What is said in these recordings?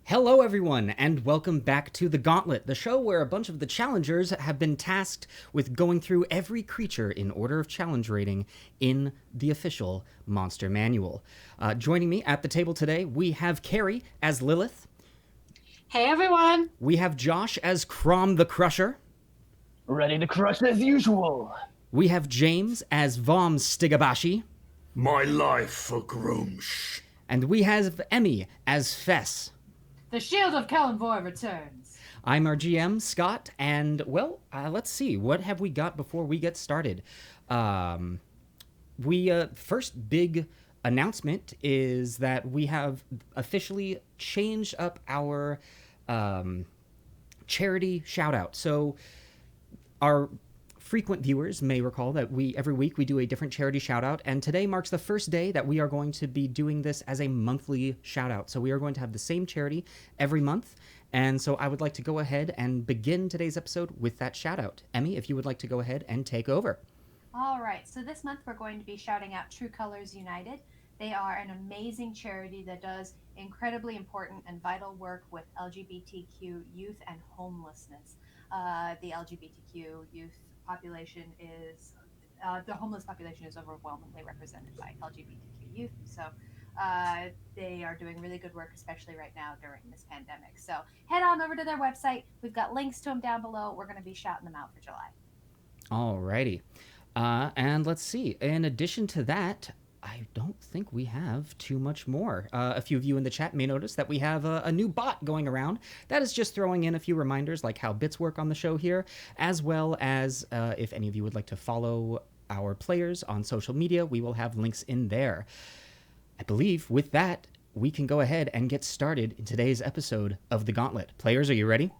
Hello everyone, and welcome back to the Gauntlet, the show where a bunch of the challengers have been tasked with going through every creature in order of challenge rating in the official Monster Manual. Joining me at the table today, we have Carrie as Lilith. Hey everyone! We have Josh as Chrom the Crusher. Ready to crush as usual. We have James as Vomm Stigabashi. My life for Grumsh. And we have Emmy as Fess. The shield of Kelemvor returns. I'm our GM, Scott, and, well, let's see. What have we got before we get started? First big announcement is that we have officially changed up our charity shout-out. So our frequent viewers may recall that every week we do a different charity shout-out, and today marks the first day that we are going to be doing this as a monthly shout-out. So we are going to have the same charity every month, and so I would like to go ahead and begin today's episode with that shout-out. Emmy, if you would like to go ahead and take over. All right, so this month we're going to be shouting out True Colors United. They are an amazing charity that does incredibly important and vital work with LGBTQ youth and homelessness. The LGBTQ youth population is, the homeless population is overwhelmingly represented by LGBTQ youth. So they are doing really good work, especially right now during this pandemic. So head on over to their website. We've got links to them down below. We're going to be shouting them out for July. Alrighty. And let's see. In addition to that, I don't think we have too much more. A few of you in the chat may notice that we have a new bot going around. That is just throwing in a few reminders like how bits work on the show here, as well as if any of you would like to follow our players on social media, we will have links in there. I believe with that, we can go ahead and get started in today's episode of The Gauntlet. Players, are you ready?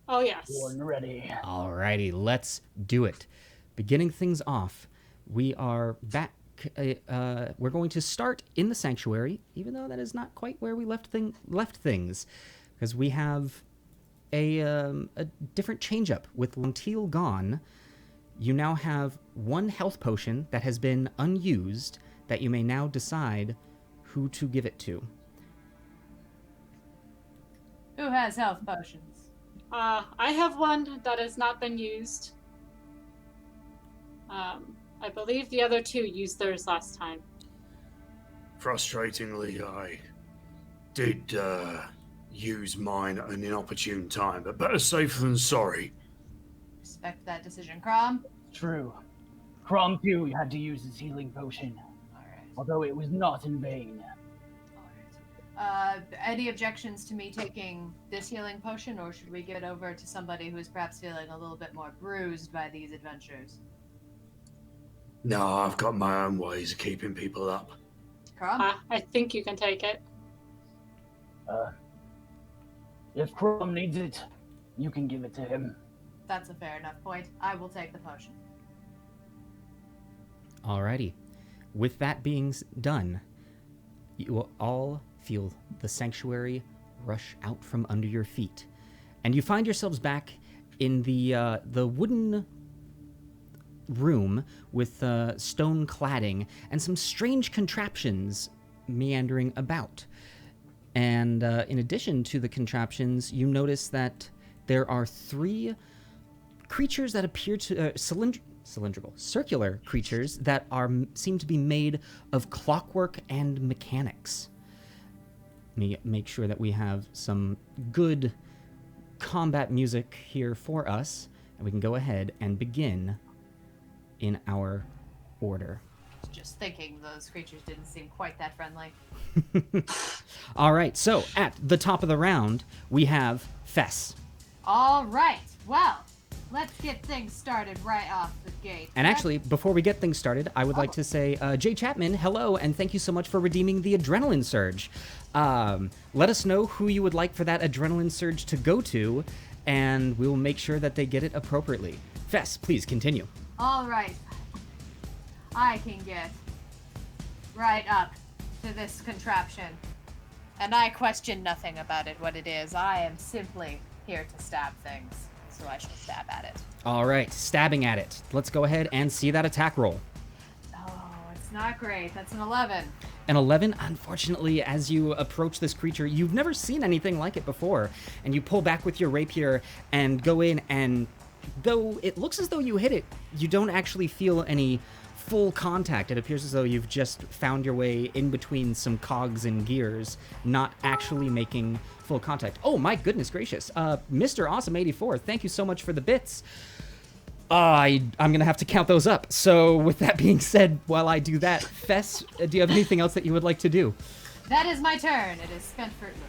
Oh yes. Born ready. Alrighty, let's do it. Beginning things off, we are back. We're going to start in the sanctuary, even though that is not quite where we left things, because we have a different change-up. With Lantil gone, you now have one health potion that has been unused that you may now decide who to give it to. Who has health potions? I have one that has not been used. I believe the other two used theirs last time. Frustratingly, I did use mine at an inopportune time, but better safe than sorry. Respect that decision, Chrom. True. Chrom too had to use his healing potion, Alright. although it was not in vain. Any objections to me taking this healing potion, or should we give it over to somebody who's perhaps feeling a little bit more bruised by these adventures? No, I've got my own ways of keeping people up. Chrom? I think you can take it. If Chrom needs it, you can give it to him. That's a fair enough point. I will take the potion. Alrighty. With that being done, you will all feel the sanctuary rush out from under your feet, and you find yourselves back in the wooden room with stone cladding and some strange contraptions meandering about. And in addition to the contraptions, you notice that there are three creatures that appear to circular creatures that seem to be made of clockwork and mechanics. Let me make sure that we have some good combat music here for us, and we can go ahead and begin in our order. Just thinking those creatures didn't seem quite that friendly. All right, so at the top of the round, we have Fess. All right. Well, let's get things started right off the gate. And actually, before we get things started, I would like to say, Jay Chapman, hello, and thank you so much for redeeming the Adrenaline Surge. Let us know who you would like for that Adrenaline Surge to go to, and we will make sure that they get it appropriately. Fess, please continue. All right. I can get right up to this contraption, and I question nothing about it, what it is. I am simply here to stab things, so I shall stab at it. All right, stabbing at it. Let's go ahead and see that attack roll. Oh, it's not great. That's an 11. An 11? Unfortunately, as you approach this creature, you've never seen anything like it before, and you pull back with your rapier and go in, and though it looks as though you hit it, you don't actually feel any full contact. It appears as though you've just found your way in between some cogs and gears, not actually making full contact. Oh my goodness gracious. Mr. Awesome 84, thank you so much for the bits. I'm going to have to count those up. So with that being said, while I do that, Fess, do you have anything else that you would like to do? That is my turn. It is spent fruitlessly.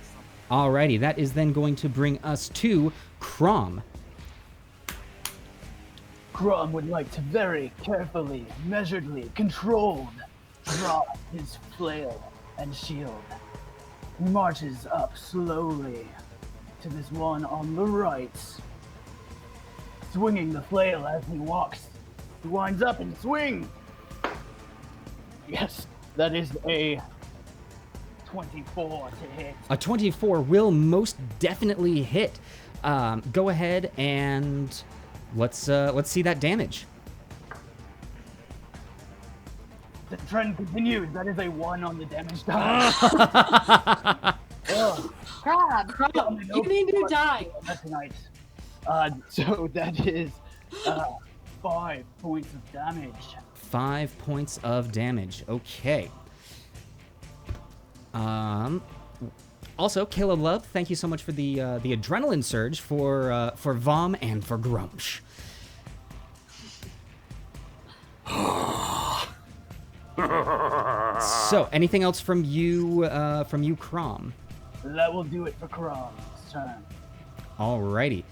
Alrighty, that is then going to bring us to Chrom. Crom would like to very carefully, measuredly, controlled draw his flail and shield. He marches up slowly to this one on the right, swinging the flail as he walks. He winds up and swing. Yes, that is a 24 to hit. A 24 will most definitely hit. Go ahead and let's see that damage. The trend continues. That is a 1 on the damage die. Chrom, You need to die. Tonight. So that is 5 points of damage. 5 points of damage. Okay. Also, Kayla Love, thank you so much for the adrenaline surge for Vomm and for Grumsh. So, anything else from you, Chrom? That will do it for Crom's turn. Alrighty.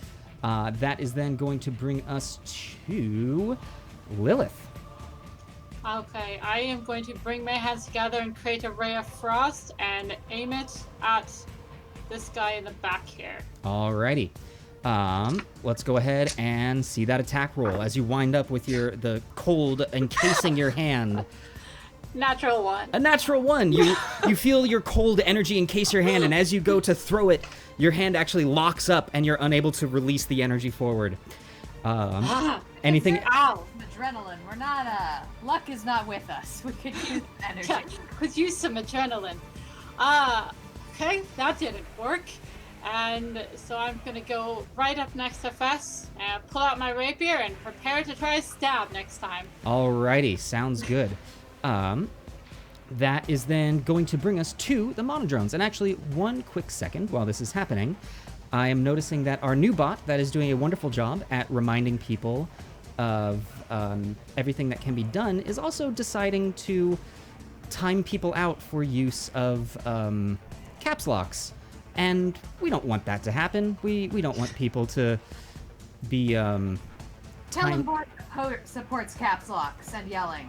That is then going to bring us to Lilith. Okay, I am going to bring my hands together and create a ray of frost and aim it at this guy in the back here. Alrighty. Let's go ahead and see that attack roll as you wind up with the cold encasing your hand. Natural 1. A natural 1. You feel your cold energy encase your hand, and as you go to throw it, your hand actually locks up, and you're unable to release the energy forward. Anything? Ow! Adrenaline. We're not. Luck is not with us. We could use energy. Could use some adrenaline. Okay, that didn't work. And so I'm gonna go right up next to Fess and pull out my rapier and prepare to try stab next time. Alrighty, sounds good. That is then going to bring us to the monodrones. And actually, one quick second while this is happening, I am noticing that our new bot that is doing a wonderful job at reminding people of everything that can be done is also deciding to time people out for use of caps locks. And we don't want that to happen. We don't want people to be Kelemvor supports caps locks and yelling.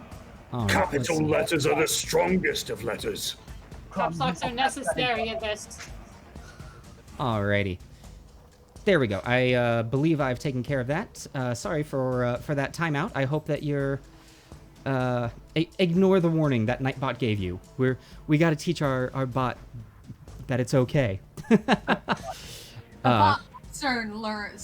Right, Capital letters are the strongest of letters. Caps locks are necessary in this. Alrighty. There we go. I believe I've taken care of that. Sorry for that timeout. I hope that you're ignore the warning that Nightbot gave you. We got to teach our bot that it's okay. Bot soon learn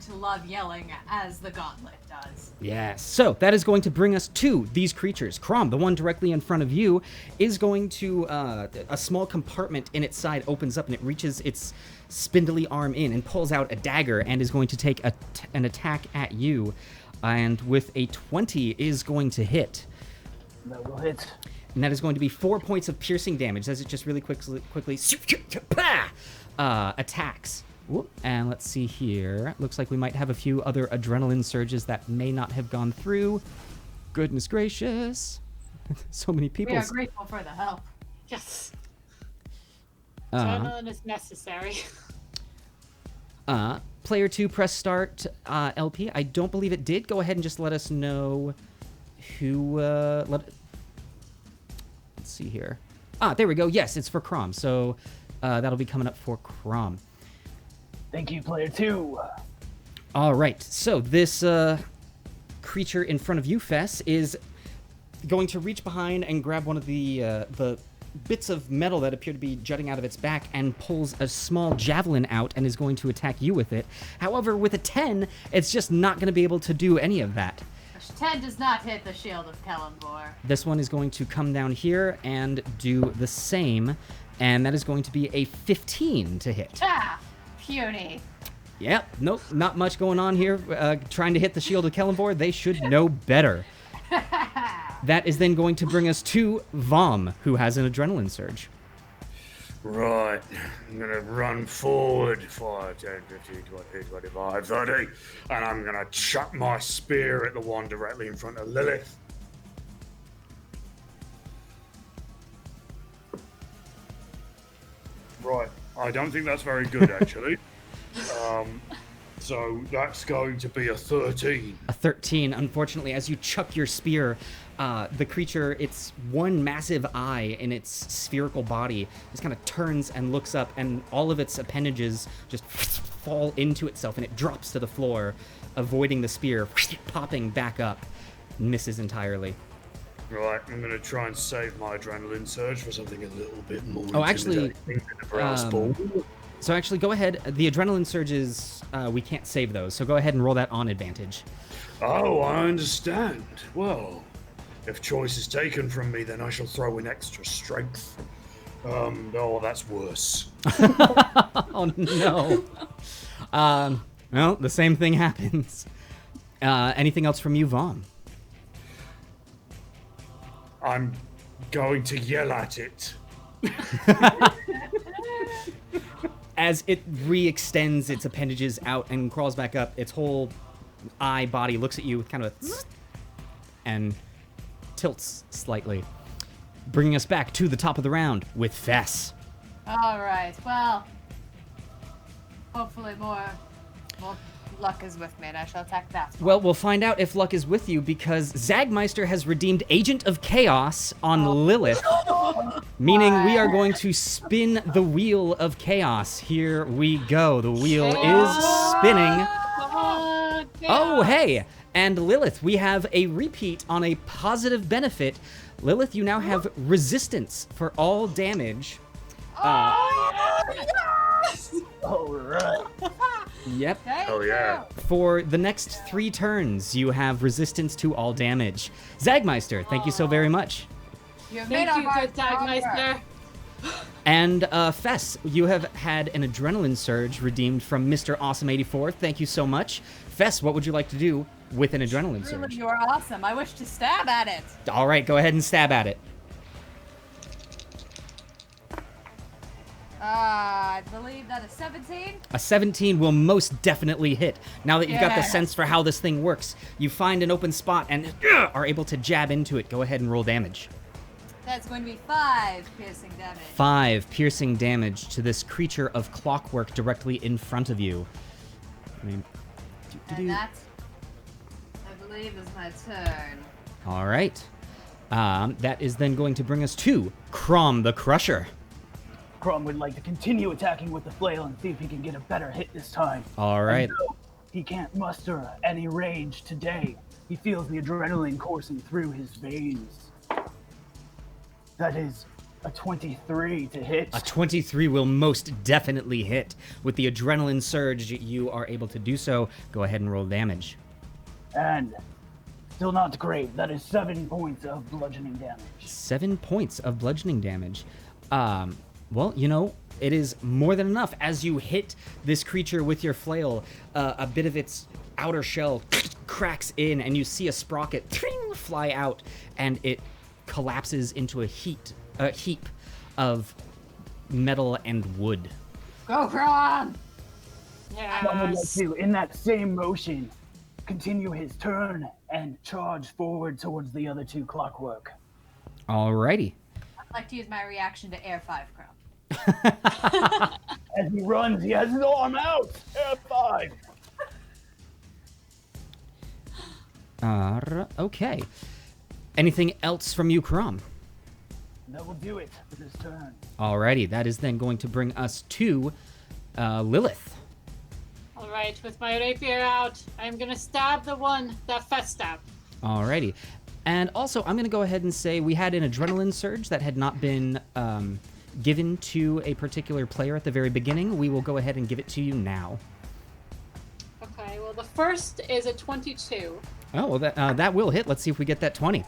to love yelling as the Gauntlet does. Yes. So that is going to bring us to these creatures. Crom, the one directly in front of you, is going to a small compartment in its side opens up and it reaches its spindly arm in and pulls out a dagger and is going to take an attack at you. And with a 20 is going to hit. That will hit. And that is going to be 4 points of piercing damage as it just really quickly attacks. Whoop. And let's see here. Looks like we might have a few other adrenaline surges that may not have gone through. Goodness gracious. So many people. We are grateful for the help. Yes. Adrenaline is necessary. Player 2, press start LP. I don't believe it did. Go ahead and just let us know who... Let's see here. There we go. Yes, it's for Crom. So that'll be coming up for Crom. Thank you, player 2. All right. So this creature in front of you, Fess, is going to reach behind and grab one of the bits of metal that appear to be jutting out of its back and pulls a small javelin out and is going to attack you with it. However, with a 10, it's just not going to be able to do any of that. 10 does not hit the shield of Kelemvor. This one is going to come down here and do the same, and that is going to be a 15 to hit. Ah, puny. Yep, nope, not much going on here. Trying to hit the shield of Kelemvor, they should know better. That is then going to bring us to Vomm, who has an adrenaline surge. Right, I'm gonna run forward 5, 10, 15, 20, 25, 30, and I'm gonna chuck my spear at the one directly in front of Lilith. Right, I don't think that's very good actually. So that's going to be a 13. A 13. Unfortunately, as you chuck your spear, the creature, its one massive eye in its spherical body, just kind of turns and looks up, and all of its appendages just fall into itself, and it drops to the floor, avoiding the spear, popping back up, misses entirely. Right, I'm going to try and save my adrenaline surge for something a little bit more actually, intimidating than a brass ball. So actually, go ahead. The adrenaline surges, we can't save those, so go ahead and roll that on advantage. Oh, I understand. Well, if choice is taken from me, then I shall throw in extra strength. Oh, that's worse. Oh, no. Well, the same thing happens. Anything else from you, Vomm? I'm going to yell at it. As it re-extends its appendages out and crawls back up, its whole eye body looks at you with kind of a and tilts slightly, bringing us back to the top of the round with Fess. All right. Well, hopefully more luck is with me, and I shall attack that one. Well, we'll find out if luck is with you, because Zagmeister has redeemed Agent of Chaos on Lilith, meaning we are going to spin the wheel of chaos. Here we go. The wheel is spinning. Oh, hey! And Lilith, we have a repeat on a positive benefit. Lilith, you now have resistance for all damage. All right. Yep. Oh, yeah. For the next 3 turns, you have resistance to all damage. Zagmeister, thank you so very much. You've made Thank our you, good Dagmeister. And Fess, you have had an adrenaline surge redeemed from Mr. Awesome 84. Thank you so much. Fess, what would you like to do with an adrenaline Really, surge? you're awesome. I wish to stab at it. All right, go ahead and stab at it. I believe that is 17. A 17 will most definitely hit. Now that you've got the Yeah. sense for how this thing works, you find an open spot and are able to jab into it. Go ahead and roll damage. That's going to be 5 piercing damage. 5 piercing damage to this creature of clockwork directly in front of you. I mean, And that, I believe, is my turn. all right. That is then going to bring us to Crom the Crusher. Chrom would like to continue attacking with the flail and see if he can get a better hit this time. All right. And though he can't muster any rage today, he feels the adrenaline coursing through his veins. That is a 23 to hit. A 23 will most definitely hit. With the adrenaline surge, you are able to do so. Go ahead and roll damage. And still not great. That is 7 points of bludgeoning damage. 7 points of bludgeoning damage. Well, you know, it is more than enough. As you hit this creature with your flail, a bit of its outer shell cracks in, and you see a sprocket fly out, and it collapses into a heap of metal and wood. Go, Chrom! Chrom would like Yes. to, in that same motion, continue his turn and charge forward towards the other 2 clockwork. Alrighty. I'd like to use my reaction to Air 5, Chrom. As he runs, he has his arm out. F5. Okay. Anything else from you, Crom? That will do it for this turn. Alrighty, that is then going to bring us to Lilith. All right, with my rapier out, I'm gonna stab the one that Fess stabbed. Alrighty. And also, I'm going to go ahead and say we had an adrenaline surge that had not been given to a particular player at the very beginning. We will go ahead and give it to you now. Okay, well, the first is a 22. Oh, well, that will hit. Let's see if we get that 20.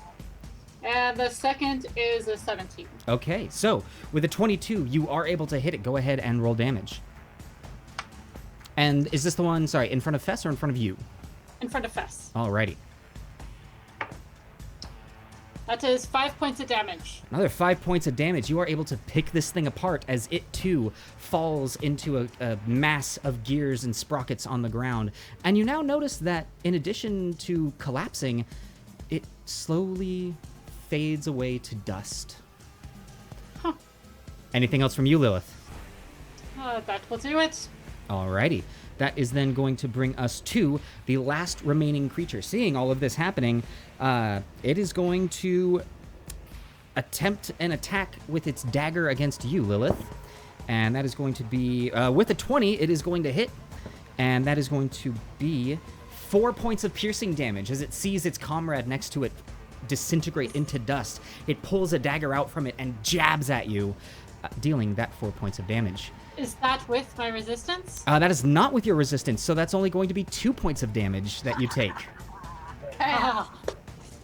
And the second is a 17. Okay, so with a 22, you are able to hit it. Go ahead and roll damage. And is this the one, sorry, in front of Fess or in front of you? In front of Fess. Alrighty. That is 5 points of damage. Another 5 points of damage. You are able to pick this thing apart as it, too, falls into a mass of gears and sprockets on the ground. And you now notice that, in addition to collapsing, it slowly fades away to dust. Huh. Anything else from you, Lilith? That will do it. Alrighty. That is then going to bring us to the last remaining creature. Seeing all of this happening, it is going to attempt an attack with its dagger against you, Lilith. And that is going to be, with a 20, it is going to hit. And that is going to be 4 points of piercing damage as it sees its comrade next to it disintegrate into dust. It pulls a dagger out from it and jabs at you, dealing that 4 points of damage. Is that with my resistance? That is not with your resistance, so that's only going to be 2 points of damage that you take. Oh,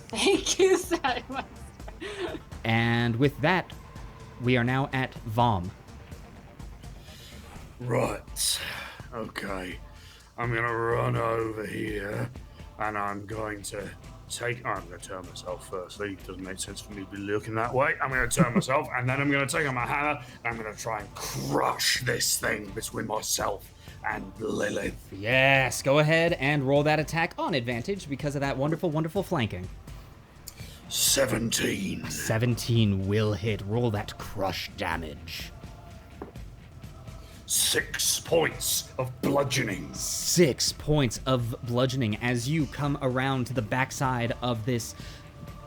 thank you so much. And with that, we are now at Vomm. Right. Okay. I'm gonna run over here, and I'm going to turn myself firstly. It doesn't make sense for me to be looking that way. I'm going to turn myself, and then I'm going to take out my hammer, and I'm going to try and crush this thing between myself and Lilith. Yes, go ahead and roll that attack on advantage because of that wonderful, wonderful flanking. 17. 17 will hit. Roll that crush damage. 6 points of bludgeoning. 6 points of bludgeoning as you come around to the backside of this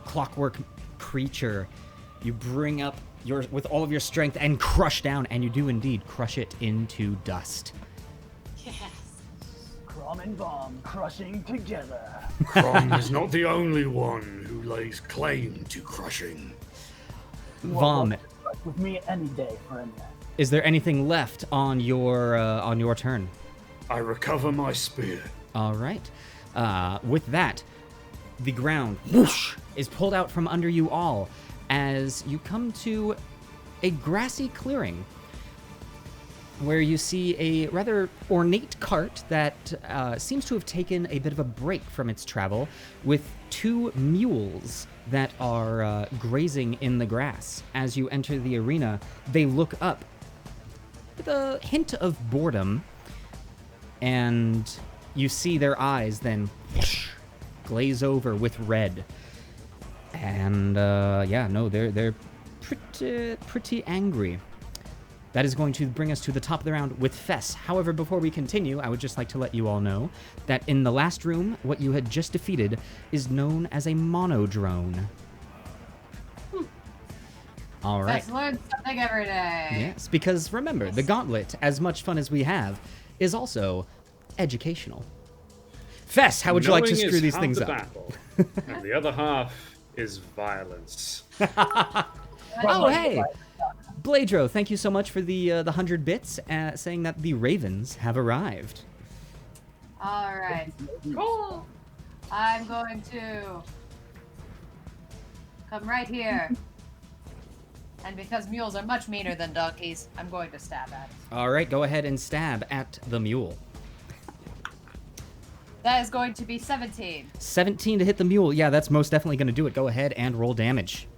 clockwork creature. You bring up with all of your strength and crush down, and you do indeed crush it into dust. Yes. Chrom and Vomm crushing together. Crom is not the only one who lays claim to crushing. Vomm, With me any day, friend. is there anything left on your turn? I recover my spear. All right. With that, the ground whoosh is pulled out from under you all as you come to a grassy clearing where you see a rather ornate cart that seems to have taken a bit of a break from its travel with 2 mules that are grazing in the grass. As you enter the arena, they look up with a hint of boredom, and you see their eyes then whoosh, glaze over with red. And they're pretty angry. That is going to bring us to the top of the round with Fess. However, before we continue, I would just like to let you all know that in the last room, what you had just defeated is known as a monodrone. All right. Let's learn something every day. Yes, because remember, the Gauntlet, as much fun as we have, is also educational. Fess, how would you like to screw these things up? Battle, and the other half is violence. Oh, hey! Bladro, thank you so much for the 100 bits, saying that the Ravens have arrived. All right. Cool. I'm going to come right here. And because mules are much meaner than donkeys, I'm going to stab at it. All right, go ahead and stab at the mule. That is going to be 17. 17 to hit the mule. Yeah, that's most definitely going to do it. Go ahead and roll damage.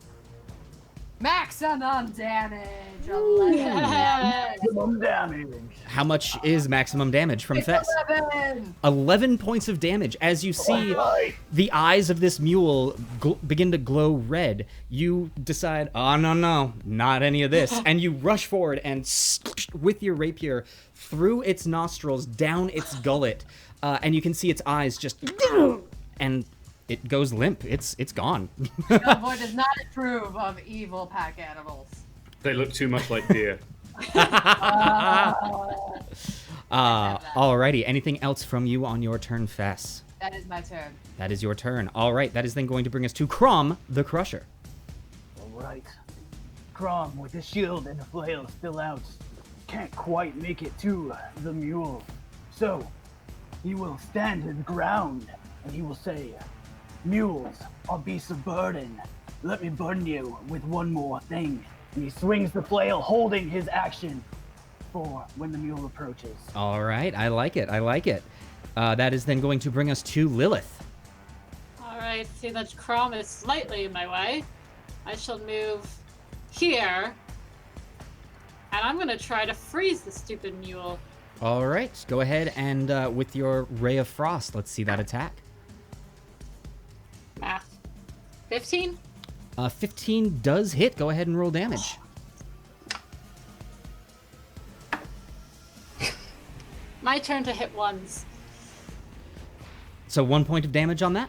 Maximum damage. 11 damage. Maximum damage. How much is maximum damage from Fess? 11. 11 points of damage. As you see the eyes of this mule begin to glow red, you decide, oh, no, not any of this. And you rush forward and with your rapier through its nostrils, down its gullet. And you can see its eyes just... And it goes limp. It's gone. Kelemvor does not approve of evil pack animals. They look too much like deer. Alrighty. Anything else from you on your turn, Fess? That is my turn. That is your turn. All right. That is then going to bring us to Crom the Crusher. Alright. Chrom, with his shield and flail still out, can't quite make it to the mule. So, he will stand his ground, and he will say, Mules are beasts of burden. Let me burden you with one more thing. And he swings the flail, holding his action for when the mule approaches. All right, I like it. I like it. That is then going to bring us to Lilith. Alright, see that Crom is slightly in my way. I shall move here. And I'm gonna try to freeze the stupid mule. All right, go ahead and with your Ray of Frost, let's see that attack. Math. 15? 15 does hit. Go ahead and roll damage. My turn to hit ones. So 1 point of damage on that?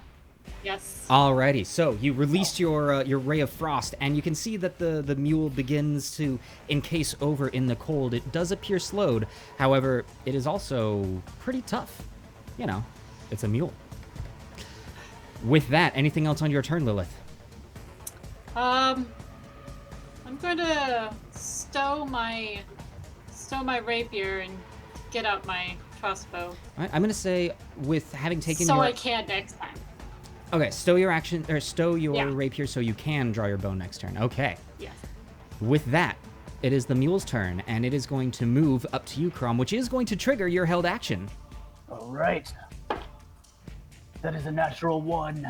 Yes. Alrighty, so you released your Ray of Frost, and you can see that the mule begins to encase over in the cold. It does appear slowed, however, it is also pretty tough. You know, it's a mule. With that, anything else on your turn, Lilith? I'm going to stow my rapier and get out my crossbow. All right, I'm gonna say with having taken So your... I can next time. Okay, stow your action, or stow your Yeah. rapier so you can draw your bow next turn. Okay. Yes. With that, it is the mule's turn, and it is going to move up to you, Crom, which is going to trigger your held action. All right. That is a natural 1.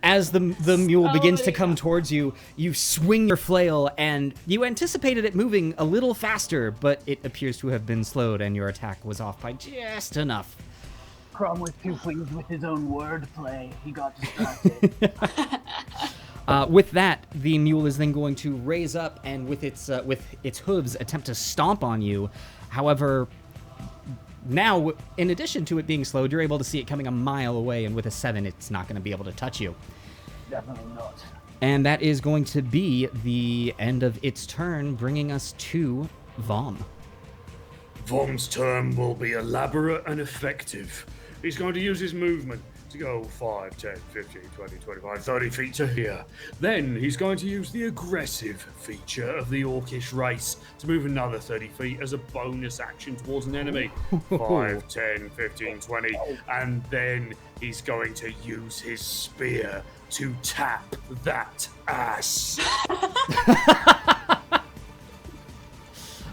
As the mule begins to yeah. come towards you, you swing your flail, and you anticipated it moving a little faster, but it appears to have been slowed, and your attack was off by just enough. Crom was too pleased with his own wordplay. He got distracted. With that, the mule is then going to raise up and with its hooves attempt to stomp on you. However, now, in addition to it being slowed, you're able to see it coming a mile away, and with a 7, it's not going to be able to touch you. Definitely not. And that is going to be the end of its turn, bringing us to Vomm. Vomm's turn will be elaborate and effective. He's going to use his movement to go 5, 10, 15, 20, 25, 30 feet to here. Then he's going to use the aggressive feature of the orcish race to move another 30 feet as a bonus action towards an enemy. 5, 10, 15, 20. And then he's going to use his spear to tap that ass.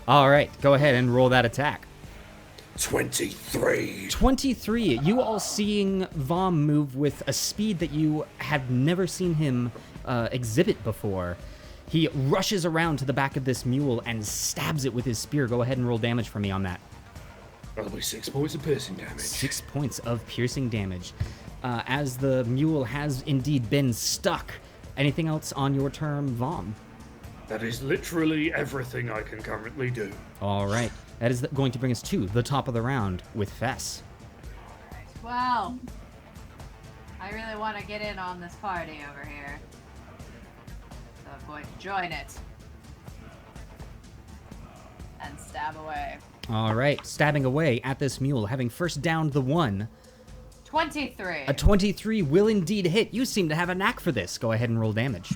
All right, go ahead and roll that attack. 23. 23. You all seeing Vomm move with a speed that you have never seen him exhibit before. He rushes around to the back of this mule and stabs it with his spear. Go ahead and roll damage for me on that. That'll be 6 points of piercing damage. 6 points of piercing damage. As the mule has indeed been stuck. Anything else on your turn, Vomm? That is literally everything I can currently do. All right. That is going to bring us to the top of the round with Fess. Well, I really want to get in on this party over here. So I'm going to join it. And stab away. All right. Stabbing away at this mule, having first downed the 1. 23. A 23 will indeed hit. You seem to have a knack for this. Go ahead and roll damage.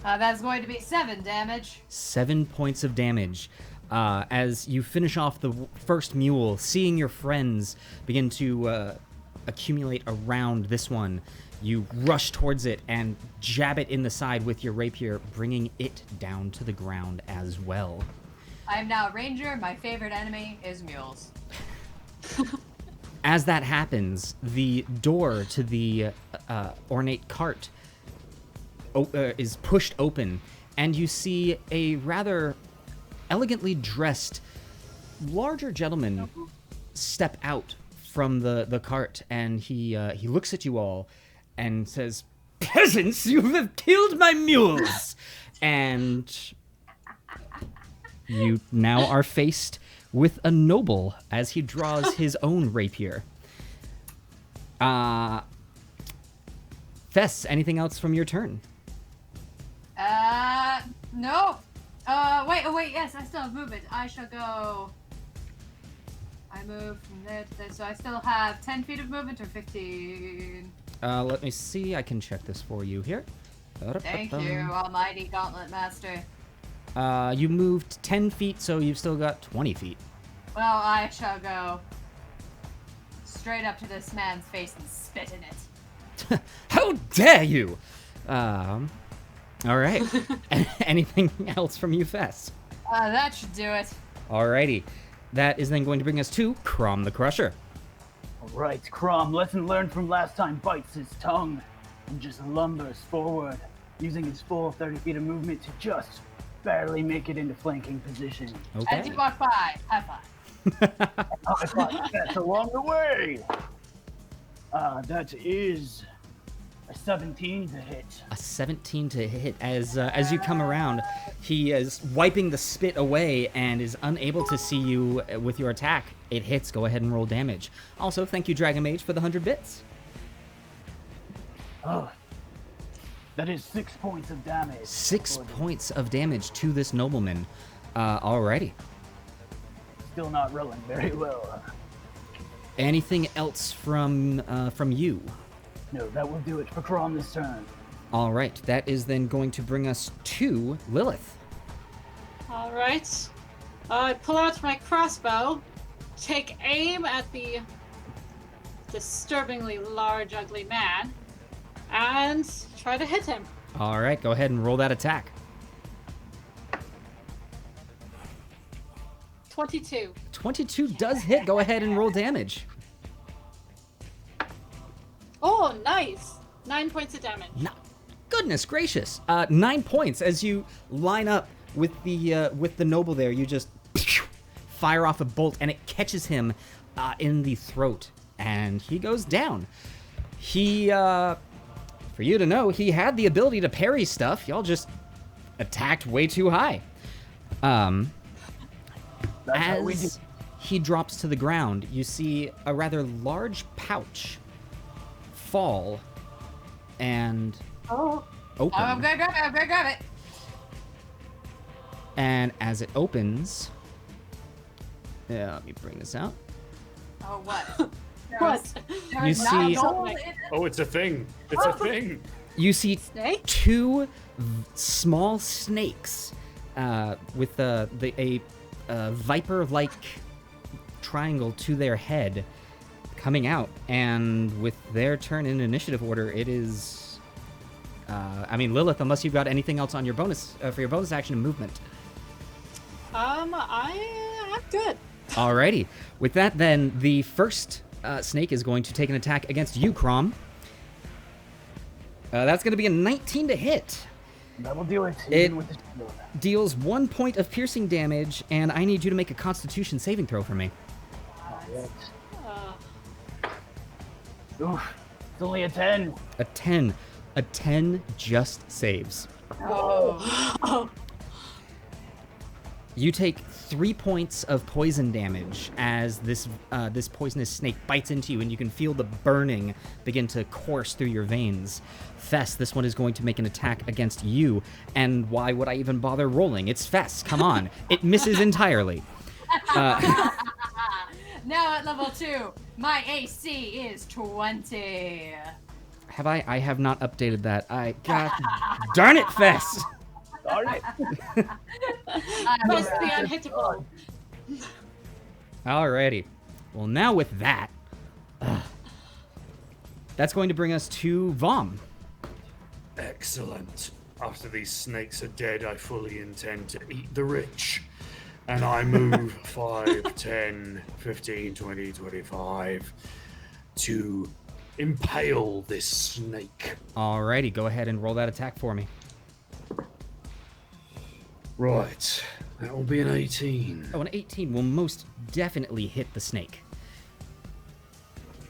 That's going to be 7 damage. 7 points of damage. As you finish off the first mule, seeing your friends begin to accumulate around this one, you rush towards it and jab it in the side with your rapier, bringing it down to the ground as well. I am now a ranger. My favorite enemy is mules. As that happens, the door to the ornate cart is pushed open, and you see a rather elegantly dressed larger gentleman step out from the cart, and he looks at you all and says, "Peasants, you have killed my mules!" And you now are faced with a noble as he draws his own rapier. Fess, anything else from your turn? No. Wait, yes, I still have movement. I shall go... I move from there to there, so I still have 10 feet of movement or 15? Let me see. I can check this for you here. Thank you, almighty Gauntlet Master. You moved 10 feet, so you've still got 20 feet. Well, I shall go straight up to this man's face and spit in it. How dare you! All right. Anything else from you, Fess? That should do it. Alrighty. That is then going to bring us to Crom the Crusher. Alright, Crom, lesson learned from last time, bites his tongue and just lumbers forward, using his full 30 feet of movement to just barely make it into flanking position. Okay. As you walk by, high five. I thought that's along the way. That is a 17 to hit. A 17 to hit. As you come around, he is wiping the spit away and is unable to see you with your attack. It hits. Go ahead and roll damage. Also, thank you, Dragon Mage, for the 100 bits. Oh, that is 6 points of damage. 6 points of damage to this nobleman. Alrighty. Still not rolling very well. Anything else from you? No, that will do it for Crom this turn. All right, that is then going to bring us to Lilith. All right. I pull out my crossbow, take aim at the disturbingly large, ugly man, and try to hit him. All right, go ahead and roll that attack. 22. 22 does hit. Go ahead and roll damage. Oh, nice. 9 points of damage. No, goodness gracious! 9 points as you line up with the noble there. You just fire off a bolt, and it catches him in the throat, and he goes down. He, for you to know, he had the ability to parry stuff. Y'all just attacked way too high. That's how we do. As he drops to the ground, you see a rather large pouch fall and Oh. open. I'm gonna grab it. And as it opens, let me bring this out. Oh, what? What? You see- gold in it. Oh, it's a thing. It's a thing. You see Snake? two small snakes with a viper-like triangle to their head coming out, and with their turn in initiative order, it is. Lilith, unless you've got anything else on your bonus for your bonus action and movement. I'm good. Alrighty. With that, then the first snake is going to take an attack against you, Crom. That's going to be a 19 to hit. That will do it. It- Even with the shield. Deals 1 point of piercing damage, and I need you to make a Constitution saving throw for me. Alright. Uh, Oof. It's only a 10. A 10. A 10 just saves. Oh. You take 3 points of poison damage as this poisonous snake bites into you, and you can feel the burning begin to course through your veins. Fess, this one is going to make an attack against you, and why would I even bother rolling? It's Fess, come on. It misses entirely. Now at level 2, my AC is 20. Have I? I have not updated that. God darn it, Fess! Alright. must be unhittable. Alrighty. Well, now with that, that's going to bring us to Vomm. Excellent. After these snakes are dead, I fully intend to eat the rich. And I move 5, 10, 15, 20, 25 to impale this snake. Alrighty, go ahead and roll that attack for me. Right. That will be an 18. Oh, an 18 will most definitely hit the snake.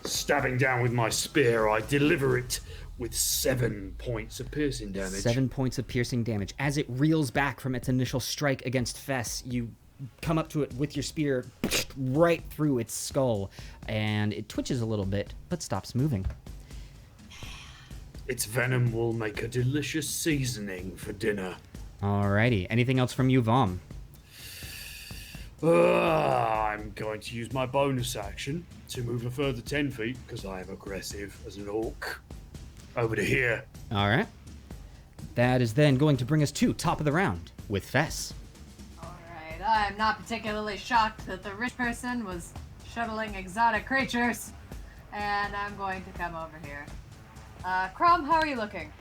Stabbing down with my spear, I deliver it with 7 points of piercing damage. 7 points of piercing damage. As it reels back from its initial strike against Fess, you come up to it with your spear right through its skull, and it twitches a little bit, but stops moving. Its venom will make a delicious seasoning for dinner. Alrighty, anything else from you, Vomm? I'm going to use my bonus action to move a further 10 feet, because I am aggressive as an orc. Over to here. Alright. That is then going to bring us to top of the round with Fess. Alright, I'm not particularly shocked that the rich person was shuttling exotic creatures. And I'm going to come over here. Crom, how are you looking?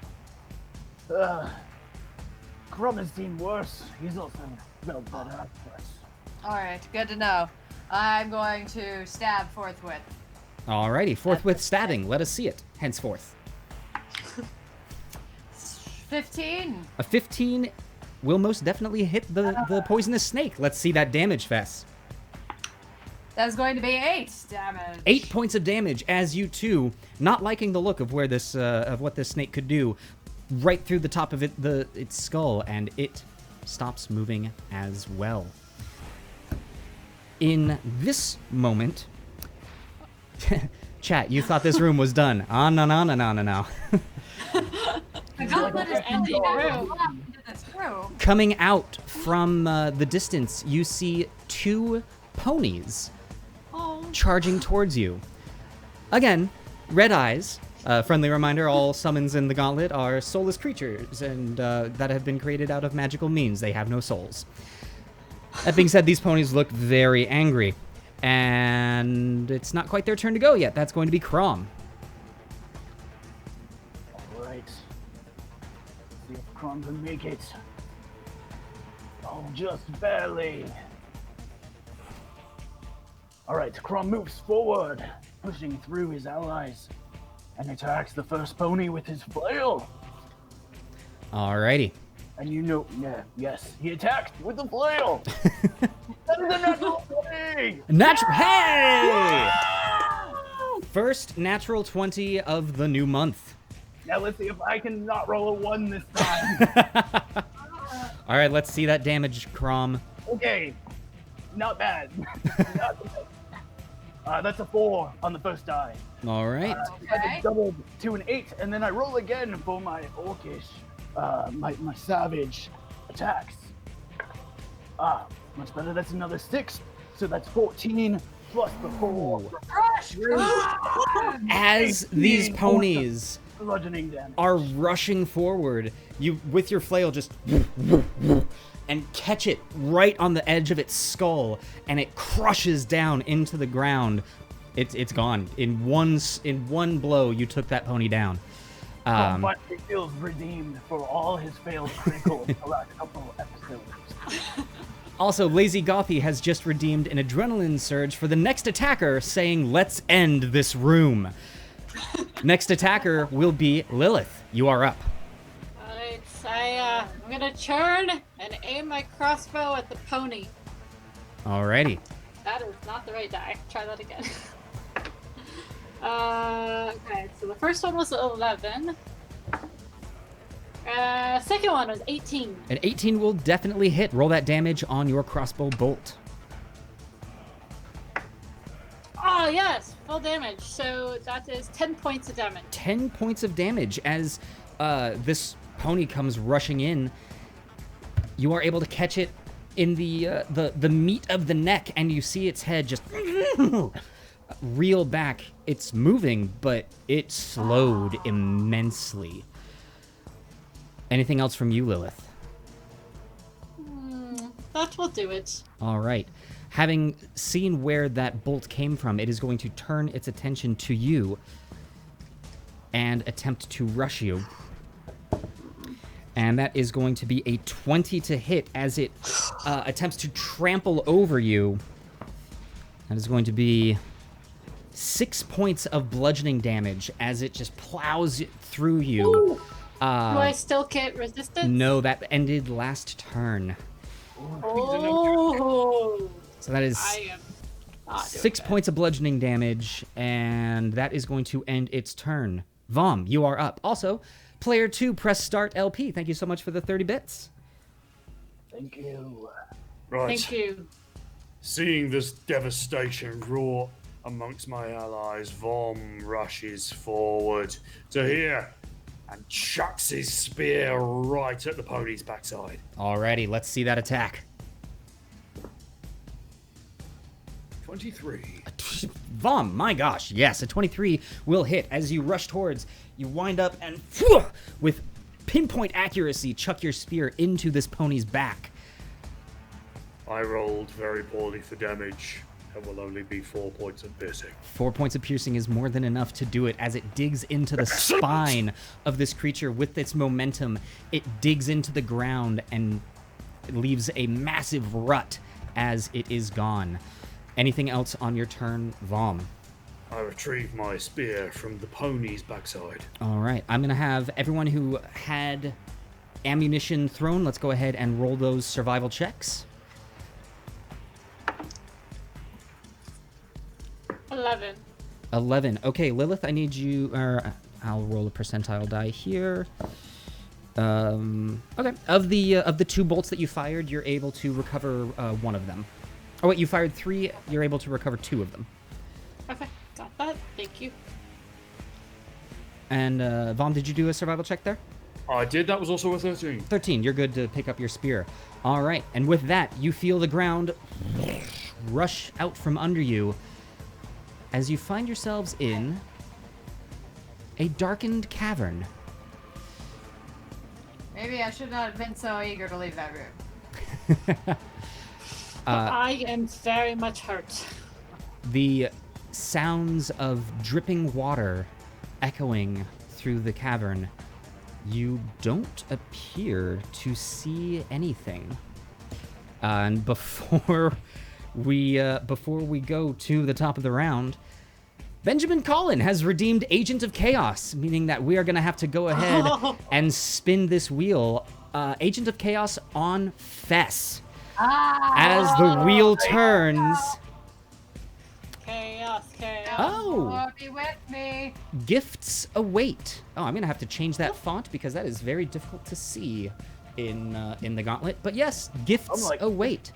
Chrom has seen worse. He's also felt better afterwards. Alright, good to know. I'm going to stab forthwith. Alrighty, forthwith stabbing. Let us see it, henceforth. 15. A 15 will most definitely hit the poisonous snake. Let's see that damage, Fess. That's going to be 8 damage. 8 points of damage as you two, not liking the look of where this of what this snake could do, right through the top of its skull, and it stops moving as well. In this moment, chat, you thought this room was done. No. The gauntlet is ending into this room. Coming out from the distance, you see 2 ponies charging towards you. Again, red eyes. Friendly reminder, all summons in the Gauntlet are soulless creatures and that have been created out of magical means. They have no souls. That being said, these ponies look very angry. And it's not quite their turn to go yet. That's going to be Crom. Alright. See if Chrom can make it. Oh, just barely. Alright, Chrom moves forward, pushing through his allies, and attacks the first pony with his flail. Alrighty. And you know, yes, he attacked with the flail. That is a natural 20! Hey! First natural 20 of the new month. Now let's see if I can not roll a 1 this time. Alright, let's see that damage, Crom. Okay, not bad. Not bad. That's a 4 on the first die. Alright. I doubled to an 8, and then I roll again for my orcish, my savage attacks. Much better. That's another 6, so that's 14 plus the 4. As these ponies bludgeoning damage are rushing forward, you, with your flail, just and catch it right on the edge of its skull, and it crushes down into the ground. It's gone. In one blow, you took that pony down. but it feels redeemed for all his failed criticals the last couple episodes. Also, Lazy Gothy has just redeemed an adrenaline surge for the next attacker, saying, "Let's end this room." Next attacker will be Lilith. You are up. Alright, I'm gonna turn and aim my crossbow at the pony. Alrighty. That is not the right die. Try that again. Okay, so the first one was 11. Second one was 18. An 18 will definitely hit. Roll that damage on your crossbow bolt. Oh, yes, full damage. So that is 10 points of damage. 10 points of damage as this pony comes rushing in. You are able to catch it in the meat of the neck, and you see its head just reel back. It's moving, but it slowed immensely. Anything else from you, Lilith? That will do it. All right. Having seen where that bolt came from, it is going to turn its attention to you and attempt to rush you. And that is going to be a 20 to hit as it attempts to trample over you. That is going to be 6 points of bludgeoning damage as it just plows through you. Do I still get resistance? No, that ended last turn. Oh. So that is I am not doing 6 good. points of bludgeoning damage, and that is going to end its turn. Vomm, you are up. Also, player 2, press start LP. Thank you so much for the 30 bits. Thank you. Right. Thank you. Seeing this devastation wrought amongst my allies, Vomm rushes forward to here and chucks his spear right at the pony's backside. Alrighty, let's see that attack. 23. Vomm, my gosh, yes, a 23 will hit. As you rush towards, you wind up and with pinpoint accuracy chuck your spear into this pony's back. I rolled very poorly for damage. That will only be 4 points of piercing. 4 points of piercing is more than enough to do it as it digs into the spine of this creature with its momentum. It digs into the ground and leaves a massive rut as it is gone. Anything else on your turn, Vomm? I retrieve my spear from the pony's backside. All right. I'm going to have everyone who had ammunition thrown, let's go ahead and roll those survival checks. 11. Okay, Lilith, I need you... I'll roll a percentile die here. Okay. Of the 2 bolts that you fired, you're able to recover 1 of them. Oh, wait, you fired 3. You're able to recover 2 of them. Okay, got that. Thank you. And, Vomm, did you do a survival check there? I did. That was also a 13. 13. You're good to pick up your spear. All right. And with that, you feel the ground rush out from under you as you find yourselves in a darkened cavern. Maybe I should not have been so eager to leave that room. I am very much hurt. The sounds of dripping water echoing through the cavern. You don't appear to see anything. And before we go to the top of the round, Benjamin Collin has redeemed Agent of Chaos, meaning that we are going to have to go ahead and spin this wheel. Agent of Chaos on Fess. As the wheel turns... Chaos. Oh! Be with me. Gifts await. Oh, I'm going to have to change that font because that is very difficult to see in the Gauntlet. But yes, gifts await.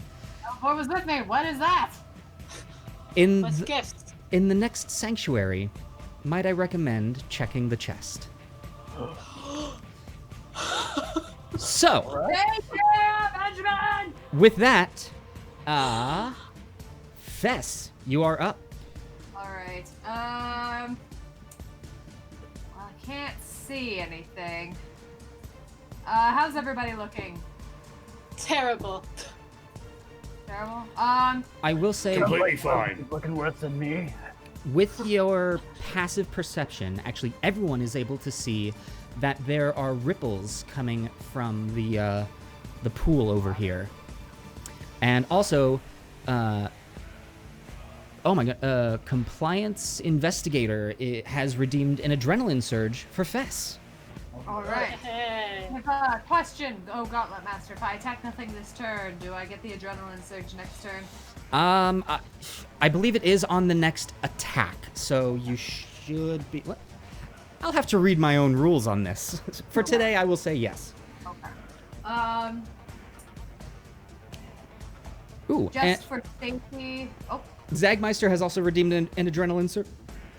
What was with me? What is that? What's gifts? In the next sanctuary, might I recommend checking the chest? So, Thank you, Benjamin! with that, Fess, you are up. Alright, I can't see anything. How's everybody looking? Terrible. Terrible? I will say, Completely fine. He's looking worse than me. with your passive perception, actually everyone is able to see that there are ripples coming from the pool over here. And also, oh my god, Compliance Investigator has redeemed an adrenaline surge for Fess. Alright. Hey. Question, Gauntlet Master. If I attack nothing this turn, do I get the adrenaline surge next turn? I believe it is on the next attack, so you should be... What? I'll have to read my own rules on this. For today, I will say yes. Okay. Ooh, Just for safety... Oh, Zagmeister has also redeemed an adrenaline surge...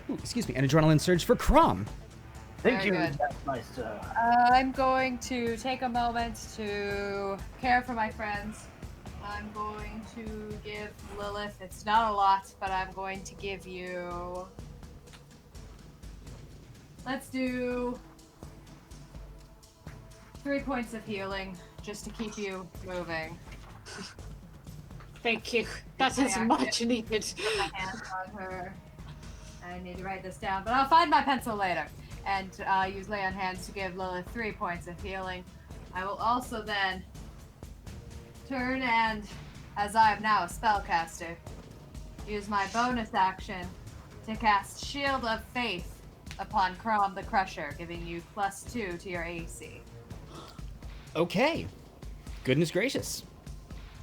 Ooh, excuse me, an adrenaline surge for Chrom. Thank Very you, good. Meister. I'm going to take a moment to care for my friends. I'm going to give Lilith, it's not a lot, but I'm going to give you... Let's do 3 points of healing, just to keep you moving. Thank you. That is much needed. Put my hands on her. I need to write this down, but I'll find my pencil later. And use Lay on Hands to give Lilith 3 points of healing. I will also then turn and, as I am now a spellcaster, use my bonus action to cast Shield of Faith upon Crom the Crusher, giving you +2 to your AC. Okay. Goodness gracious.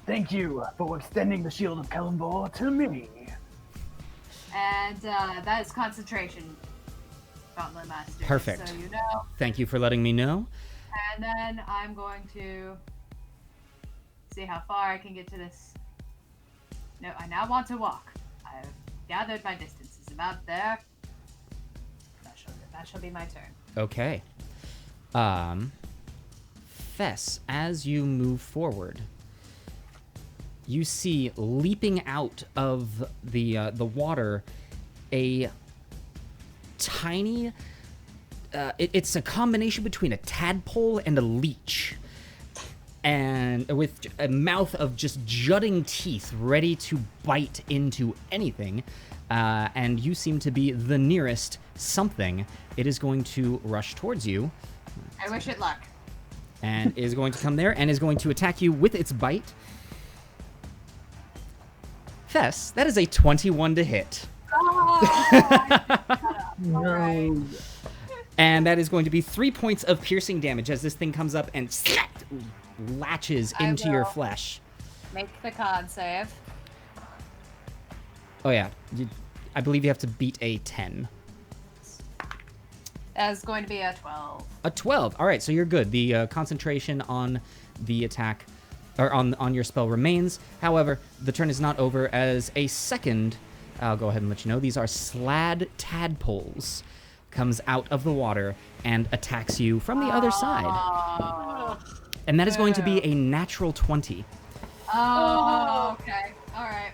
Thank you for extending the shield of Kelemvor to me. And that is concentration, Gauntlet Master. Perfect. So you know. Thank you for letting me know. And then I'm going to see how far I can get to this. No, I now want to walk. I've gathered my distance. It's about there. That shall be my turn. Okay. Fess, as you move forward, you see leaping out of the water a tiny... it's a combination between a tadpole and a leech. and with a mouth of just jutting teeth ready to bite into anything, and you seem to be the nearest something. It is going to rush towards you. I wish it luck. And is going to come there and is going to attack you with its bite. Fess, that is a 21 to hit. No. And that is going to be 3 points of piercing damage as this thing comes up and latches into your flesh. Make the con save. Oh yeah, I believe you have to beat a 10. That is going to be a 12. A 12. All right, so you're good. The concentration on the attack, or on your spell remains. However, the turn is not over as a second, I'll go ahead and let you know, these are slad tadpoles, comes out of the water and attacks you from the other side. And that is going to be a natural 20. Oh, okay. All right.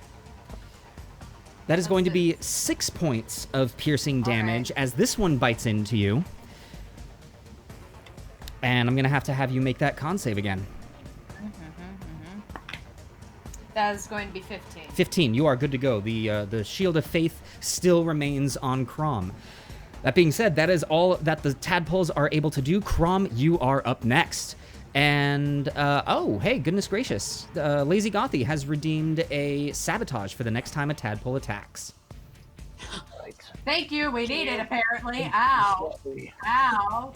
That is going to be 6 points of piercing damage as this one bites into you. And I'm going to have you make that con save again. That is going to be 15. 15. You are good to go. The Shield of Faith still remains on Crom. That being said, that is all that the tadpoles are able to do. Crom, you are up next. And, oh, hey, goodness gracious. Lazy Gothy has redeemed a sabotage for the next time a tadpole attacks. Thank you. We need it, apparently. Ow. Ow.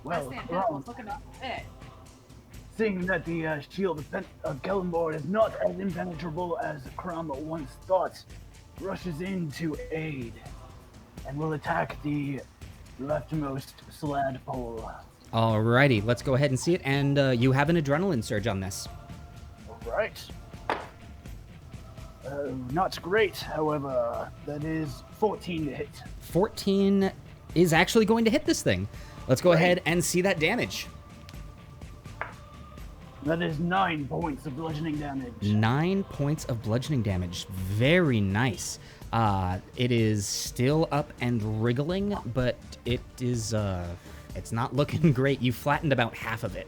Well, That tadpole's looking a bit. seeing that the shield of Kelemvor is not as impenetrable as Crom once thought, rushes in to aid and will attack the leftmost slad pole. Alrighty, let's go ahead and see it. And you have an adrenaline surge on this. Alright. Not great, however. That is 14 to hit. 14 is actually going to hit this thing. Let's go ahead and see that damage. That is 9 points of bludgeoning damage. 9 points of bludgeoning damage. Very nice. It is still up and wriggling, but it is, it's not looking great. You flattened about half of it.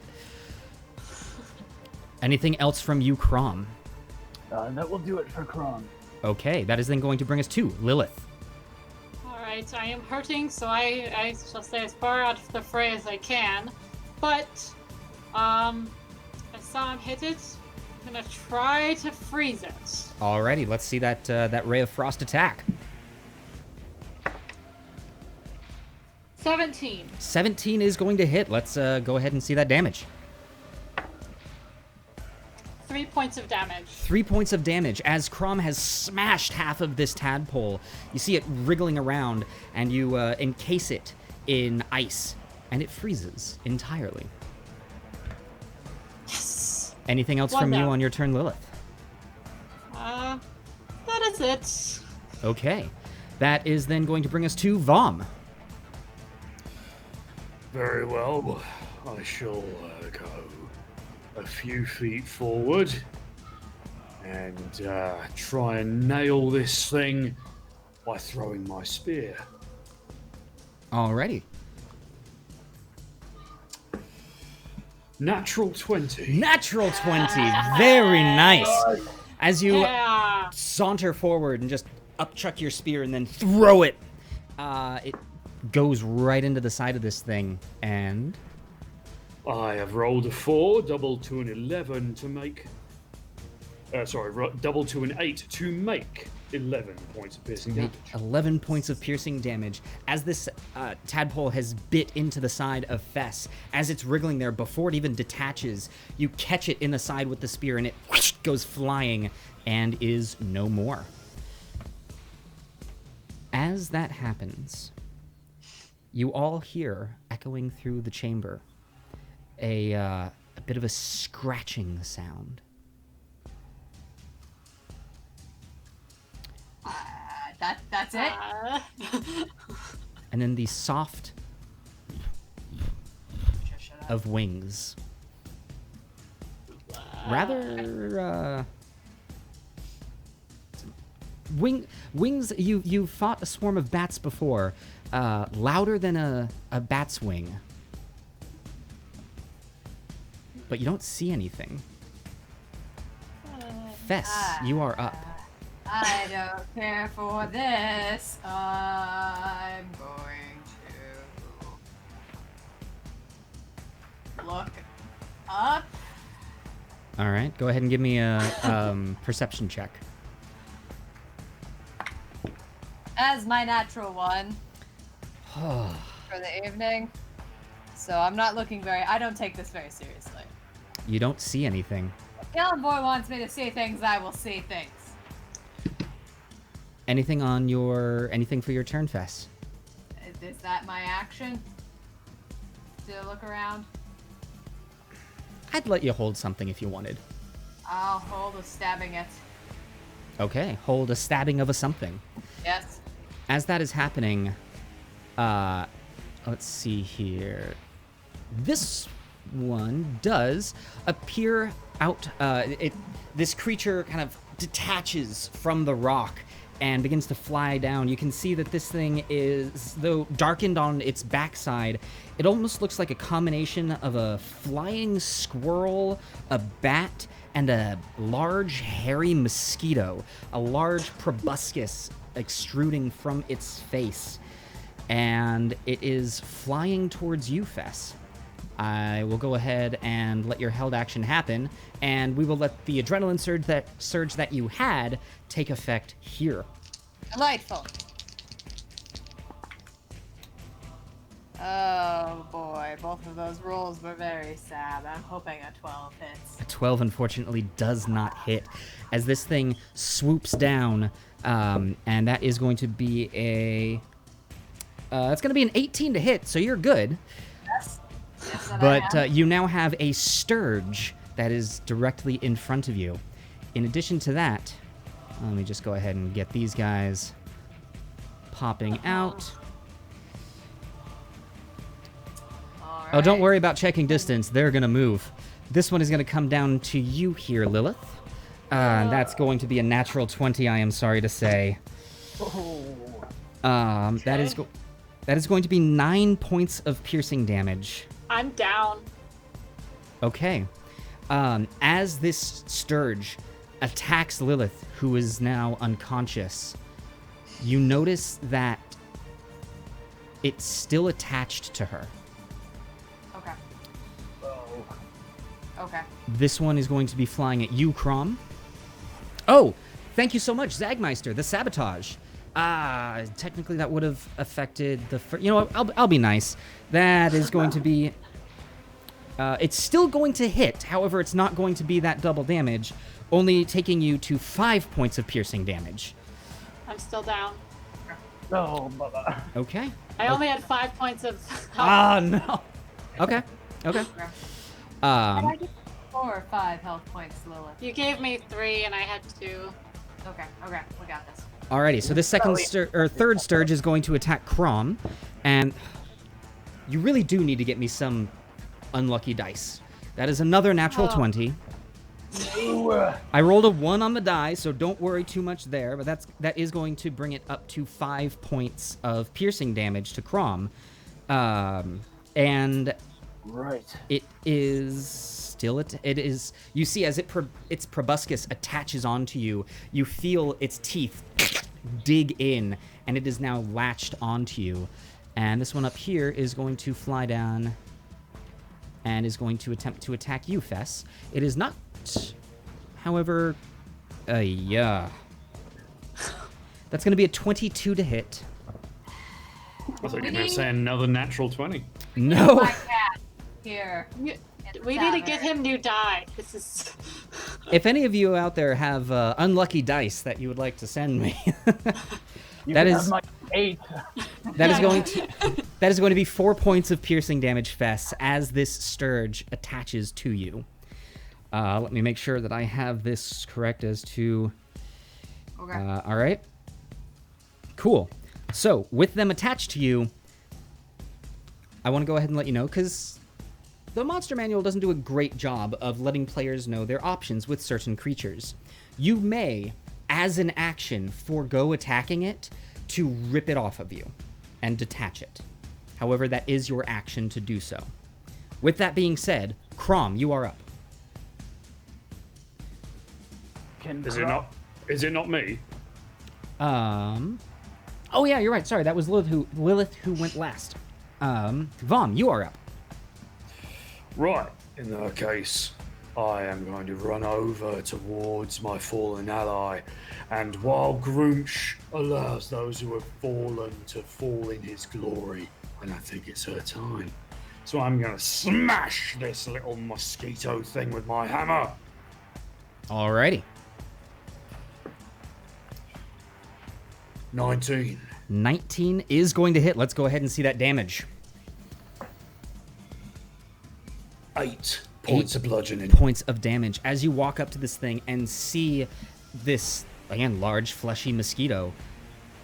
Anything else from you, Crom? That will do it for Crom. Okay, that is then going to bring us to Lilith. Alright, I am hurting, so I shall stay as far out of the fray as I can. But, I saw him hit it. I'm gonna try to freeze it. Alrighty, let's see that that Ray of Frost attack. 17. 17 is going to hit. Let's go ahead and see that damage. 3 points of damage. 3 points of damage as Crom has smashed half of this tadpole. You see it wriggling around, and you encase it in ice, and it freezes entirely. Yes! Anything else One from you down. on your turn, Lilith? That is it. Okay. That is then going to bring us to Vomm. Very well. I shall go a few feet forward and try and nail this thing by throwing my spear. Alrighty. Natural 20. Natural 20. Very nice. As you Yeah. saunter forward and just upchuck your spear and then throw it, it goes right into the side of this thing. And I have rolled a 4, double to an 11 to make... double to an 8 to make 11 points of piercing damage. 11 points of piercing damage as this tadpole has bit into the side of Fess. As it's wriggling there, before it even detaches, you catch it in the side with the spear and it whoosh, goes flying and is no more. As that happens, you all hear, echoing through the chamber, a bit of a scratching sound. That's it? And then the soft of wings. Rather, wings, you've fought a swarm of bats before. Louder than a bat's wing. but you don't see anything. Fess, you are up. I don't care for this. I'm going to look up. All right, go ahead and give me a perception check. As my natural one for the evening. So I'm not looking I don't take this very seriously. You don't see anything. If Kelemvor wants me to see things, I will see things. Anything for your turn, Fess? Is that my action? To look around? I'd let you hold something if you wanted. I'll hold a stabbing it. Okay, hold a stabbing of a something. Yes. As that is happening, let's see here. This one does appear out. This creature kind of detaches from the rock and begins to fly down. You can see that this thing is, though darkened on its backside, it almost looks like a combination of a flying squirrel, a bat, and a large hairy mosquito, a large proboscis extruding from its face. And it is flying towards you, Fess. I will go ahead and let your held action happen, and we will let the adrenaline surge that you had take effect here. Delightful. Oh boy, both of those rolls were very sad. I'm hoping a 12 hits. A 12 unfortunately does not hit, as this thing swoops down, and that is going to be it's going to be an 18 to hit, so you're good. Yes. Yes, But you now have a Sturge that is directly in front of you. In addition to that, let me just go ahead and get these guys popping out. All Oh, don't right. worry about checking distance. They're going to move. This one is going to come down to you here, Lilith. And that's going to be a natural 20, I am sorry to say. That is going to be 9 points of piercing damage. I'm down. Okay. As this Sturge attacks Lilith, who is now unconscious, you notice that it's still attached to her. Okay. Okay. This one is going to be flying at you, Crom. Oh, thank you so much, Zagmeister, the sabotage. Technically that would have affected the first... You know what, I'll be nice. That is going to be... it's still going to hit, however, it's not going to be that double damage, only taking you to 5 points of piercing damage. I'm still down. Oh, mother. Okay. I only had 5 points of health. Ah, no. Okay. Okay. Did I Um, get 4 or 5 health points, Lilith? You gave me 3 and I had 2. Okay. Okay. We got this. alrighty, so this third Sturge is going to attack Crom, and you really do need to get me some unlucky dice. That is another natural 20. I rolled a 1 on the die, so don't worry too much there, but that is going to bring it up to 5 points of piercing damage to Crom. And Right. it is still it is, you see, as its proboscis attaches onto you, you feel its teeth dig in, and it is now latched onto you. And this one up here is going to fly down and is going to attempt to attack you, Fess. It is not, however, yeah. That's going to be a 22 to hit. I thought you were going to say another natural 20. No. My cat here. We need to get him new die. This is... If any of you out there have unlucky dice that you would like to send me, You that can is have my 8. that is going to be 4 points of piercing damage, Fess, as this Sturge attaches to you. Let me make sure that I have this correct as to. Okay. All right. Cool. So with them attached to you, I want to go ahead and let you know, because the Monster Manual doesn't do a great job of letting players know their options with certain creatures. You may, as an action, forego attacking it to rip it off of you and detach it. However, that is your action to do so. With that being said, Crom, you are up. Is it not me? Oh yeah, you're right. Sorry, that was Lilith who went last. Vomm, you are up. Right. In that case, I am going to run over towards my fallen ally, and while Grunch allows those who have fallen to fall in his glory, and I think it's her time. So I'm going to smash this little mosquito thing with my hammer. Alrighty. 19. 19 is going to hit. Let's go ahead and see that damage. 8 points of bludgeoning. Points of damage. As you walk up to this thing and see this, again, large, fleshy mosquito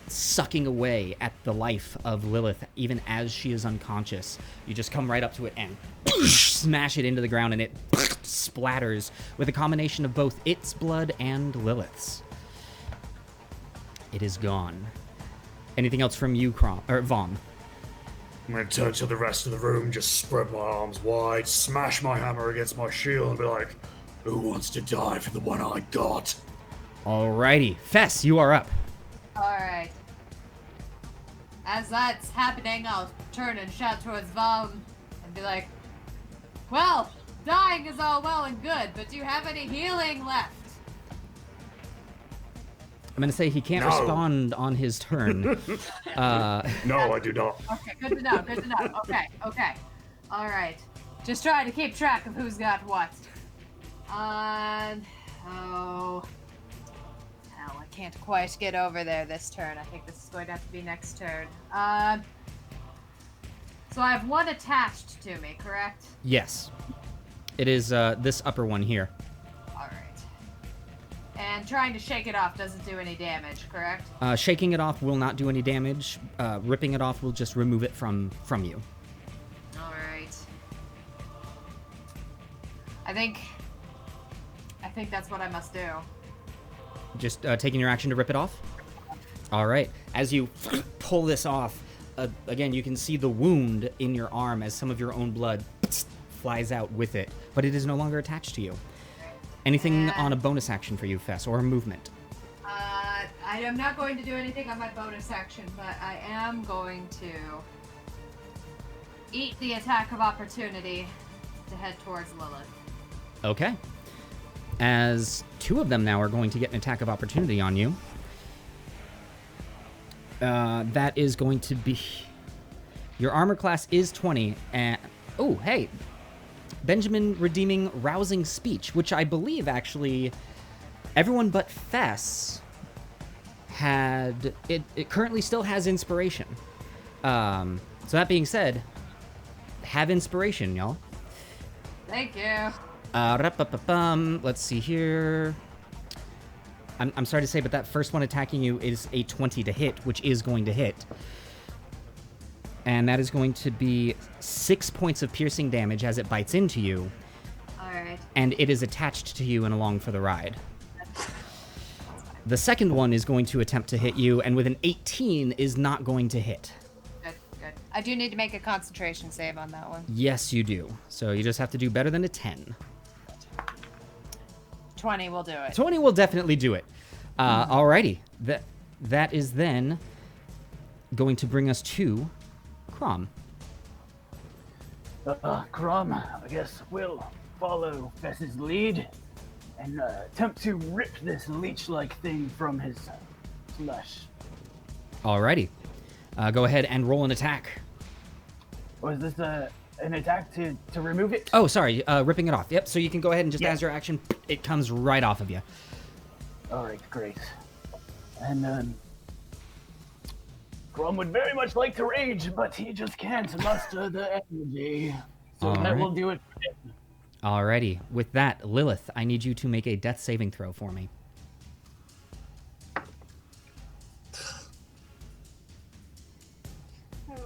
sucking away at the life of Lilith, even as she is unconscious, you just come right up to it and smash it into the ground, and it splatters with a combination of both its blood and Lilith's. It is gone. Anything else from you, Vomm? I'm going to turn to the rest of the room, just spread my arms wide, smash my hammer against my shield, and be like, who wants to die for the one I got? Alrighty. Fess, you are up. Alright. As that's happening, I'll turn and shout towards Vomm and be like, well, dying is all well and good, but do you have any healing left? I'm going to say he can't respond on his turn. No, I do not. Okay, good to know, good to know. Okay. Alright. Just trying to keep track of who's got what. Hell, I can't quite get over there this turn. I think this is going to have to be next turn. So I have one attached to me, correct? Yes. It is this upper one here. Alright. And trying to shake it off doesn't do any damage, correct? Shaking it off will not do any damage. Ripping it off will just remove it from you. Alright. I think that's what I must do. Just taking your action to rip it off? Alright. As you pull this off, again, you can see the wound in your arm as some of your own blood flies out with it, but it is no longer attached to you. Anything on a bonus action for you, Fess, or a movement? I am not going to do anything on my bonus action, but I am going to eat the attack of opportunity to head towards Lilith. Okay. As two of them now are going to get an attack of opportunity on you. That is going to be... Your armor class is 20, and... Oh, hey! Benjamin redeeming rousing speech, which I believe, actually, everyone but Fess had... It currently still has inspiration. So that being said, have inspiration, y'all. Thank you. Let's see here. I'm sorry to say, but that first one attacking you is a 20 to hit, which is going to hit. And that is going to be 6 points of piercing damage as it bites into you. Alright. And it is attached to you and along for the ride. The second one is going to attempt to hit you, and with an 18 is not going to hit. Good. I do need to make a concentration save on that one. Yes, you do. So you just have to do better than a 10. 20 will do it. 20 will definitely do it. Alrighty. That is then going to bring us to Crom. Crom, I guess we'll follow Fess's lead and attempt to rip this leech-like thing from his flesh. Alrighty. Go ahead and roll an attack. Was this an attack to remove it? Oh, sorry. Ripping it off. Yep, so you can go ahead and just as your action, it comes right off of you. Alright, great. And Crom would very much like to rage, but he just can't muster the energy. So that will do it for him. Alrighty. With that, Lilith, I need you to make a death saving throw for me. I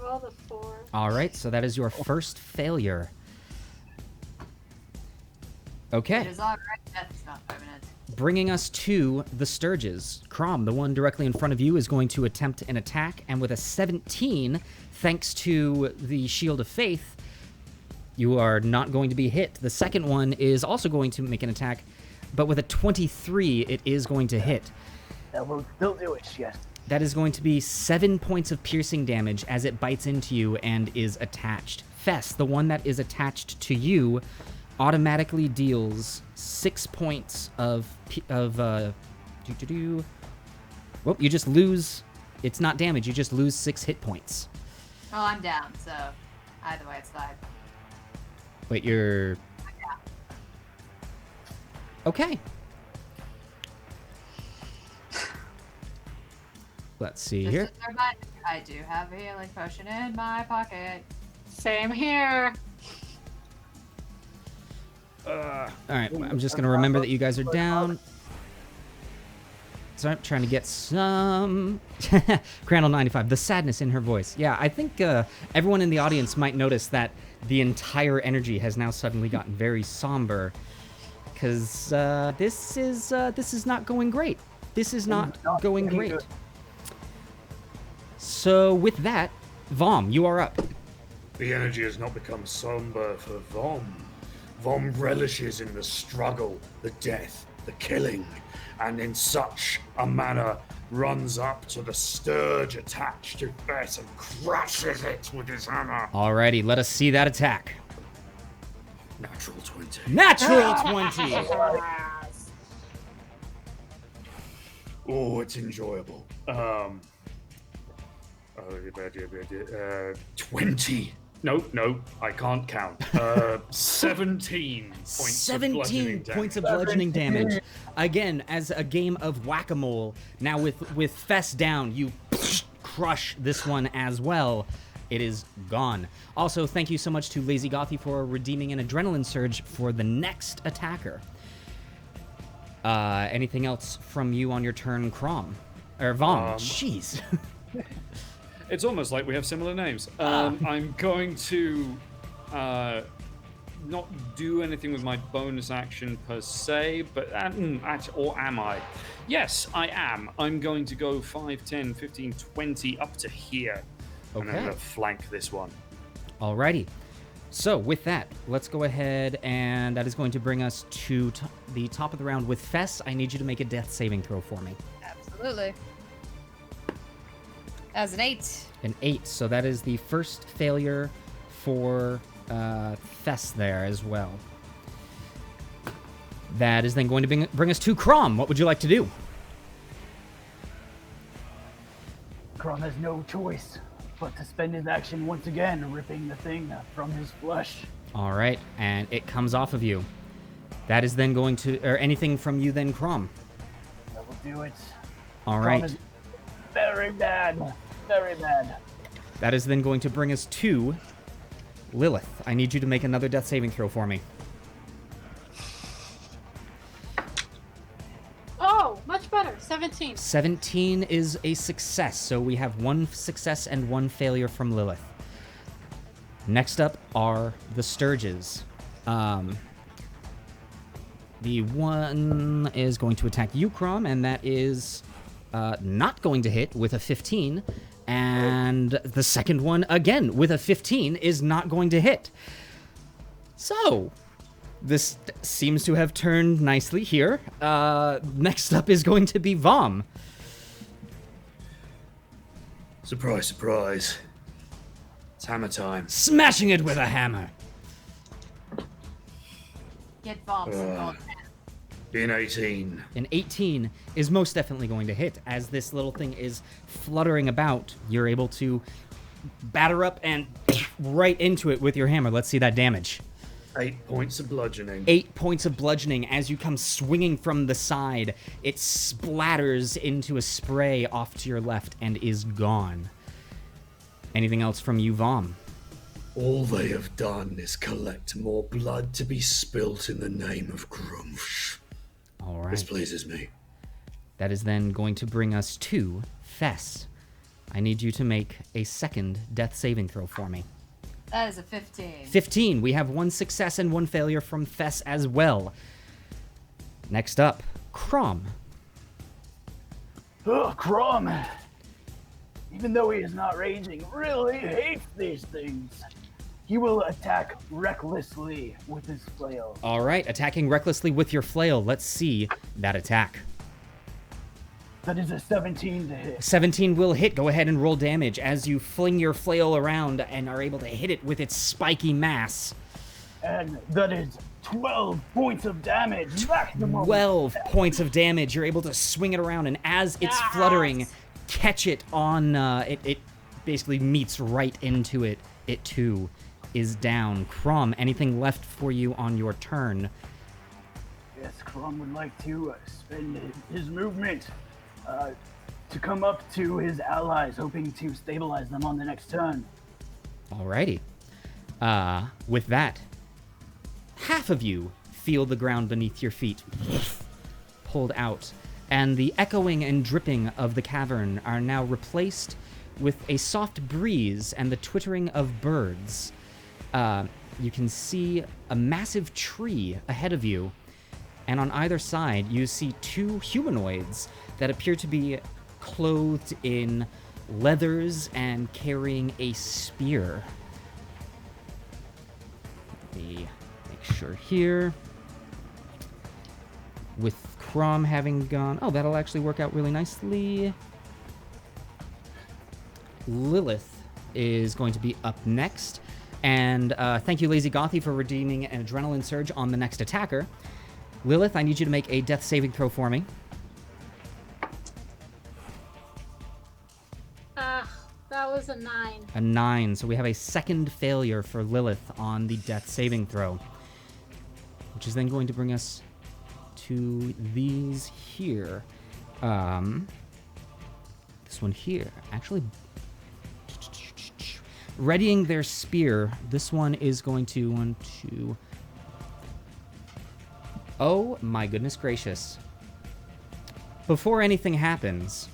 rolled a 4. Alright, so that is your first failure. Okay. It is alright. That's not permanent. Bringing us to the Sturges. Crom, the one directly in front of you, is going to attempt an attack, and with a 17, thanks to the Shield of Faith, You are not going to be hit. The second one is also going to make an attack, but with a 23, it is going to hit. That will still do it, yes. That is going to be 7 points of piercing damage as it bites into you and is attached. Fess, the one that is attached to you, automatically deals 6 points of well, you just lose. It's not damage. You just lose 6 hit points. Oh, I'm down, so either way, it's fine. Wait, you're... Okay. Let's see Just here. as a reminder, I do have a healing potion in my pocket. Same here. All right, I'm just going to remember that you guys are down. So I'm trying to get some... Crandall95, the sadness in her voice. Yeah, I think everyone in the audience might notice that the entire energy has now suddenly gotten very somber. Because this is not going great. This is not going great. So with that, Vomm, you are up. The energy has not become somber for Vomm. Vomm relishes in the struggle, the death, the killing, and in such a manner runs up to the Sturge attached to Fess and crushes it with his hammer. Alrighty, let us see that attack. Natural 20. Natural 20! Oh, it's enjoyable. 20. No, I can't count. 17 points of bludgeoning damage. Points of bludgeoning damage. Again, as a game of whack-a-mole, now with Fess down, you crush this one as well. It is gone. Also, thank you so much to Lazy Gothy for redeeming an adrenaline surge for the next attacker. Anything else from you on your turn, Crom? Or Vomm? Jeez. It's almost like we have similar names. I'm going to not do anything with my bonus action per se, but or am I? Yes, I am. I'm going to go 5, 10, 15, 20 up to here. Okay. And I'm going to flank this one. Alrighty. So with that, let's go ahead, and that is going to bring us to the top of the round with Fess. I need you to make a death saving throw for me. Absolutely. As an 8. An 8, so that is the first failure for Fess there as well. That is then going to bring us to Crom. What would you like to do? Crom has no choice but to spend his action once again, ripping the thing from his flesh. All right, and it comes off of you. That is then going to... Or anything from you then, Crom? That will do it. All Crom right. is very bad. Very bad. That is then going to bring us to Lilith. I need you to make another death saving throw for me. Oh, much better. 17. 17 is a success, so we have 1 success and 1 failure from Lilith. Next up are the Sturges. The one is going to attack you, Crom, and that is not going to hit with a 15. And the second one, again, with a 15, is not going to hit. So, this seems to have turned nicely here. Next up is going to be Vomm. Surprise, surprise. It's hammer time. Smashing it with a hammer. Get bombs and gold. In 18. An 18 is most definitely going to hit. As this little thing is fluttering about, you're able to batter up and right into it with your hammer. Let's see that damage. 8 points of bludgeoning. 8 points of bludgeoning. As you come swinging from the side, it splatters into a spray off to your left and is gone. Anything else from you, Vomm? All they have done is collect more blood to be spilt in the name of Grumsh. All right. This pleases me. That is then going to bring us to Fess. I need you to make a second death saving throw for me. That is a 15. 15. We have 1 success and 1 failure from Fess as well. Next up, Crom. Oh, Crom! Even though he is not raging, really hates these things. he will attack recklessly with his flail. All right, attacking recklessly with your flail. Let's see that attack. That is a 17 to hit. 17 will hit. Go ahead and roll damage as you fling your flail around and are able to hit it with its spiky mass. And that is 12 points of damage. Maximum. 12 points of damage. You're able to swing it around, and as it's fluttering, catch it on... It basically meets right into it. It, too, is down. Chrom, anything left for you on your turn? Yes, Chrom would like to spend his movement to come up to his allies, hoping to stabilize them on the next turn. Alrighty. With that, half of you feel the ground beneath your feet pulled out, and the echoing and dripping of the cavern are now replaced with a soft breeze and the twittering of birds. You can see a massive tree ahead of you, and on either side you see two humanoids that appear to be clothed in leathers and carrying a spear. Let me make sure here. With Chrom having gone... Oh, that'll actually work out really nicely. Lilith is going to be up next. And thank you, Lazy Gothy, for redeeming an adrenaline surge on the next attacker. Lilith, I need you to make a death saving throw for me. That was a 9. A 9. So we have a second failure for Lilith on the death saving throw, which is then going to bring us to these here. This one here. Actually, readying their spear, this one is going to... 1, 2... Oh my goodness gracious. Before anything happens,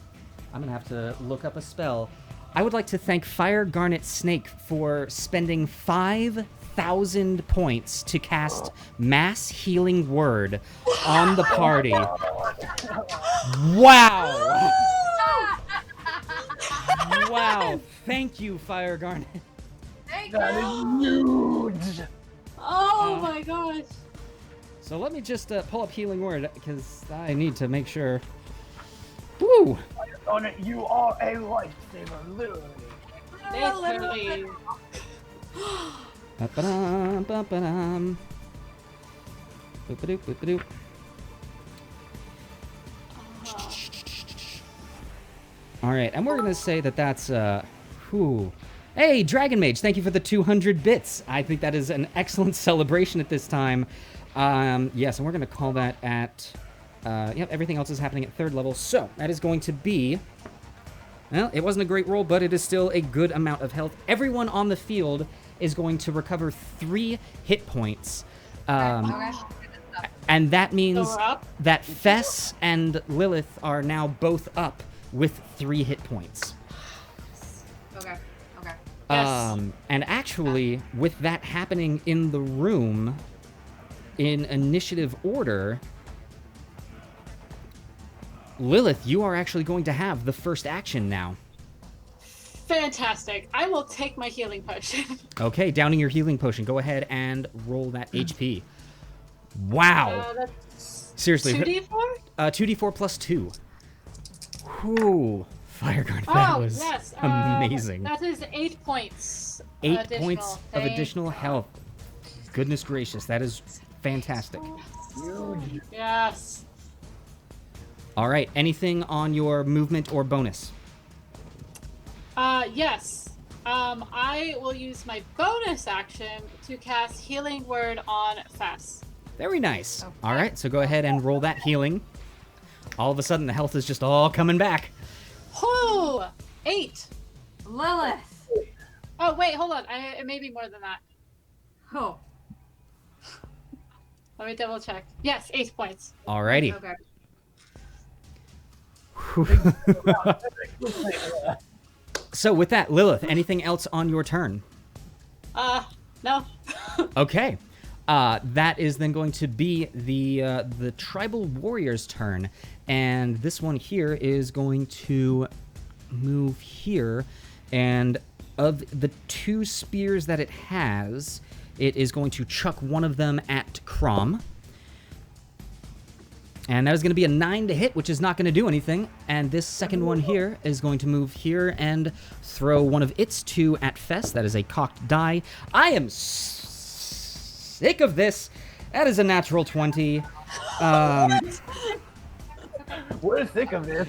I'm going to have to look up a spell. I would like to thank Fire Garnet Snake for spending 5,000 points to cast Mass Healing Word on the party. Wow! Wow, thank you, Fire Garnet. That is huge. Oh my gosh. So let me just pull up Healing Word, because I need to make sure. Woo! On it, you are a lifesaver, literally. Literally. Ba-ba-dum, ba-ba-dum. Boop-a-doop, boop-a-doop. All right, and we're gonna say that that's whew. Hey, Dragon Mage, thank you for the 200 bits. I think that is an excellent celebration at this time. Yes, and we're gonna call that at. Yep, everything else is happening at 3rd level, so that is going to be... Well, it wasn't a great roll, but it is still a good amount of health. Everyone on the field is going to recover 3 hit points. And that means that Fess and Lilith are now both up with 3 hit points. Okay. Yes. And actually, with that happening in the room, in initiative order... Lilith, you are actually going to have the first action now. Fantastic. I will take my healing potion. Okay, downing your healing potion. Go ahead and roll that HP. Wow. That's Seriously. 2d4? 2d4 plus 2. Whew. Fire Guard, that was yes. amazing. That is 8 points. 8 points of additional health. Goodness gracious, that is fantastic. Yes. All right, anything on your movement or bonus? Yes. I will use my bonus action to cast Healing Word on Fess. Very nice. Okay. All right, so go ahead and roll that healing. All of a sudden, the health is just all coming back. Whoo! 8. Lilith. Oh, wait, hold on. It may be more than that. Oh. Let me double check. Yes, 8 points. Alrighty. Okay. So with that, Lilith, anything else on your turn? No. Okay. That is then going to be the tribal warrior's turn, and this one here is going to move here, and of the 2 spears that it has, it is going to chuck one of them at Chrom. And that is going to be a 9 to hit, which is not going to do anything. And this second one here is going to move here and throw one of its 2 at Fess. That is a cocked die. I am sick of this. That is a natural 20. We're sick of it.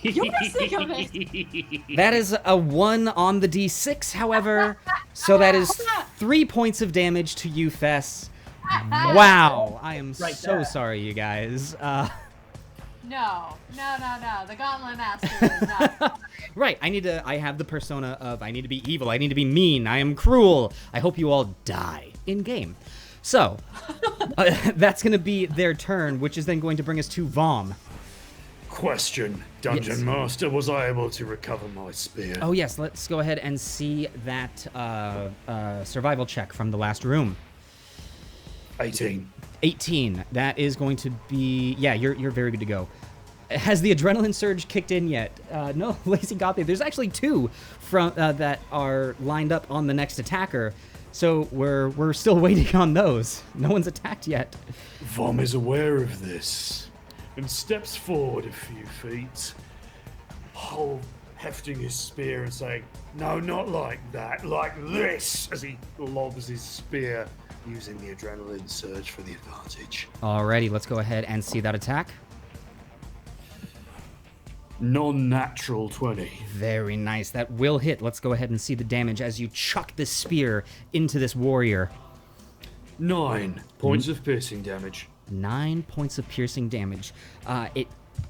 You're sick of it. That is a 1 on the d6, however. So that is 3 points of damage to you, Fess. Wow. I am Right so there. sorry, you guys. No. The Gauntlet Master is not. Right, I have the persona of I need to be evil, I need to be mean, I am cruel. I hope you all die in game. So, that's going to be their turn, which is then going to bring us to Vomm. Question, Dungeon Yes. Master, was I able to recover my spear? Oh yes, let's go ahead and see that survival check from the last room. 18. 18. That is going to be... Yeah, you're very good to go. Has the adrenaline surge kicked in yet? No, Lazy Gothic. There's actually 2 from that are lined up on the next attacker. So we're still waiting on those. No one's attacked yet. Vomm is aware of this and steps forward a few feet, hefting his spear and saying, "No, not like that, like this," as he lobs his spear, using the adrenaline surge for the advantage. Alrighty, let's go ahead and see that attack. Non-natural 20. Very nice. That will hit. Let's go ahead and see the damage as you chuck this spear into this warrior. 9 points of piercing damage. 9 points of piercing damage.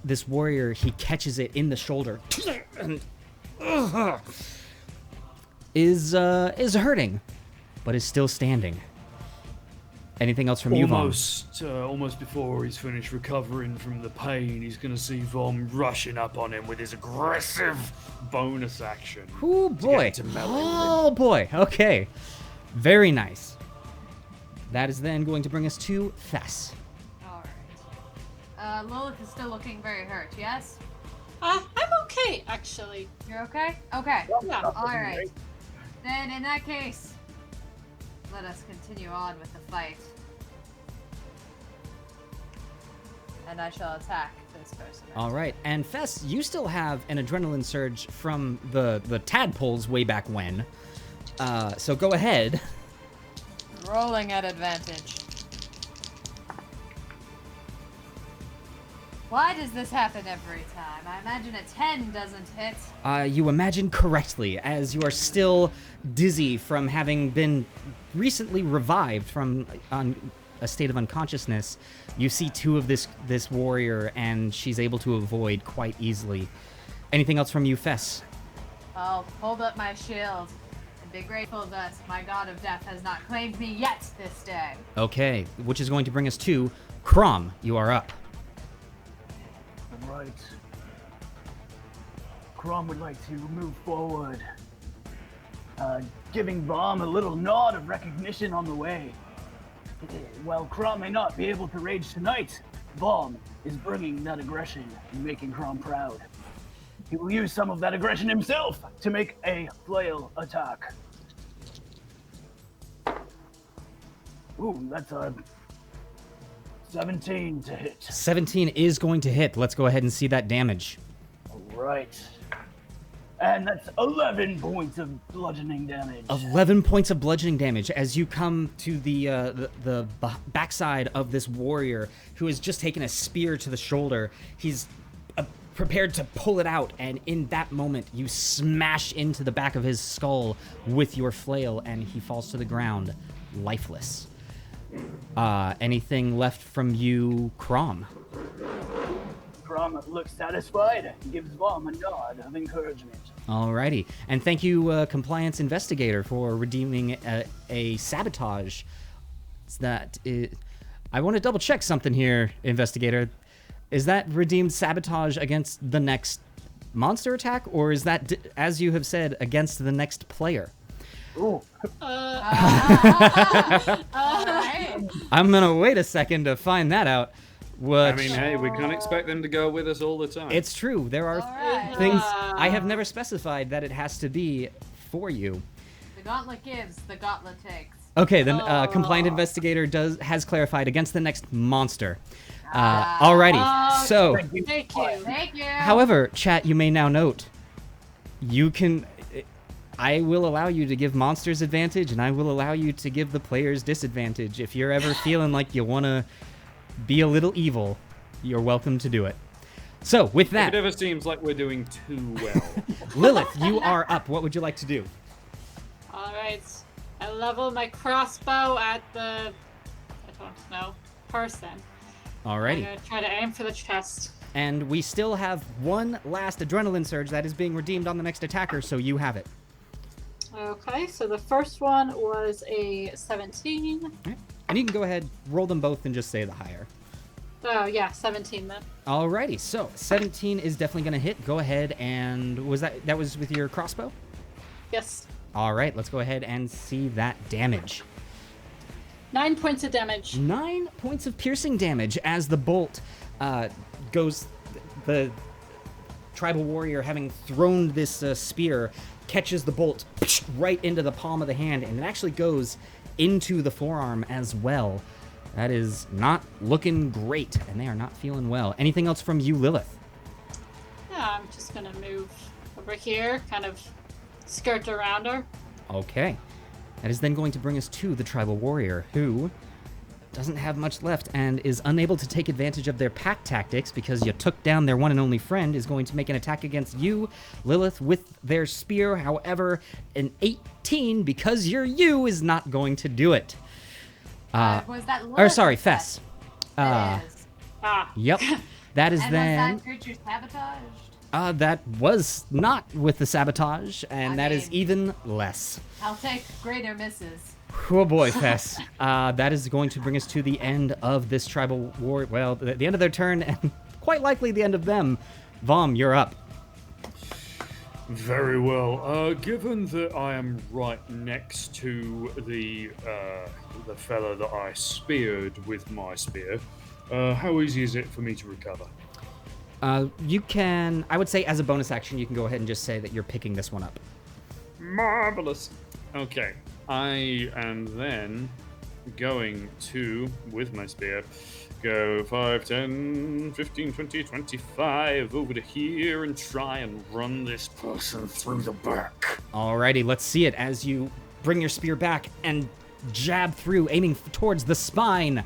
This warrior, he catches it in the shoulder and is hurting, but is still standing. Anything else from you, Vomm? Almost before he's finished recovering from the pain, he's going to see Vomm rushing up on him with his aggressive bonus action. Oh boy! Oh boy! Okay, very nice. That is then going to bring us to Fess. Alright. Lilith is still looking very hurt, yes? I'm okay, actually. You're okay? Okay. Yeah. Alright. Then, in that case, let us continue on with the fight. And I shall attack this person. All right, and Fess, you still have an adrenaline surge from the tadpoles way back when. So go ahead. Rolling at advantage. Why does this happen every time? I imagine a 10 doesn't hit. You imagine correctly, as you are still dizzy from having been recently revived from a state of unconsciousness. You see 2 of this warrior, and she's able to avoid quite easily. Anything else from you, Fess? I'll hold up my shield and be grateful that my god of death has not claimed me yet this day. Okay, which is going to bring us to Crom. You are up. Right. Chrom would like to move forward, giving Vomm a little nod of recognition on the way. While Chrom may not be able to rage tonight, Vomm is bringing that aggression and making Chrom proud. He will use some of that aggression himself to make a flail attack. Ooh, that's a 17 to hit. 17 is going to hit. Let's go ahead and see that damage. All right. And that's 11 points of bludgeoning damage. 11 points of bludgeoning damage as you come to the backside of this warrior who has just taken a spear to the shoulder. He's prepared to pull it out, and in that moment, you smash into the back of his skull with your flail, and he falls to the ground, lifeless. Anything left from you, Chrom? Chrom looks satisfied and gives Vomm a nod of encouragement. Alrighty, and thank you, Compliance Investigator, for redeeming a sabotage. I want to double check something here, Investigator. Is that redeemed sabotage against the next monster attack, or is that, as you have said, against the next player? Ooh. I'm gonna wait a second to find that out. I mean, hey, we can't expect them to go with us all the time. It's true. There are Alright. things I have never specified that it has to be for you. The gauntlet gives, the gauntlet takes. Okay, then compliant investigator has clarified against the next monster. Alrighty, so. Thank you. Thank you. However, chat, you may now note, I will allow you to give monsters advantage, and I will allow you to give the players disadvantage. If you're ever feeling like you want to be a little evil, you're welcome to do it. So, with that... If it ever seems like we're doing too well. Lilith, you are up. What would you like to do? Alright. I level my crossbow at the... I don't know. Person. Alrighty. I'm gonna try to aim for the chest. And we still have one last adrenaline surge that is being redeemed on the next attacker, so you have it. Okay, so the first one was a 17. Right. And you can go ahead, roll them both, and just say the higher. Oh, yeah, 17 then. Alrighty, so 17 is definitely going to hit. Go ahead and... That was with your crossbow? Yes. Alright, let's go ahead and see that damage. 9 points of damage. 9 points of piercing damage as the bolt goes... The tribal warrior, having thrown this spear, catches the bolt right into the palm of the hand, and it actually goes into the forearm as well. That is not looking great, and they are not feeling well. Anything else from you, Lilith? Yeah, I'm just gonna move over here, kind of skirt around her. Okay. That is then going to bring us to the tribal warrior, who doesn't have much left and is unable to take advantage of their pack tactics because you took down their one and only friend, is going to make an attack against you, Lilith, with their spear. However, an 18, because you're you, is not going to do it. Was that Lilith? Fess. It is. Yep. That is And then... was that creature sabotaged? That was not with the sabotage, and I that is mean- even less. I'll take greater misses. Oh boy, Fess. That is going to bring us to the end of this tribal war. Well, the end of their turn, and quite likely the end of them. Vomm, you're up. Very well. Given that I am right next to the fella that I speared with my spear, how easy is it for me to recover? You can, I would say as a bonus action, you can go ahead and just say that you're picking this one up. Marvelous. Okay. I am then going to, with my spear, go 5, 10, 15, 20, 25 over to here and try and run this person through the back. Alrighty, let's see it as you bring your spear back and jab through, aiming towards the spine.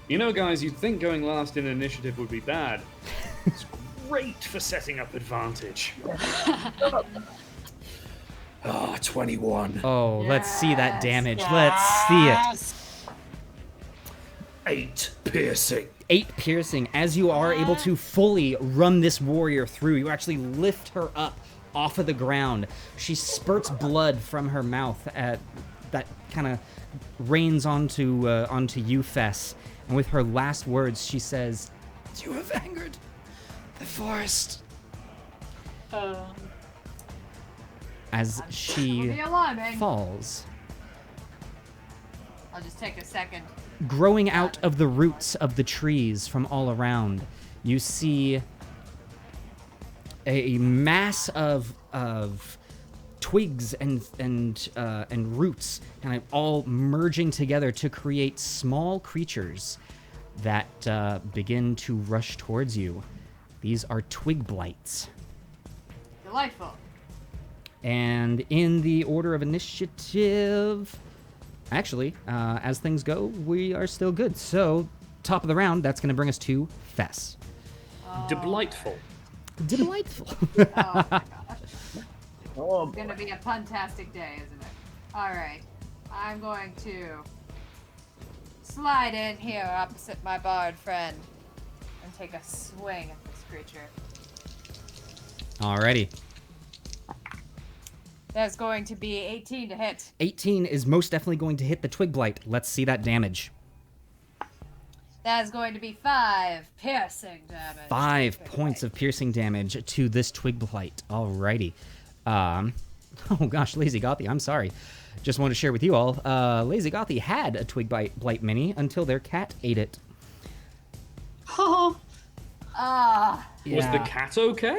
You know, guys, you'd think going last in initiative would be bad. It's great for setting up advantage. 21. Oh, let's see that damage. Let's see it. 8 piercing. 8 piercing. As you are able to fully run this warrior through, you actually lift her up off of the ground. She spurts blood from her mouth that kind of rains onto you, Fess. And with her last words, she says, "You have angered the forest." As she It'll be alarming. falls, I'll just take a second. growing out of the roots of the trees from all around, you see a mass of twigs and roots kind of all merging together to create small creatures that begin to rush towards you. These are Twig Blights. Delightful. And in the order of initiative, actually, as things go, we are still good. So, top of the round, that's going to bring us to Fess. Delightful. Delightful. Oh my gosh. Oh, It's gonna be a fantastic day, isn't it? Alright. I'm going to slide in here opposite my bard friend and take a swing at this creature. Alrighty. That's going to be 18 to hit. 18 is most definitely going to hit the Twig Blight. Let's see that damage. That is going to be 5 piercing damage. 5 points of piercing damage to this Twig Blight. Alrighty. Oh gosh, Lazy Gothy, I'm sorry. Just wanted to share with you all, Lazy Gothy had a Twig Blight mini until their cat ate it. Oh, Ah. Was the cat okay?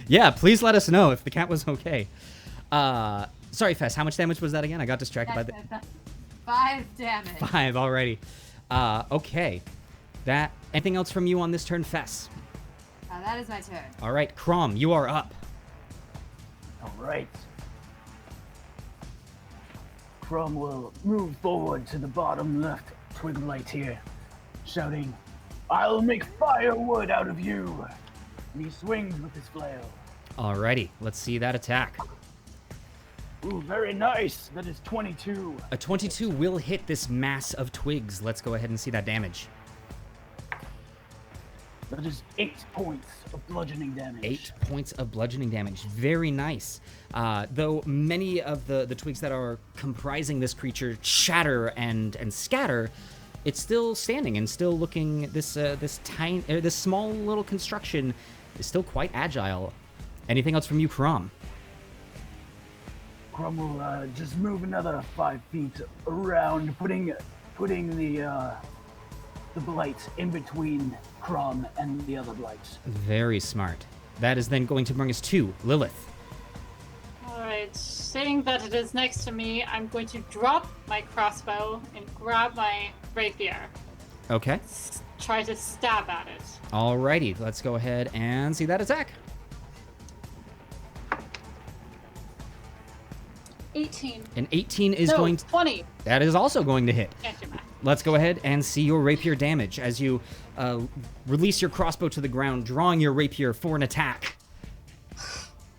Yeah, please let us know if the cat was okay. Sorry, Fess, how much damage was that again? I got distracted by the... 5 damage. 5 already. Okay. Anything else from you on this turn, Fess? That is my turn. All right, Chrom, you are up. All right. Chrom will move forward to the bottom left Twig Blight here, shouting, "I'll make firewood out of you!" And he swings with his flail. Alrighty, let's see that attack. Ooh, very nice. That is 22. A 22 will hit this mass of twigs. Let's go ahead and see that damage. That is 8 points of bludgeoning damage. 8 points of bludgeoning damage. Very nice. Though many of the twigs that are comprising this creature shatter and scatter, it's still standing and still looking. This small little construction is still quite agile. Anything else from you, Chrom? Chrom will just move another 5 feet around, putting the blight in between Chrom and the other blights. Very smart. That is then going to bring us to Lilith. Alright, seeing that it is next to me, I'm going to drop my crossbow and grab my rapier. Okay. Try to stab at it. Alrighty, let's go ahead and see that attack. 18. An 18 is No, going to... 20. That is also going to hit. Can't do math. Let's go ahead and see your rapier damage as you release your crossbow to the ground, drawing your rapier for an attack.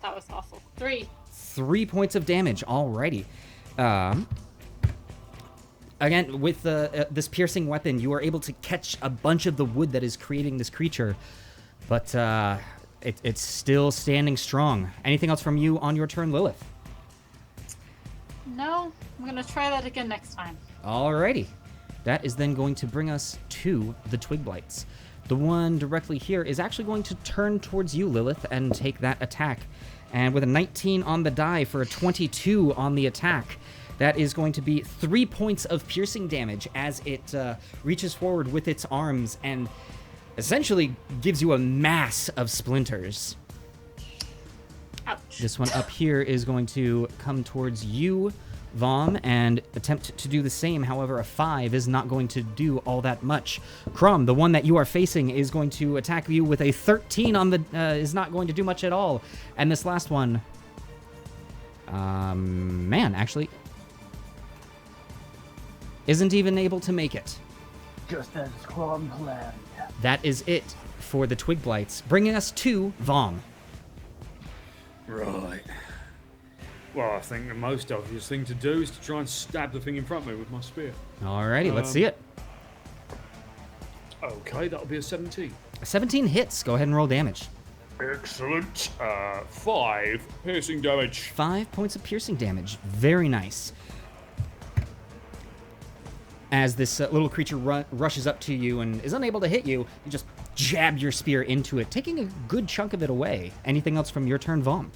That was awful. 3. 3 points of damage. Alrighty. Again, with this piercing weapon, you are able to catch a bunch of the wood that is creating this creature, but it's still standing strong. Anything else from you on your turn, Lilith? No, I'm gonna try that again next time. Alrighty. That is then going to bring us to the Twig Blights. The one directly here is actually going to turn towards you, Lilith, and take that attack. And with a 19 on the die for a 22 on the attack, that is going to be 3 points of piercing damage as it reaches forward with its arms and essentially gives you a mass of splinters. Ouch. This one up here is going to come towards you, Vomm, and attempt to do the same. However, a 5 is not going to do all that much. Chrom, the one that you are facing, is going to attack you with a 13 on the... is not going to do much at all. And this last one... man, actually... isn't even able to make it. Just as Chrom planned. That is it for the Twig Blights, bringing us to Vomm. Right. Well, I think the most obvious thing to do is to try and stab the thing in front of me with my spear. Alrighty, let's see it. Okay, that'll be a 17. 17 hits. Go ahead and roll damage. Excellent. 5 piercing damage. 5 points of piercing damage. Very nice. As this little creature rushes up to you and is unable to hit you, you just jab your spear into it, taking a good chunk of it away. Anything else from your turn, Vomm?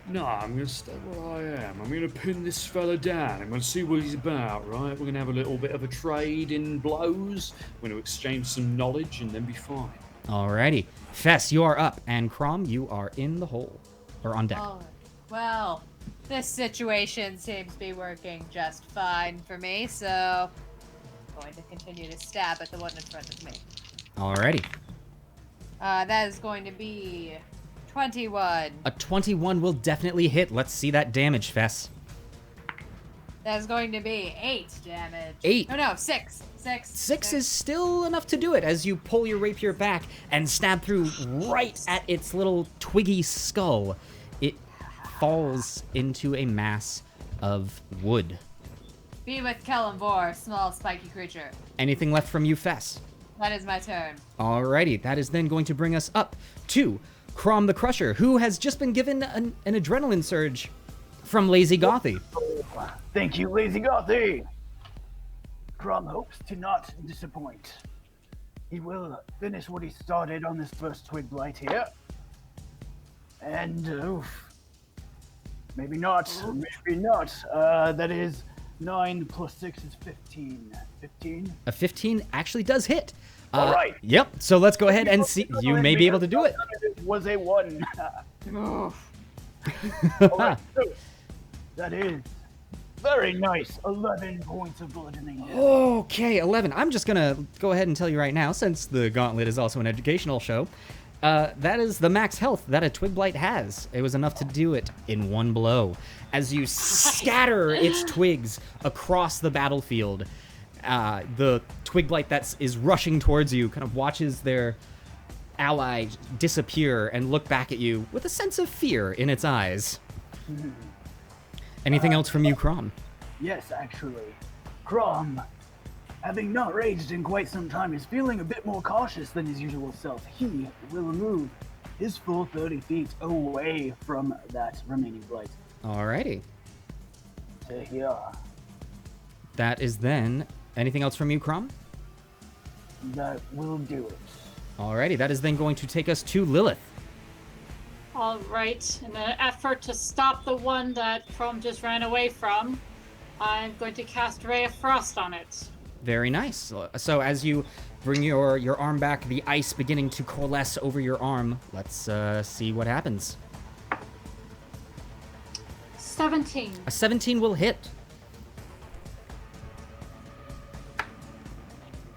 No, I'm going to stay where I am. I'm going to pin this fella down. I'm going to see what he's about, right? We're going to have a little bit of a trade in blows. We're going to exchange some knowledge and then be fine. Alrighty. Fess, you are up, and Chrom, you are in the hole. Or on deck. Oh, well, this situation seems to be working just fine for me, so I'm going to continue to stab at the one in front of me. Alrighty. That is going to be 21. A 21 will definitely hit. Let's see that damage, Fess. That is going to be 8 damage. 8. Oh no, 6. 6 is still enough to do it as you pull your rapier back and stab through right at its little twiggy skull. It falls into a mass of wood. Be with Kelemvor, small spiky creature. Anything left from you, Fess? That is my turn. Alrighty, that is then going to bring us up to Crom the Crusher, who has just been given an adrenaline surge from Lazy Gothy. Thank you, Lazy Gothy. Chrom hopes to not disappoint. He will finish what he started on this first Twig Blight here. And, maybe not, maybe not. That is 9 plus 6 is 15. 15? A 15 actually does hit. All right. Yep. So let's go ahead and see. You may be able to do it. It was a 1. Oof. All right, so that is very nice. 11 points of bludgeoning damage. Okay, 11. I'm just gonna go ahead and tell you right now, since the Gauntlet is also an educational show, that is the max health that a Twig Blight has. It was enough to do it in one blow. As you scatter its twigs across the battlefield, the Twig Blight that is rushing towards you kind of watches their ally disappear and look back at you with a sense of fear in its eyes. Anything else from you, Chrom? Yes, actually. Crom, having not raged in quite some time, is feeling a bit more cautious than his usual self. He will move his full 30 feet away from that remaining blight. Alrighty. To here. That is then... Anything else from you, Chrom? That will do it. Alrighty, that is then going to take us to Lilith. All right. In an effort to stop the one that Chrom just ran away from, I'm going to cast Ray of Frost on it. Very nice. So as you bring your arm back, the ice beginning to coalesce over your arm. Let's see what happens. 17. A 17 will hit.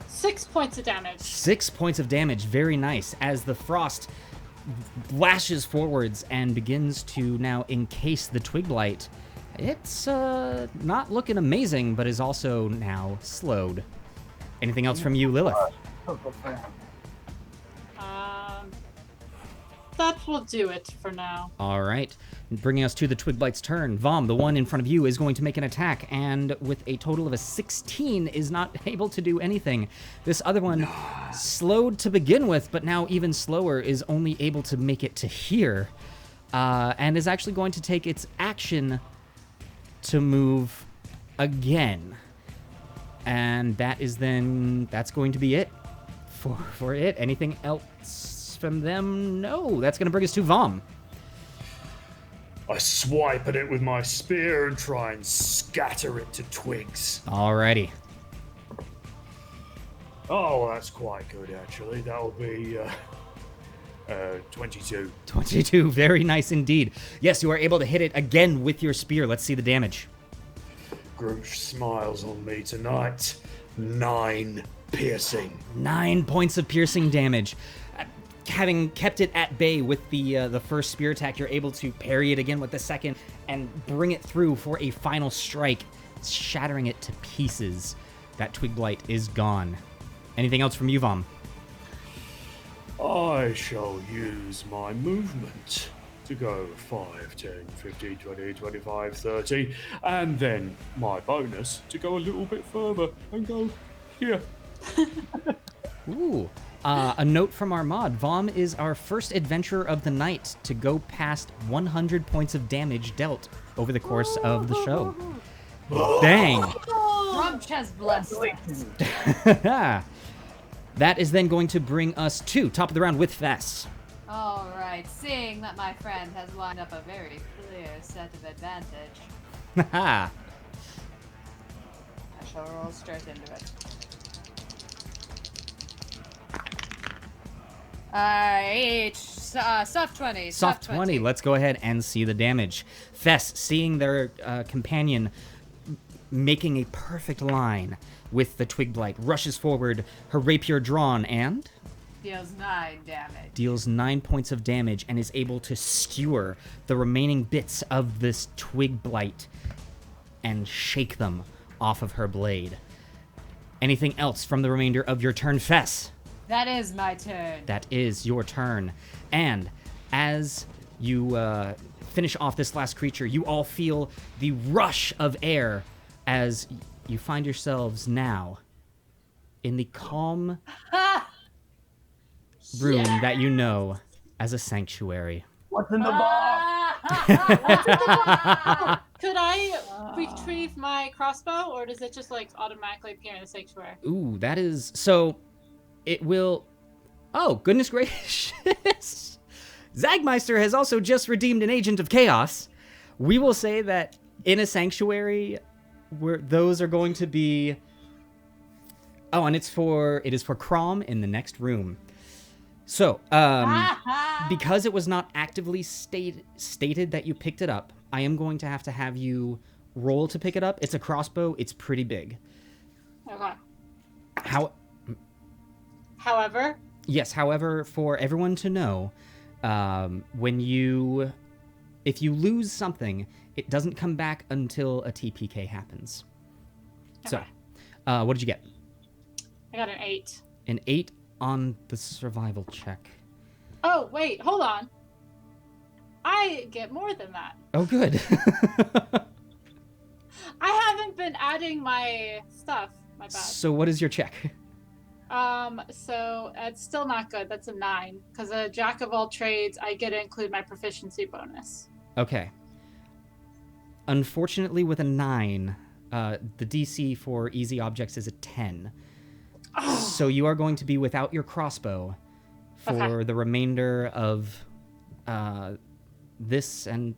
6 points of damage. 6 points of damage. Very nice. As the frost lashes forwards and begins to now encase the Twig Blight. It's not looking amazing, but is also now slowed. Anything else from you, Lilith? That will do it for now. All right. Bringing us to the Twig Blight's turn. Vomm, the one in front of you, is going to make an attack, and with a total of a 16, is not able to do anything. This other one, slowed to begin with, but now even slower, is only able to make it to here, and is actually going to take its action to move again. And that's going to be it for it. Anything else from them? No. That's going to bring us to Vomm. I swipe at it with my spear and try and scatter it to twigs. Alrighty. Oh, that's quite good, actually. That'll be 22. 22, very nice indeed. Yes, you are able to hit it again with your spear. Let's see the damage. Groosh smiles on me tonight. 9 piercing. 9 points of piercing damage. Having kept it at bay with the first spear attack, you're able to parry it again with the second and bring it through for a final strike, shattering it to pieces. That Twig Blight is gone. Anything else from you, Vomm? I shall use my movement to go 5, 10, 15, 20, 25, 30, and then my bonus to go a little bit further and go here. Ooh. A note from our mod. Vomm is our first adventurer of the night to go past 100 points of damage dealt over the course of the show. Dang. Rumch has blessed us. That is then going to bring us to top of the round with Fess. All right, seeing that my friend has lined up a very clear set of advantage, Haha. I shall roll straight into it. Soft 20. Soft 20. Let's go ahead and see the damage. Fess, seeing their companion making a perfect line with the Twig Blight, rushes forward, her rapier drawn, and Deals 9 damage. deals 9 points of damage and is able to skewer the remaining bits of this Twig Blight and shake them off of her blade. Anything else from the remainder of your turn, Fess? That is my turn. That is your turn. And as you finish off this last creature, you all feel the rush of air as you find yourselves now in the calm room that you know as a sanctuary. What's in the box? Could I retrieve my crossbow, or does it just like automatically appear in the sanctuary? Ooh, that is... So, it will... Oh, goodness gracious. Zagmeister has also just redeemed an Agent of Chaos. We will say that in a sanctuary, those are going to be. Oh, and it is for Crom in the next room. So, because it was not actively stated that you picked it up, I am going to have you roll to pick it up. It's a crossbow. It's pretty big. Okay. However, for everyone to know, if you lose something, it doesn't come back until a TPK happens. Okay. So, what did you get? I got an 8. An 8 on the survival check. Oh, wait, hold on. I get more than that. Oh, good. I haven't been adding my stuff. My bad. So what is your check? So it's still not good. That's a 9. Because a jack of all trades, I get to include my proficiency bonus. Okay. Unfortunately, with a 9, the DC for easy objects is a 10. Oh. So you are going to be without your crossbow for the remainder of this and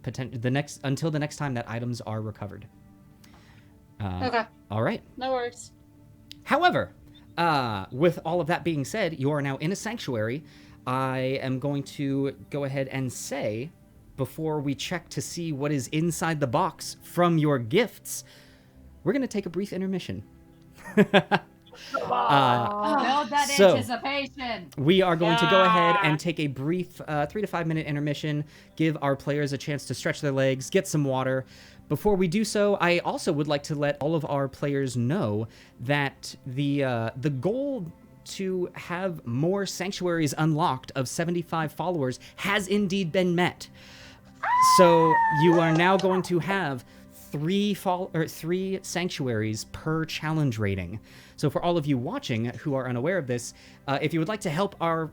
until the next time that items are recovered. Okay. All right. No worries. However, with all of that being said, you are now in a sanctuary. I am going to go ahead and say, before we check to see what is inside the box from your gifts, we're going to take a brief intermission. Build that anticipation. We are going to go ahead and take a brief 3 to 5 minute intermission, give our players a chance to stretch their legs, get some water. Before we do so, I also would like to let all of our players know that the goal to have more sanctuaries unlocked of 75 followers has indeed been met. So you are now going to have 3 sanctuaries per challenge rating. So for all of you watching who are unaware of this, if you would like to help our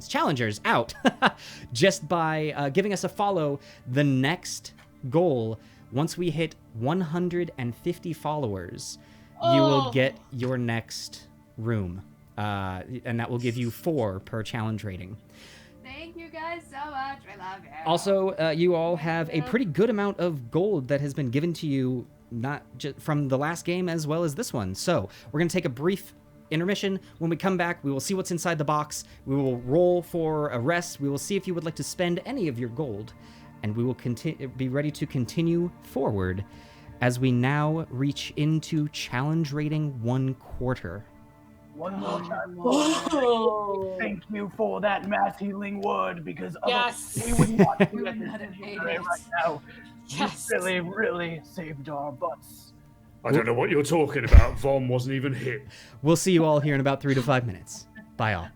challengers out, just by giving us a follow, the next goal, once we hit 150 followers, you will get your next room, and that will give you 4 per challenge rating. Thank you guys so much. I love you. Also, you all have a pretty good amount of gold that has been given to you, not just from the last game as well as this one. So we're going to take a brief intermission. When we come back, we will see what's inside the box. We will roll for a rest. We will see if you would like to spend any of your gold, and we will be ready to continue forward as we now reach into challenge rating 1/4. One more time. Whoa. Thank you for that mass healing word, because Yes. we would not We be at would this not have made right it. now. Yes. You really, really saved our butts. I don't know what you're talking about. Vomm wasn't even hit. We'll see you all here in about 3 to 5 minutes. Bye, all.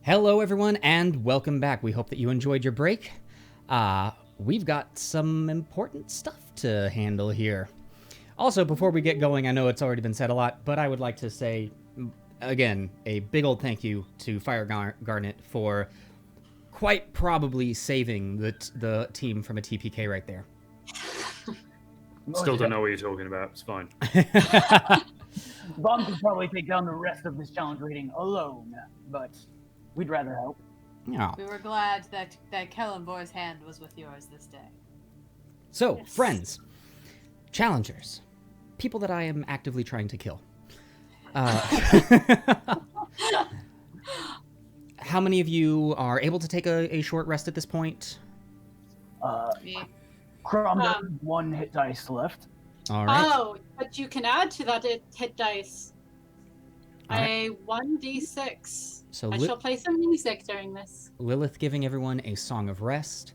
Hello, everyone, and welcome back. We hope that you enjoyed your break. We've got some important stuff to handle here. Also, before we get going, I know it's already been said a lot, but I would like to say, again, a big old thank you to Fire Garnet for quite probably saving the team from a TPK right there. Still don't know what you're talking about. It's fine. Vomm could probably take down the rest of this challenge rating alone, but we'd rather help. Yeah. We were glad that Kelemvor's hand was with yours this day. So, Yes. friends, challengers, people that I am actively trying to kill. How many of you are able to take a short rest at this point? Me. Chrom has 1 hit dice left. All right. Oh, but you can add to that hit dice All a 1d6. So I shall play some music during this. Lilith giving everyone a song of rest.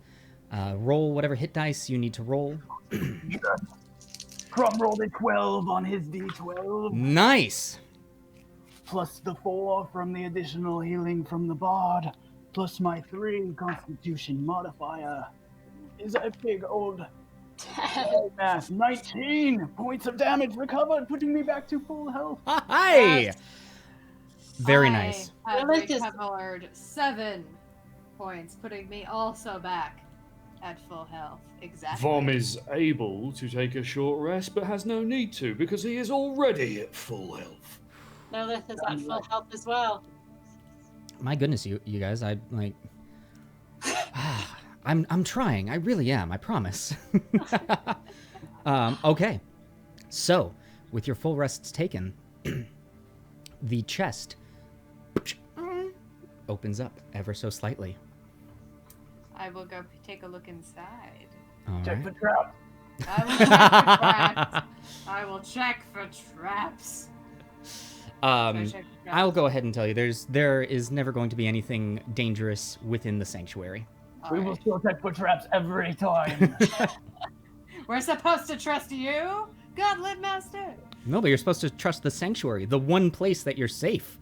Roll whatever hit dice you need to roll. Chrom rolled a 12 on his d12, Nice! plus the 4 from the additional healing from the bard, plus my 3 constitution modifier. Is a big old math. 19 points of damage recovered, putting me back to full health. Hi! Yes. Very nice. I have Lilith is- recovered 7 points, putting me also back at full health. Exactly. Vomm is able to take a short rest, but has no need to because he is already at full health. Lilith is at full health as well. My goodness, you guys, I like. I'm trying. I really am. I promise. Okay. So, with your full rests taken, the chest opens up ever so slightly. I will go take a look inside. All Check right. for trap. I will check for traps. I will check for traps. I check for traps. I'll go ahead and tell you, there is never going to be anything dangerous within the sanctuary. We will Alright. still check for traps every time. We're supposed to trust you, Gauntlet Master. No, but you're supposed to trust the sanctuary, the one place that you're safe.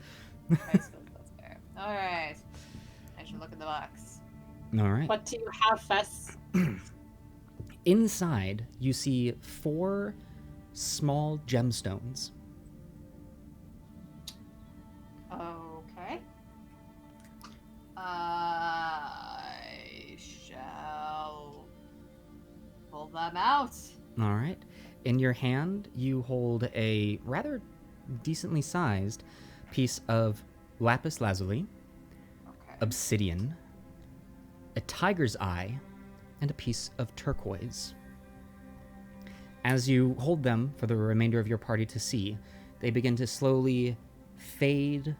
That's fair. All right. I should look in the box. All right. What do you have, Fess? Inside, you see 4 small gemstones. Okay. I shall pull them out. All right. In your hand, you hold a rather decently sized piece of lapis lazuli, Okay. obsidian, a tiger's eye, and a piece of turquoise. As you hold them for the remainder of your party to see, they begin to slowly fade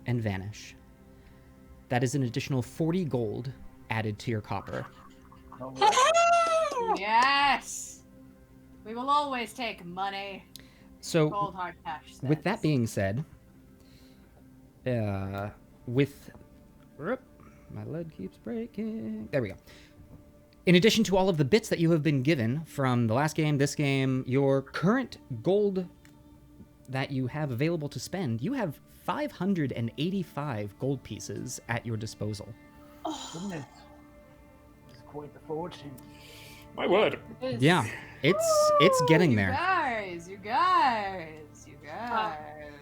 and vanish. That is an additional 40 gold added to your copper. Yes. We will always take money. So, Cold hard cash. with that cents. being said, with... My lead keeps breaking. There we go. In addition to all of the bits that you have been given from the last game, this game, your current gold that you have available to spend, you have 585 gold pieces at your disposal. Goodness. It's quite the fortune. My word. It is- Yeah, it's getting you there. You guys.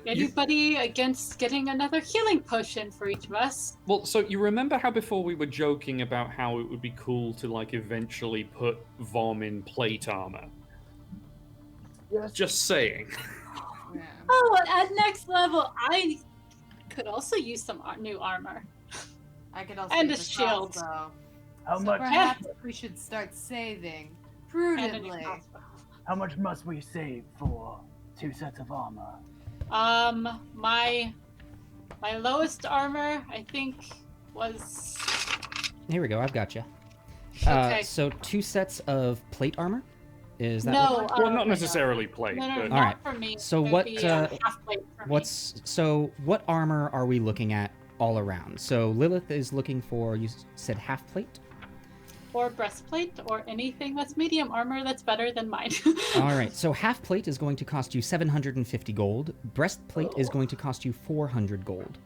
Anybody against getting another healing potion for each of us? Well, so you remember how before we were joking about how it would be cool to like eventually put Vomm in plate armor? Yes. Just saying. Yeah. Oh, at next level, I could also use some new armor. I could also And use a shield. crossbow. How So much? perhaps we should start saving And a new prudently. crossbow. How much must we save for 2 sets of armor? My lowest armor, I think, was Here we go, I've got you. okay. So 2 sets of plate armor? Is that No, Well, not necessarily plate, no, but not Alright. for me. So It'd what, be, half plate for me. what armor are we looking at all around? So Lilith is looking for, you said half plate? Or breastplate, or anything that's medium armor that's better than mine. All right, so half plate is going to cost you 750 gold. Breastplate is going to cost you 400 gold.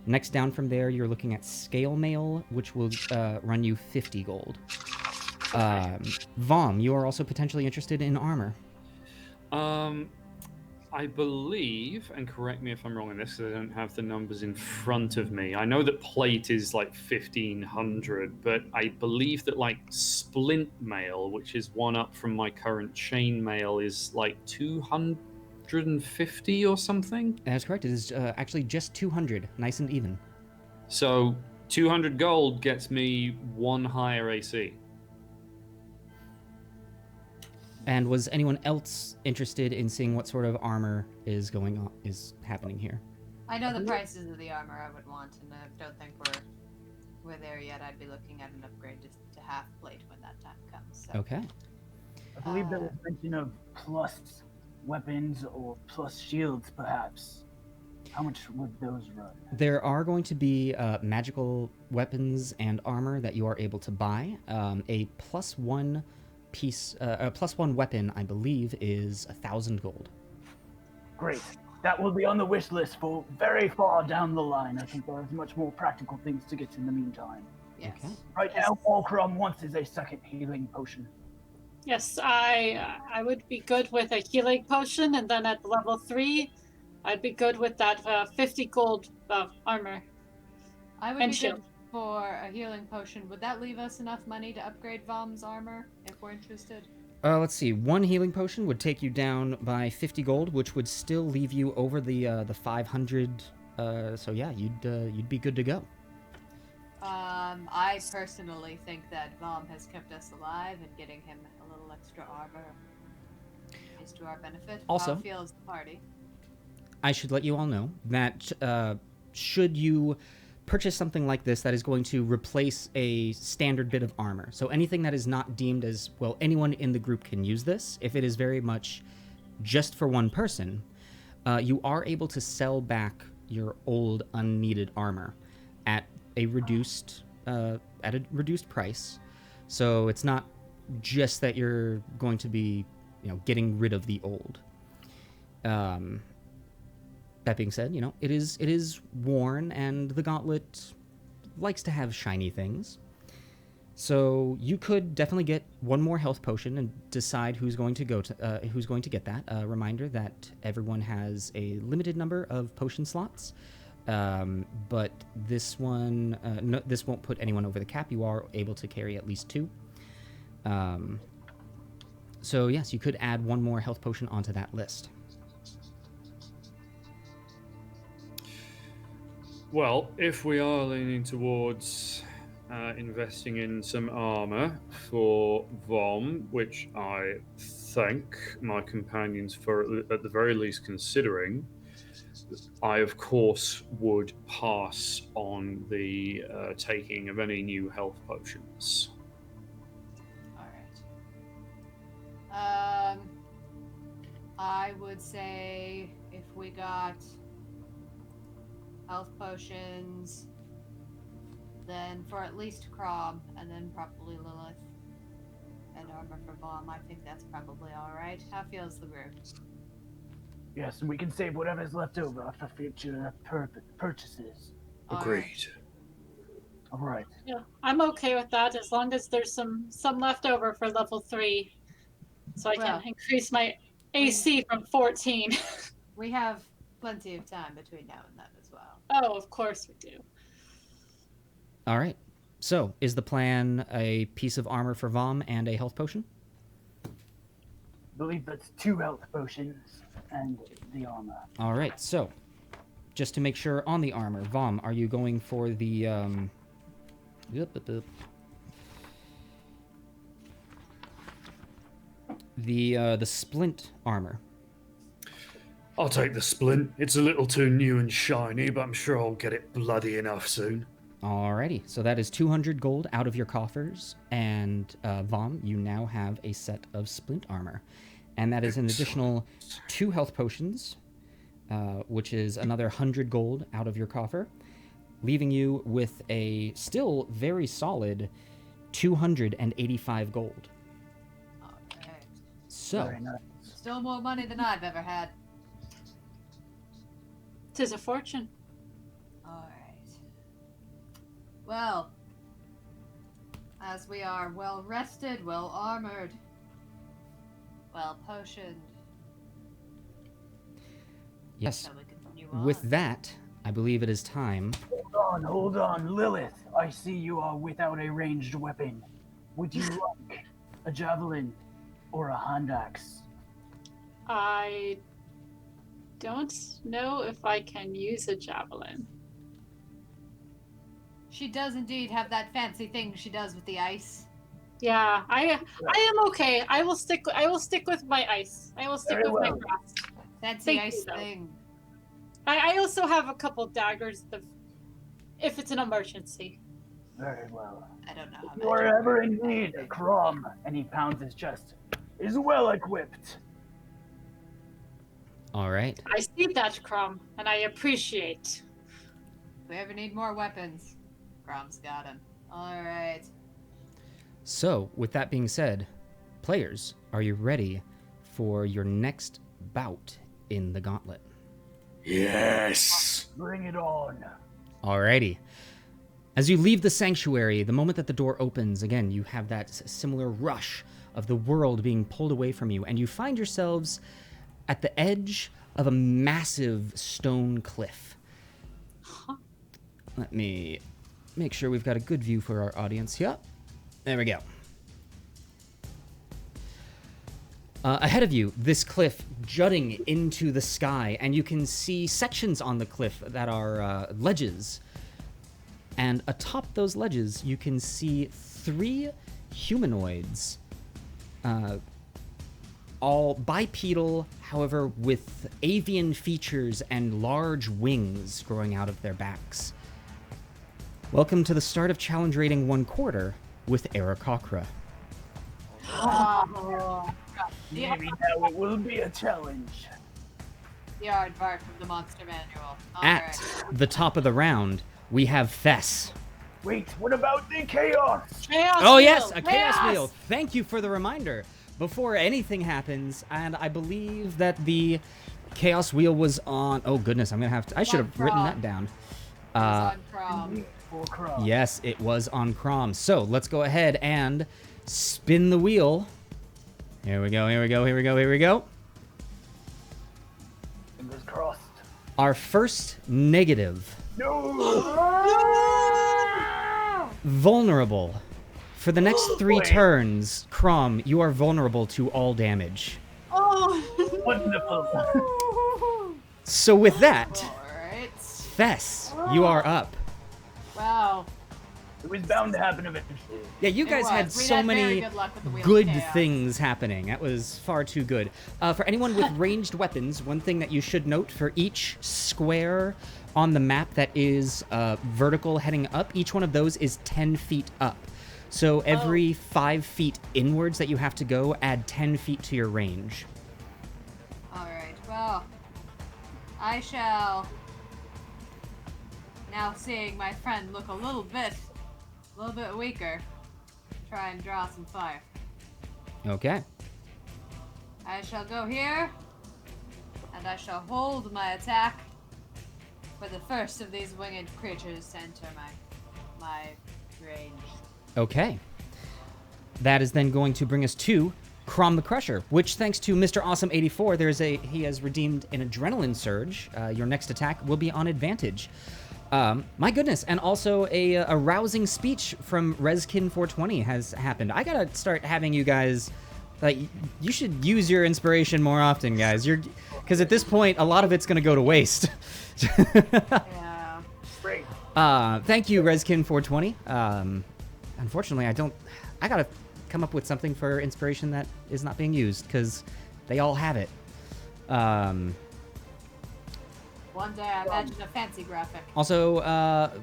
Next down from there, you're looking at scale mail, which will run you 50 gold. Vomm, you are also potentially interested in armor. I believe, and correct me if I'm wrong in this, because I don't have the numbers in front of me. I know that plate is like 1,500, but I believe that like splint mail, which is one up from my current chain mail, is like 250 or something. That's correct. It is actually just 200, nice and even. So 200 gold gets me one higher AC. And was anyone else interested in seeing what sort of armor is happening here? I know the prices of the armor I would want, and I don't think we're there yet. I'd be looking at an upgrade to half plate when that time comes. So. Okay. I believe there was mention of plus weapons or plus shields, perhaps. How much would those run? There are going to be magical weapons and armor that you are able to buy. A +1 piece, a +1 weapon, I believe, is 1,000 gold. Great. That will be on the wish list for very far down the line. I think there's much more practical things to get in the meantime. Yes. Okay. Right now, all Chrom wants is a second healing potion. Yes, I would be good with a healing potion, and then at level 3, I'd be good with that 50 gold armor. I would And be shield. good for a healing potion. Would that leave us enough money to upgrade Vomm's armor if we're interested? Let's see. One healing potion would take you down by 50 gold, which would still leave you over the 500. So yeah, you'd be good to go. I personally think that Vomm has kept us alive, and getting him a little extra armor is to our benefit. Also, how feels the party? I should let you all know that should you purchase something like this that is going to replace a standard bit of armor, so anything that is not deemed as, well, anyone in the group can use this, if it is very much just for one person, you are able to sell back your old unneeded armor at a reduced price. So it's not just that you're going to be, getting rid of the old. That being said, it is worn, and the Gauntlet likes to have shiny things. So you could definitely get one more health potion and decide who's going to get that. Reminder that everyone has a limited number of potion slots, but this one, this won't put anyone over the cap. You are able to carry at least 2. So yes, you could add one more health potion onto that list. Well, if we are leaning towards investing in some armor for Vomm, which I thank my companions for at the very least considering, I of course would pass on the taking of any new health potions. Alright. I would say if we got health potions, then for at least Crom, and then probably Lilith, and armor for Vomm, I think that's probably alright. How feels the group? Yes, and we can save whatever's left over for future purchases. Agreed. All right. Yeah, I'm okay with that as long as there's some left over for level 3, so I can increase my AC from 14. We have plenty of time between now and then as well. Oh, of course we do. All right. So, is the plan a piece of armor for Vomm and a health potion? I believe that's 2 health potions and the armor. All right. So, just to make sure on the armor, Vomm, are you going for the the splint armor? I'll take the splint. It's a little too new and shiny, but I'm sure I'll get it bloody enough soon. Alrighty, so that is 200 gold out of your coffers, and Vomm, you now have a set of splint armor. And that is an additional 2 health potions, which is another 100 gold out of your coffer, leaving you with a still very solid 285 gold. Alright. So, Very nice. Still more money than I've ever had. 'Tis a fortune. Alright. Well, as we are well rested, well armored, well potioned, Yes. shall we continue on? With that, I believe it is time. Hold on, Lilith. I see you are without a ranged weapon. Would you like a javelin or a hand axe? I don't know if I can use a javelin. She does indeed have that fancy thing she does with the ice. Yeah, I am okay. I will stick with my ice. I will stick Very with my well. grass. Fancy Thank ice you, though. thing. I also have a couple daggers if it's an emergency. Very well. I don't know how If you are magic ever in need, Chrom, and he pounds his chest, is well equipped. All right. I see that, Crom, and I appreciate. If we ever need more weapons, Crom's got him. Alright. So, with that being said, players, are you ready for your next bout in the Gauntlet? Yes. Bring it on. Alrighty. As you leave the sanctuary, the moment that the door opens, again, you have that similar rush of the world being pulled away from you, and you find yourselves at the edge of a massive stone cliff. Let me make sure we've got a good view for our audience here. There we go. Ahead of you, this cliff jutting into the sky, and you can see sections on the cliff that are ledges. And atop those ledges, you can see 3 humanoids, all bipedal, however, with avian features and large wings growing out of their backs. Welcome to the start of Challenge Rating 1/4 with Aarakocra. Oh, Maybe now it will be a challenge. the aardvark from the Monster Manual. At Alright. the top of the round, we have Fess. Wait, what about the chaos? Chaos Oh wheel! yes, a chaos wheel. Thank you for the reminder. Before anything happens, and I believe that the chaos wheel was on. Oh goodness, I'm gonna have to. I should have written that down. It was on Crom. For Chrom. Yes, it was on Chrom. So let's go ahead and spin the wheel. Here we go. Here we go. Here we go. Here we go. Fingers crossed. Our first negative. No! Vulnerable. For the next 3 boy. turns, Chrom, you are vulnerable to all damage. Oh! Wonderful. So with that, Alright. Fess, you are up. Wow. It was bound to happen eventually. Yeah, you It guys had was. We so had very many good luck with the Wheel of good Chaos. things happening. That was far too good. For anyone with ranged weapons, one thing that you should note for each square on the map that is vertical heading up, each one of those is 10 feet up. So every 5 feet inwards that you have to go, add 10 feet to your range. Alright, well, I shall, now seeing my friend look a little bit weaker, try and draw some fire. Okay. I shall go here, and I shall hold my attack for the first of these winged creatures to enter my range. Okay. That is then going to bring us to Crom the Crusher, which, thanks to Mr. Awesome 84, he has redeemed an adrenaline surge. Your next attack will be on advantage. My goodness, and also a rousing speech from Reskin 420 has happened. I gotta start having you guys, you should use your inspiration more often, guys. Because at this point, a lot of it's gonna go to waste. Yeah. Great. Thank you, Reskin 420. Unfortunately, I gotta come up with something for inspiration that is not being used, because they all have it. One day I imagine a fancy graphic. Also,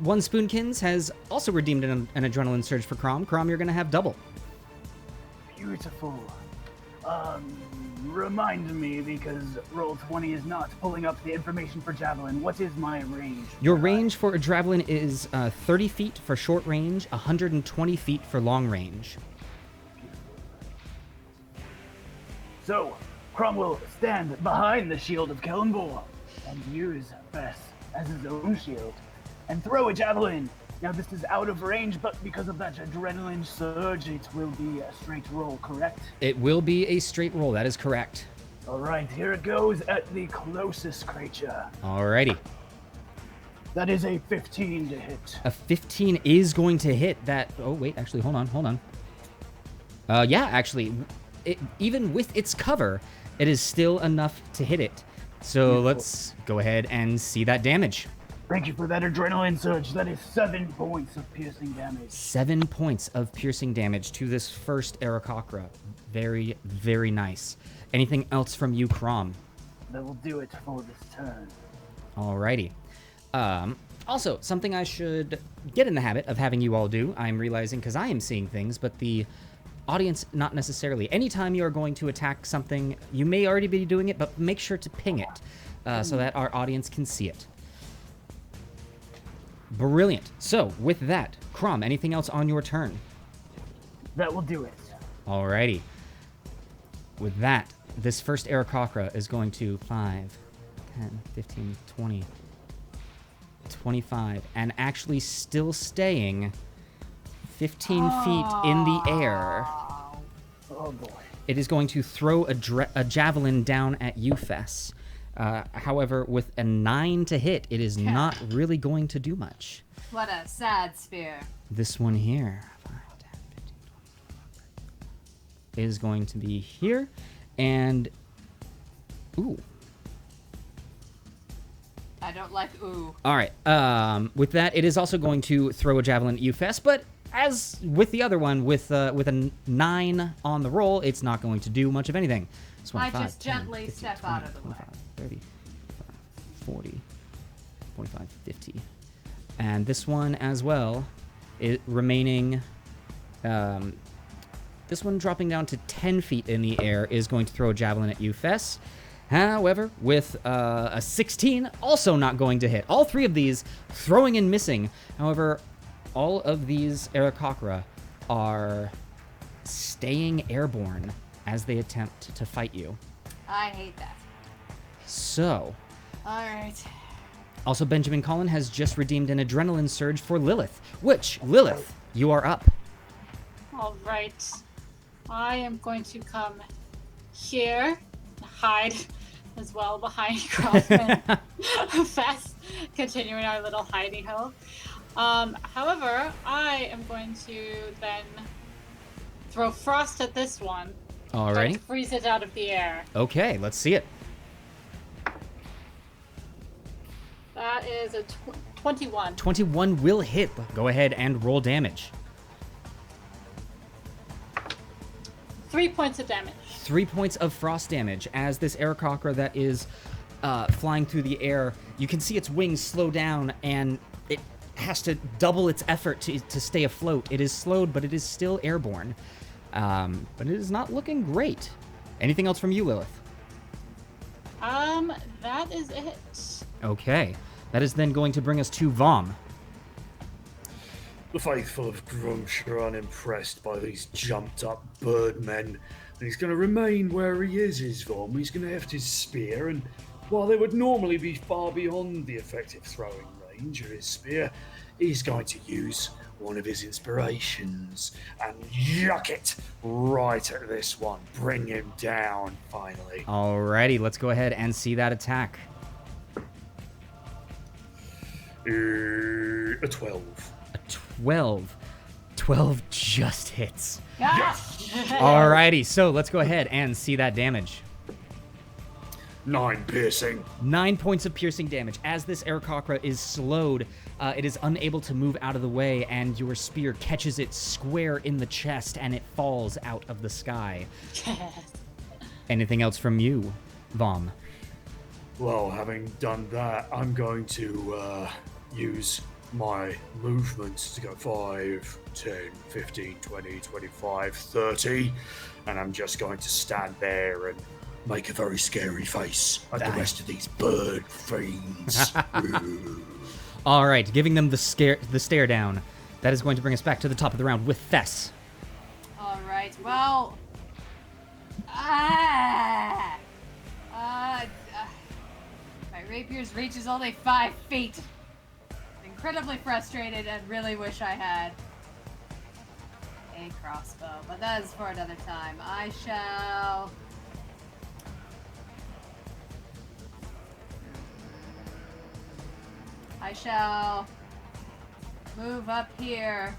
One Spoonkins has also redeemed an adrenaline surge for Crom. Crom, you're gonna have double. Beautiful. Remind me, because Roll20 is not pulling up the information for Javelin. What is my range? Your range for a javelin is 30 feet for short range, 120 feet for long range. So, Chrom will stand behind the shield of Kelemvor and use Fess as his own shield and throw a javelin Now this is out of range, but because of that adrenaline surge, it will be a straight roll, correct? It will be a straight roll. That is correct. All right, here it goes at the closest creature. Alrighty. That is a 15 to hit. A 15 is going to hit that. Oh, wait, actually, hold on. Yeah, actually, even with its cover, it is still enough to hit it. So let's go ahead and see that damage. Thank you for that adrenaline surge. That is 7 points of piercing damage. 7 points of piercing damage to this first Aarakocra. Very, very nice. Anything else from you, Chrom? That will do it for this turn. Alrighty. Also, something I should get in the habit of having you all do, I'm realizing, because I am seeing things, but the audience not necessarily. Anytime you are going to attack something, you may already be doing it, but make sure to ping it so that our audience can see it. Brilliant. So, with that, Chrom, anything else on your turn? That will do it. Alrighty. With that, this first Aarakocra is going to 5, 10, 15, 20, 25, and actually still staying 15 feet in the air. Oh boy. It is going to throw a javelin down at you, Fess. However, with a 9 to hit, it is not really going to do much. What a sad spear. This one here 5, 10, 15, 20, is going to be here, and ooh. I don't like ooh. All right. With that, it is also going to throw a javelin at you, Fess, but as with the other one, with a 9 on the roll, it's not going to do much of anything. This one, I 5, just 10, gently 15, step 20, out of the 25, way. 30, 40, 45, 50. And this one as well, it remaining, this one dropping down to 10 feet in the air is going to throw a javelin at you, Fess. However, with a 16, also not going to hit. All 3 of these throwing and missing. However, all of these Aarakocra are staying airborne as they attempt to fight you. I hate that. So, Alright. also Benjamin Collin has just redeemed an adrenaline surge for Lilith, which, Lilith, you are up. All right. I am going to come here, hide as well behind Chrom and Fess, continuing our little hidey hole. However, I am going to then throw frost at this one. Alrighty. And freeze it out of the air. Okay, let's see it. That is a 21. 21 will hit. Go ahead and roll damage. 3 points of damage. 3 points of frost damage as this Aarakocra that is flying through the air. You can see its wings slow down, and it has to double its effort to stay afloat. It is slowed, but it is still airborne. But it is not looking great. Anything else from you, Lilith? That is it. Okay. That is then going to bring us to Vomm. The faithful of Grumsh are unimpressed by these jumped-up birdmen, and he's going to remain where he is, Vomm. He's going to heft his spear, and while they would normally be far beyond the effective throwing range of his spear, he's going to use one of his inspirations and yuck it right at this one. Bring him down, finally. Alrighty, let's go ahead and see that attack. A 12. A 12. 12 just hits. Yes! Alrighty, so let's go ahead and see that damage. 9 piercing. 9 points of piercing damage. As this Aarakocra is slowed, it is unable to move out of the way, and your spear catches it square in the chest, and it falls out of the sky. Anything else from you, Vomm? Well, having done that, I'm going to use my movement to go 5, 10, 15, 20, 25, 30, and I'm just going to stand there and make a very scary face at the rest of these bird fiends. All right, giving them the stare down. That is going to bring us back to the top of the round with Fess. All right. Well. My rapier's reach is only 5 feet. incredibly frustrated and really wish I had a crossbow, but that is for another time. I shall move up here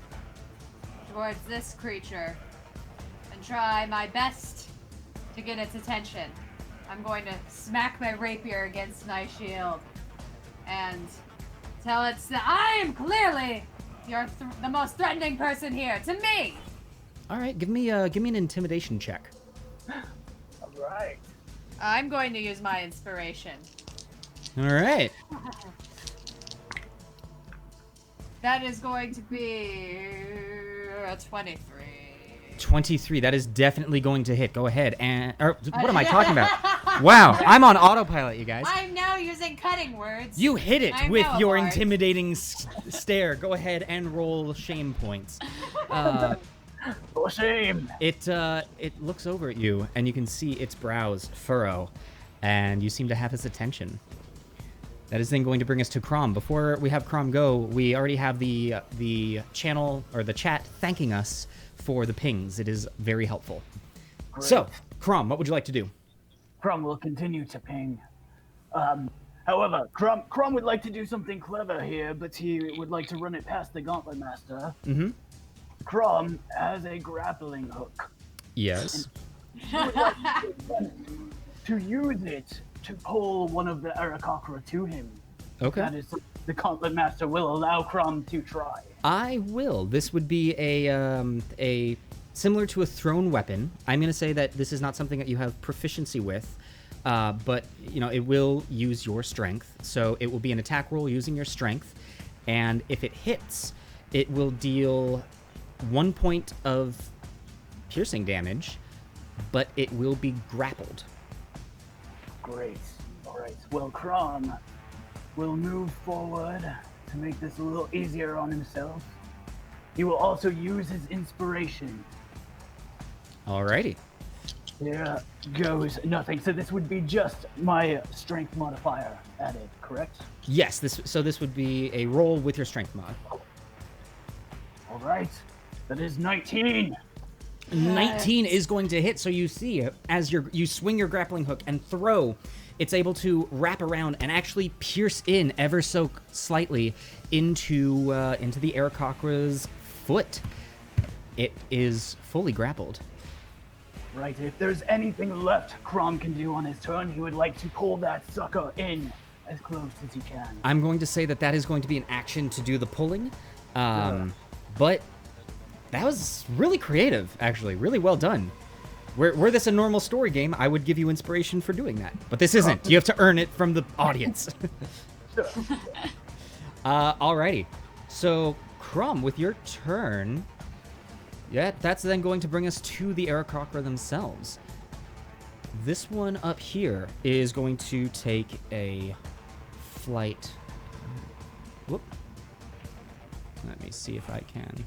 towards this creature and try my best to get its attention. I'm going to smack my rapier against my shield and tell it that I am clearly the most threatening person here to me. All right, give me an intimidation check. All right. I'm going to use my inspiration. All right. That is going to be a 23. 23. That is definitely going to hit. Go ahead. What am I talking about? Wow, I'm on autopilot, you guys. I'm now using cutting words. You hit it I'm with now a your bard. intimidating stare. Go ahead and roll shame points. For shame. It looks over at you, and you can see its brows furrow, and you seem to have its attention. That is then going to bring us to Crom. Before we have Crom go, we already have the channel or the chat thanking us for the pings. It is very helpful. Great. So, Crom, what would you like to do? Crom will continue to ping. However, Crom would like to do something clever here, but he would like to run it past the Gauntlet Master. Mm-hmm. Crom has a grappling hook. Yes. He would like to use it to pull one of the Arakocra to him. Okay. That is, the Gauntlet Master will allow Crom to try. I will. This would be a similar to a thrown weapon. I'm going to say that this is not something that you have proficiency with, but it will use your strength. So it will be an attack roll using your strength, and if it hits, it will deal 1 point of piercing damage, but it will be grappled. Great. All right. Well, Crom will move forward to make this a little easier on himself. He will also use his inspiration. Alrighty. There goes nothing. So this would be just my strength modifier added, correct? Yes. This would be a roll with your strength mod. All right. That is 19. 19 is going to hit, so you see as you swing your grappling hook and throw, it's able to wrap around and actually pierce in ever so slightly into the Arakocra's foot. It is fully grappled. Right. If there's anything left Crom can do on his turn, he would like to pull that sucker in as close as he can. I'm going to say that is going to be an action to do the pulling, but that was really creative, actually. Really well done. Were this a normal story game, I would give you inspiration for doing that. But this isn't. You have to earn it from the audience. Alrighty. So, Crom, with your turn, that's then going to bring us to the Arakocra themselves. This one up here is going to take a flight. Whoop. Let me see if I can.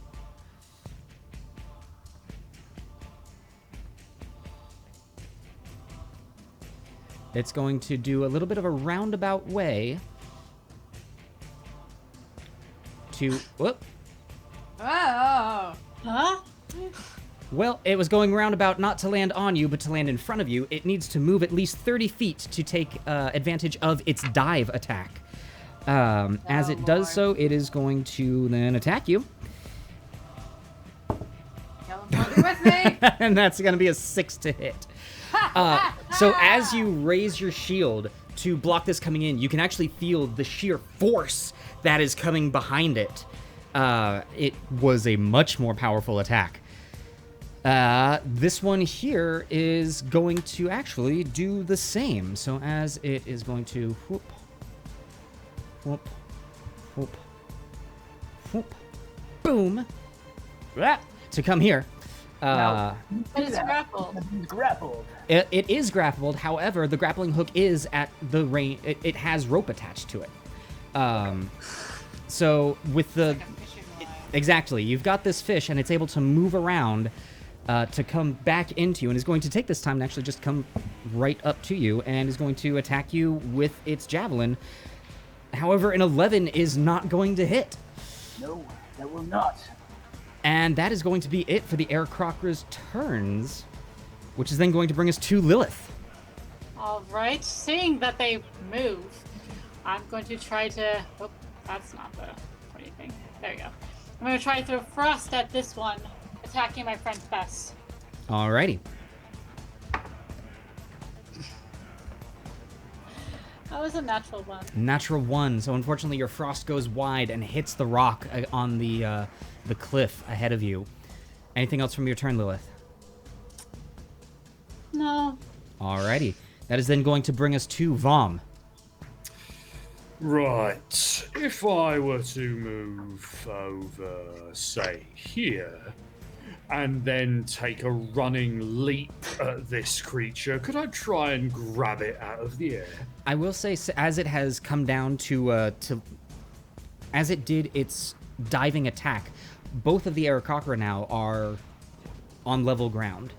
It's going to do a little bit of a roundabout way to... Whoop. Oh. Huh? Well, it was going roundabout not to land on you, but to land in front of you. It needs to move at least 30 feet to take advantage of its dive attack. As it does so, it is going to then attack you. Kelemvor, be with me. And that's going to be a 6 to hit. So as you raise your shield to block this coming in, you can actually feel the sheer force that is coming behind it. It was a much more powerful attack. This one here is going to actually do the same. So as it is going to whoop, whoop, whoop, whoop, boom, to come here. But it's grappled. He's grappled. It is grappled. However, the grappling hook is at the range. It has rope attached to it. So with the exactly, you've got this fish, and it's able to move around to come back into you, and is going to take this time to actually just come right up to you, and is going to attack you with its javelin. However, an 11 is not going to hit. No, that will not. And that is going to be it for the Aarakocra's turns, which is then going to bring us to Lilith. All right. Seeing that they move, I'm going to try to... Oh, that's not the funny thing. There you go. I'm going to try to throw Frost at this one, attacking my friend Fess. Alrighty. That was a natural one. Natural 1. So unfortunately, your frost goes wide and hits the rock on the cliff ahead of you. Anything else from your turn, Lilith? No. Alrighty. That is then going to bring us to Vomm. Right. If I were to move over, say, here, and then take a running leap at this creature, could I try and grab it out of the air? I will say, as it has come down to as it did its diving attack, both of the Aarakocra now are on level ground.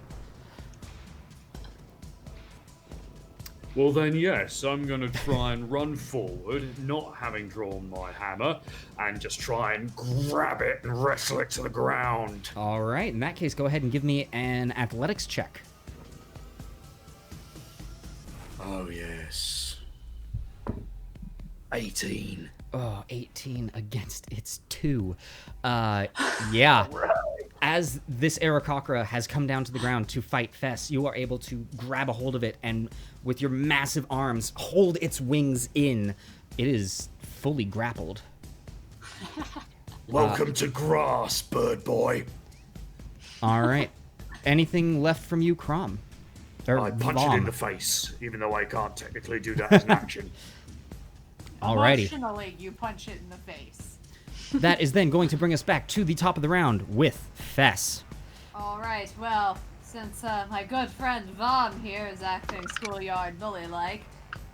Well then, yes, I'm going to try and run forward, not having drawn my hammer, and just try and grab it and wrestle it to the ground. All right. In that case, go ahead and give me an athletics check. Oh, yes. 18. Oh, 18 against its 2. Yeah. As this Aarakocra has come down to the ground to fight Fess, you are able to grab a hold of it and, with your massive arms, hold its wings in. It is fully grappled. Welcome to grass, bird boy. All right. Anything left from you, Crom? I punch it in the face, even though I can't technically do that as an action. Alrighty. Emotionally, you punch it in the face. That is then going to bring us back to the top of the round with Fess. Alright, well, since my good friend Vomm here is acting schoolyard bully-like,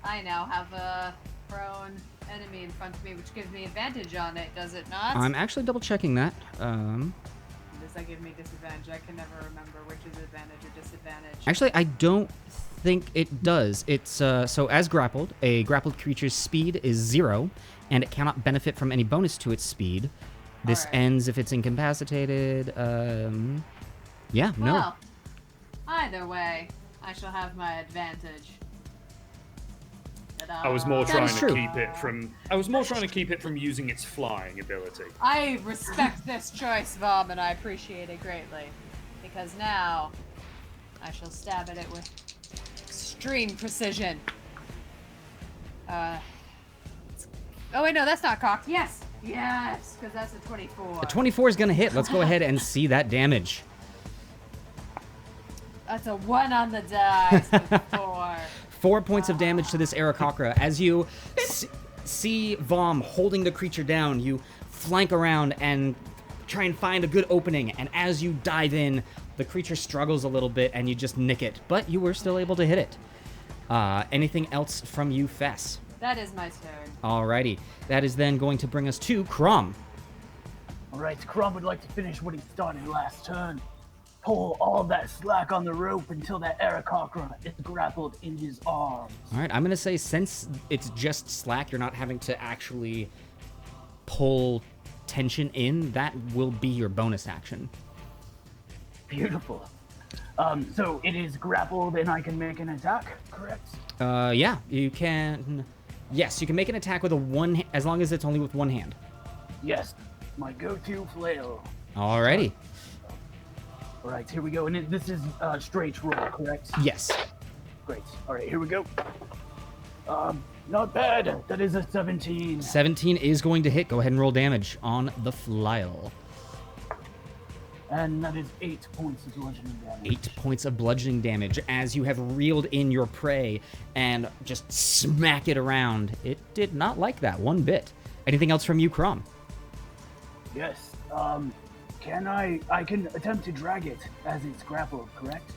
I now have a prone enemy in front of me, which gives me advantage on it, does it not? I'm actually double-checking that. Does that give me disadvantage? I can never remember which is advantage or disadvantage. Actually, I don't think it does. It's so as grappled, a grappled creature's speed is 0, and it cannot benefit from any bonus to its speed. This ends if it's incapacitated. Yeah, no. Well, either way, I shall have my advantage. I was more trying to true. keep it from. I was more trying to keep it from using its flying ability. I respect this choice, Vomm, and I appreciate it greatly. Because now, I shall stab at it with extreme precision. Oh wait, no, that's not cocked. Yes! Yes! Because that's a 24. A 24 is going to hit. Let's go ahead and see that damage. That's a 1 on the dice with 4. 4 points of damage to this Aarakocra. As you see Vomm holding the creature down, you flank around and try and find a good opening. And as you dive in, the creature struggles a little bit and you just nick it. But you were still able to hit it. Anything else from you, Fess? That is my turn. Alrighty. That is then going to bring us to Chrom. Alright, Crom would like to finish what he started last turn. Pull all that slack on the rope until that Aarakocra is grappled in his arms. Alright, I'm going to say since it's just slack, you're not having to actually pull tension in, that will be your bonus action. Beautiful. So it is grappled and I can make an attack, correct? Yeah, you can... Yes, you can make an attack with a one... as long as it's only with one hand. Yes, my go-to flail. Alrighty. Alright, here we go. And this is straight roll, correct? Yes. Great. Alright, here we go. Not bad. That is a 17. 17 is going to hit. Go ahead and roll damage on the flail. And that is 8 points of bludgeoning damage. 8 points of bludgeoning damage as you have reeled in your prey and just smack it around. It did not like that one bit. Anything else from you, Crom? Yes. Can I can attempt to drag it as it's grappled, correct?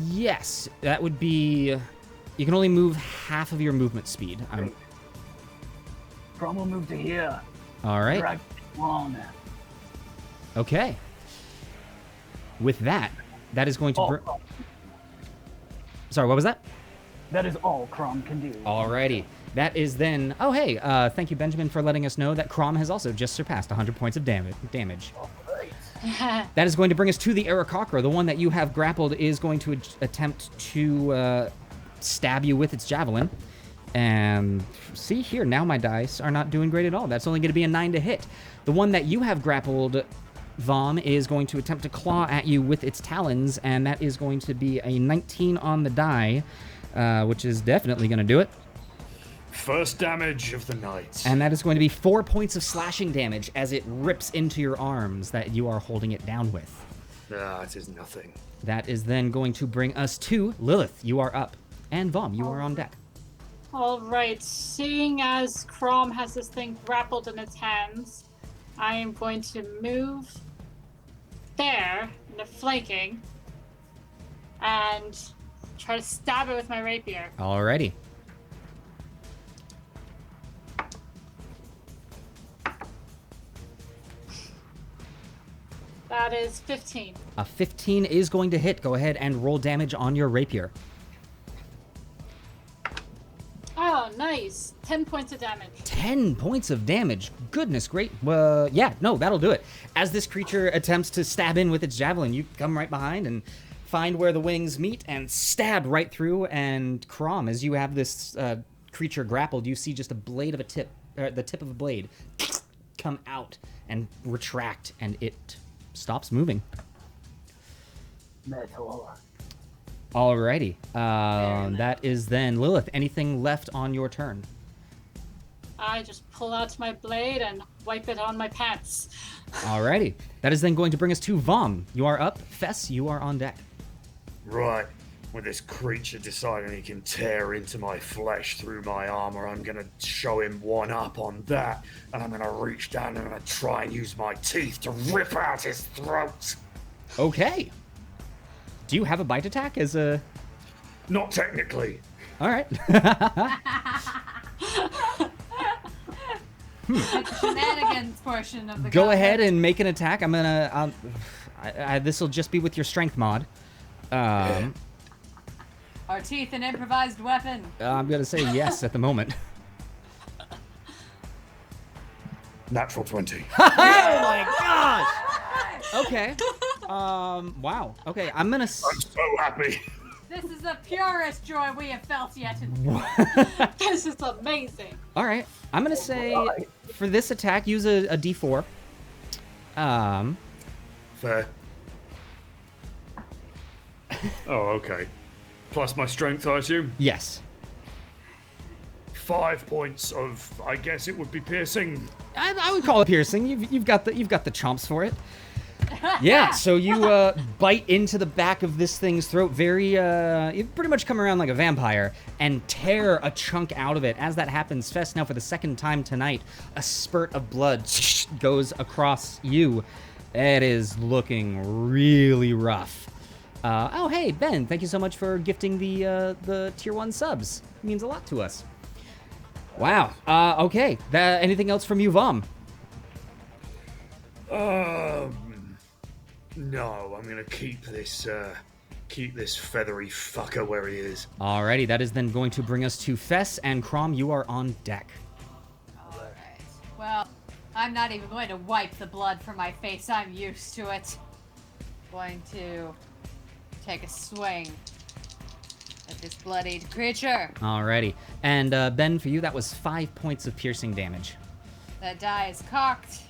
Yes. That would be... You can only move half of your movement speed. Crom will move to here. All right. Drag it long. Okay. With that, that is going to... Sorry, what was that? That is all Chrom can do. Alrighty. That is then... Oh, hey, thank you, Benjamin, for letting us know that Chrom has also just surpassed 100 points of damage. That is going to bring us to the Aarakocra. The one that you have grappled is going to attempt to stab you with its javelin. And see here, now my dice are not doing great at all. That's only going to be a 9 to hit. The one that you have grappled, Vomm, is going to attempt to claw at you with its talons, and that is going to be a 19 on the die, which is definitely going to do it. First damage of the night. And that is going to be 4 points of slashing damage as it rips into your arms that you are holding it down with. It is nothing. That is then going to bring us to Lilith. You are up. And Vomm, you are on deck. All right, seeing as Chrom has this thing grappled in its hands, I am going to move there, in the flanking, and try to stab it with my rapier. Alrighty. That is 15. A 15 is going to hit. Go ahead and roll damage on your rapier. Oh, nice. 10 points of damage. 10 points of damage. Goodness great. Yeah, no, that'll do it. As this creature attempts to stab in with its javelin, you come right behind and find where the wings meet and stab right through. And Chrom, as you have this creature grappled, you see just a blade of a tip, the tip of a blade come out and retract, and it stops moving. Metal. Alrighty. That is then Lilith. Anything left on your turn? I just pull out my blade and wipe it on my pants. Alrighty. That is then going to bring us to Vomm. You are up. Fess, you are on deck. Right. With this creature deciding he can tear into my flesh through my armor, I'm going to show him one up on that. And I'm going to reach down and I'm going to try and use my teeth to rip out his throat. Okay. Do you have a bite attack as a... Not technically. All right. The shenanigans portion of the Go gauntlet. ahead and make an attack. I'm gonna. This will just be with your strength mod. Our teeth, an improvised weapon. I'm gonna say yes at the moment. Natural 20. Oh my gosh! Okay. Wow. Okay. I'm I'm so happy. This is the purest joy we have felt yet. This is amazing. All right. I'm gonna say for this attack, use a D4. Fair. Oh, okay. Plus my strength, I assume. Yes. 5 points of, I guess it would be piercing. I would call it piercing. You've got the chomps for it. Yeah, so you bite into the back of this thing's throat very, you pretty much come around like a vampire and tear a chunk out of it. As that happens, Fess, now for the second time tonight, a spurt of blood goes across you. It is looking really rough. Oh, hey, Ben, thank you so much for gifting the tier 1 subs. It means a lot to us. Wow. Okay. Anything else from you, Vomm? No, I'm gonna keep this feathery fucker where he is. Alrighty, that is then going to bring us to Fess and Chrom. You are on deck. Alright. Well, I'm not even going to wipe the blood from my face. I'm used to it. Going to take a swing at this bloodied creature. Alrighty. And Ben, for you, that was 5 points of piercing damage. That die is cocked.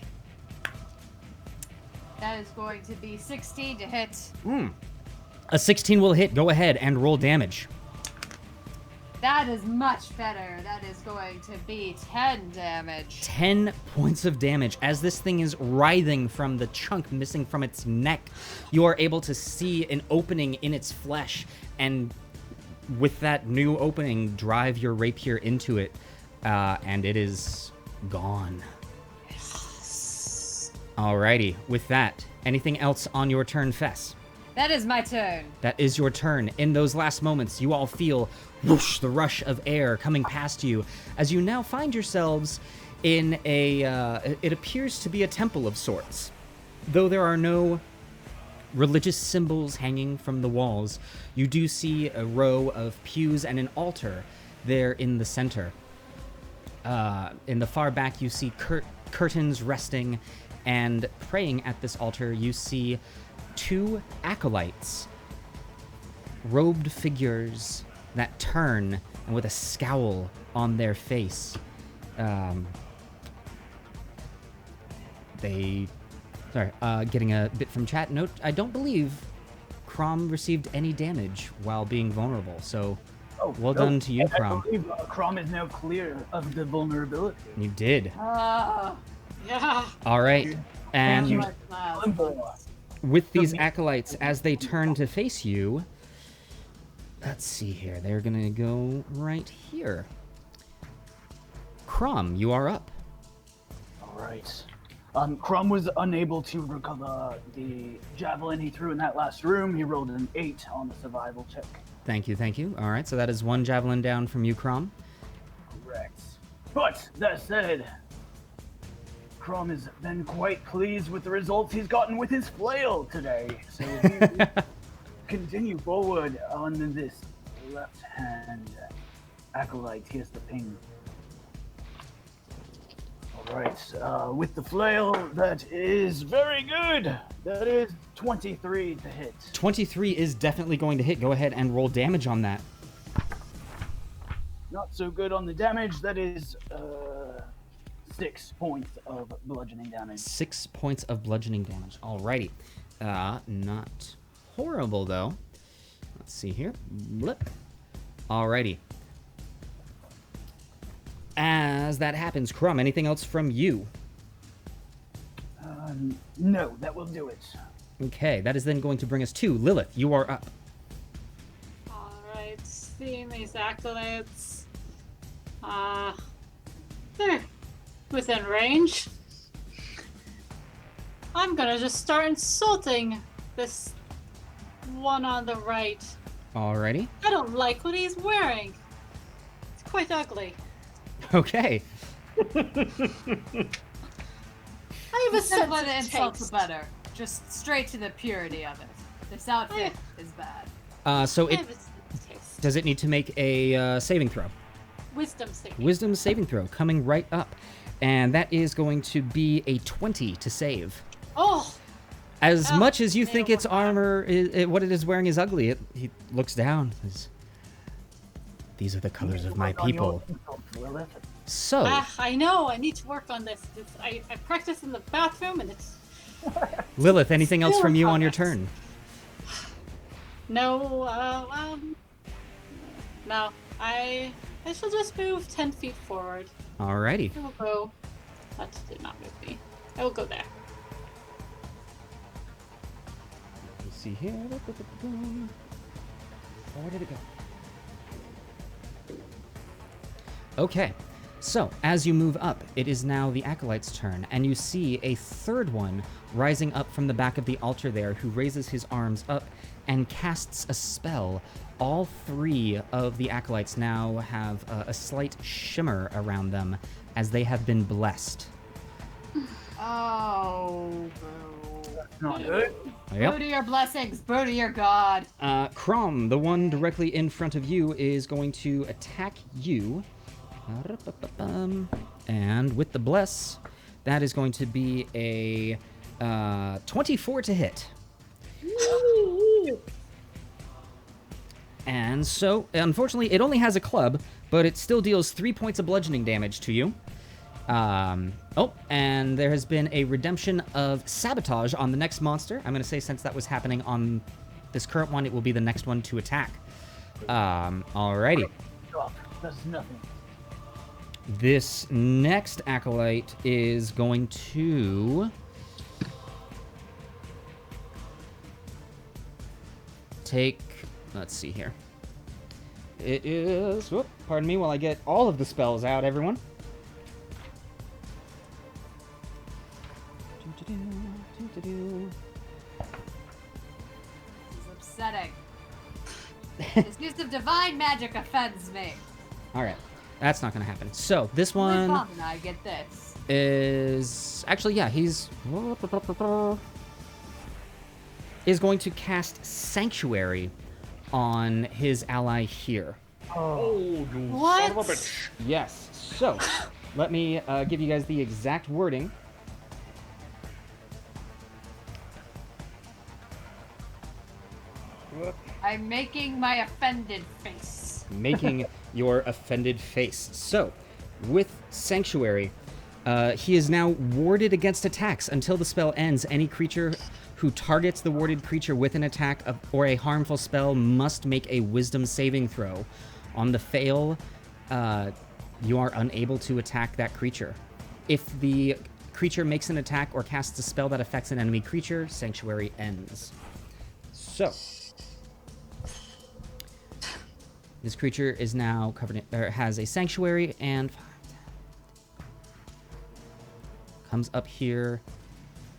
That is going to be 16 to hit. A 16 will hit. Go ahead and roll damage. That is much better. That is going to be 10 damage. 10 points of damage. As this thing is writhing from the chunk missing from its neck, you are able to see an opening in its flesh, and with that new opening, drive your rapier into it, and it is gone. Alrighty, with that, anything else on your turn, Fess? That is my turn. That is your turn. In those last moments, you all feel whoosh, the rush of air coming past you as you now find yourselves in it appears to be a temple of sorts. Though there are no religious symbols hanging from the walls, you do see a row of pews and an altar there in the center. In the far back, you see curtains resting, and praying at this altar, you see 2 acolytes, robed figures that turn and with a scowl on their face. Getting a bit from chat. Note, I don't believe Crom received any damage while being vulnerable, so well done to you, Crom. I believe Crom is now clear of the vulnerability. You did. Yeah. All right. And you. with these acolytes, as they turn to face you, let's see here. They're going to go right here. Crom, you are up. All right. Crom was unable to recover the javelin he threw in that last room. He rolled an 8 on the survival check. Thank you, thank you. All right, so that is 1 javelin down from you, Crom. Correct. But that said, Crom has been quite pleased with the results he's gotten with his flail today. So he will continue forward on this left hand. Acolyte, here's the ping. Alright, with the flail, that is very good. That is 23 to hit. 23 is definitely going to hit. Go ahead and roll damage on that. Not so good on the damage. That is 6 points of bludgeoning damage. 6 points of bludgeoning damage. Alrighty. Not horrible, though. Let's see here. Blip. Alrighty. As that happens, Crom, anything else from you? No, that will do it. Okay, that is then going to bring us to Lilith. You are up. Alright, seeing these acolytes. They're within range. I'm gonna just start insulting this one on the right. Alrighty. I don't like what he's wearing. It's quite ugly. Okay. I have a sense By of the insult, the taste. better. Just straight to the purity of it. This outfit is bad. So I it have a sense of taste. does it need to make a saving throw? Wisdom saving. Wisdom saving throw coming right up, and that is going to be a 20 to save. Oh! As Oh, much as you they think don't its want that. armor, what it is wearing is ugly, he looks down. These are the colors of my Work on your people. insults, Lilith. So, I know. I need to work on this. I practice in the bathroom, and it's Lilith, anything else still from in you on your progress. turn? No. No. I shall just move 10 feet forward. Alrighty. I will go. That did not move me. I will go there. Let's see here. Where did it go? Okay, so as you move up, it is now the Acolyte's turn, and you see a third one rising up from the back of the altar there, who raises his arms up and casts a spell. All 3 of the Acolytes now have a slight shimmer around them, as they have been blessed. Oh, boo. Not good. Boo to your blessings, boo to your god. Crom, the one directly in front of you, is going to attack you. And with the bless, that is going to be a 24 to hit. And so, unfortunately, it only has a club, but it still deals 3 points of bludgeoning damage to you. And there has been a redemption of sabotage on the next monster. I'm going to say since that was happening on this current one, it will be the next one to attack. Alrighty. Drop. That's nothing. This next Acolyte is going to take, let's see here. It is, whoop, pardon me while I get all of the spells out, everyone. This is upsetting. This use of divine magic offends me. Alright, that's not going to happen. So, this one And I get this. is, actually, yeah, he's, is going to cast Sanctuary on his ally here. Oh, you What? son of a bitch. Yes. So, let me give you guys the exact wording. I'm making my offended face. Making your offended face. So, with Sanctuary, he is now warded against attacks until the spell ends. Any creature who targets the warded creature with an attack or a harmful spell must make a Wisdom saving throw. On the fail, you are unable to attack that creature. If the creature makes an attack or casts a spell that affects an enemy creature, Sanctuary ends. So, this creature is now covered in, has a Sanctuary and comes up here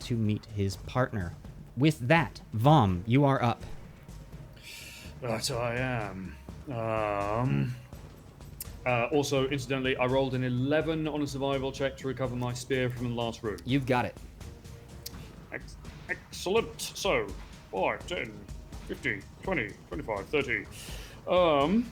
to meet his partner. With that, Vomm, you are up. That I am. Also, incidentally, I rolled an 11 on a survival check to recover my spear from the last room. You've got it. Excellent. So, 5, 10, 15, 20, 25, 30. 2,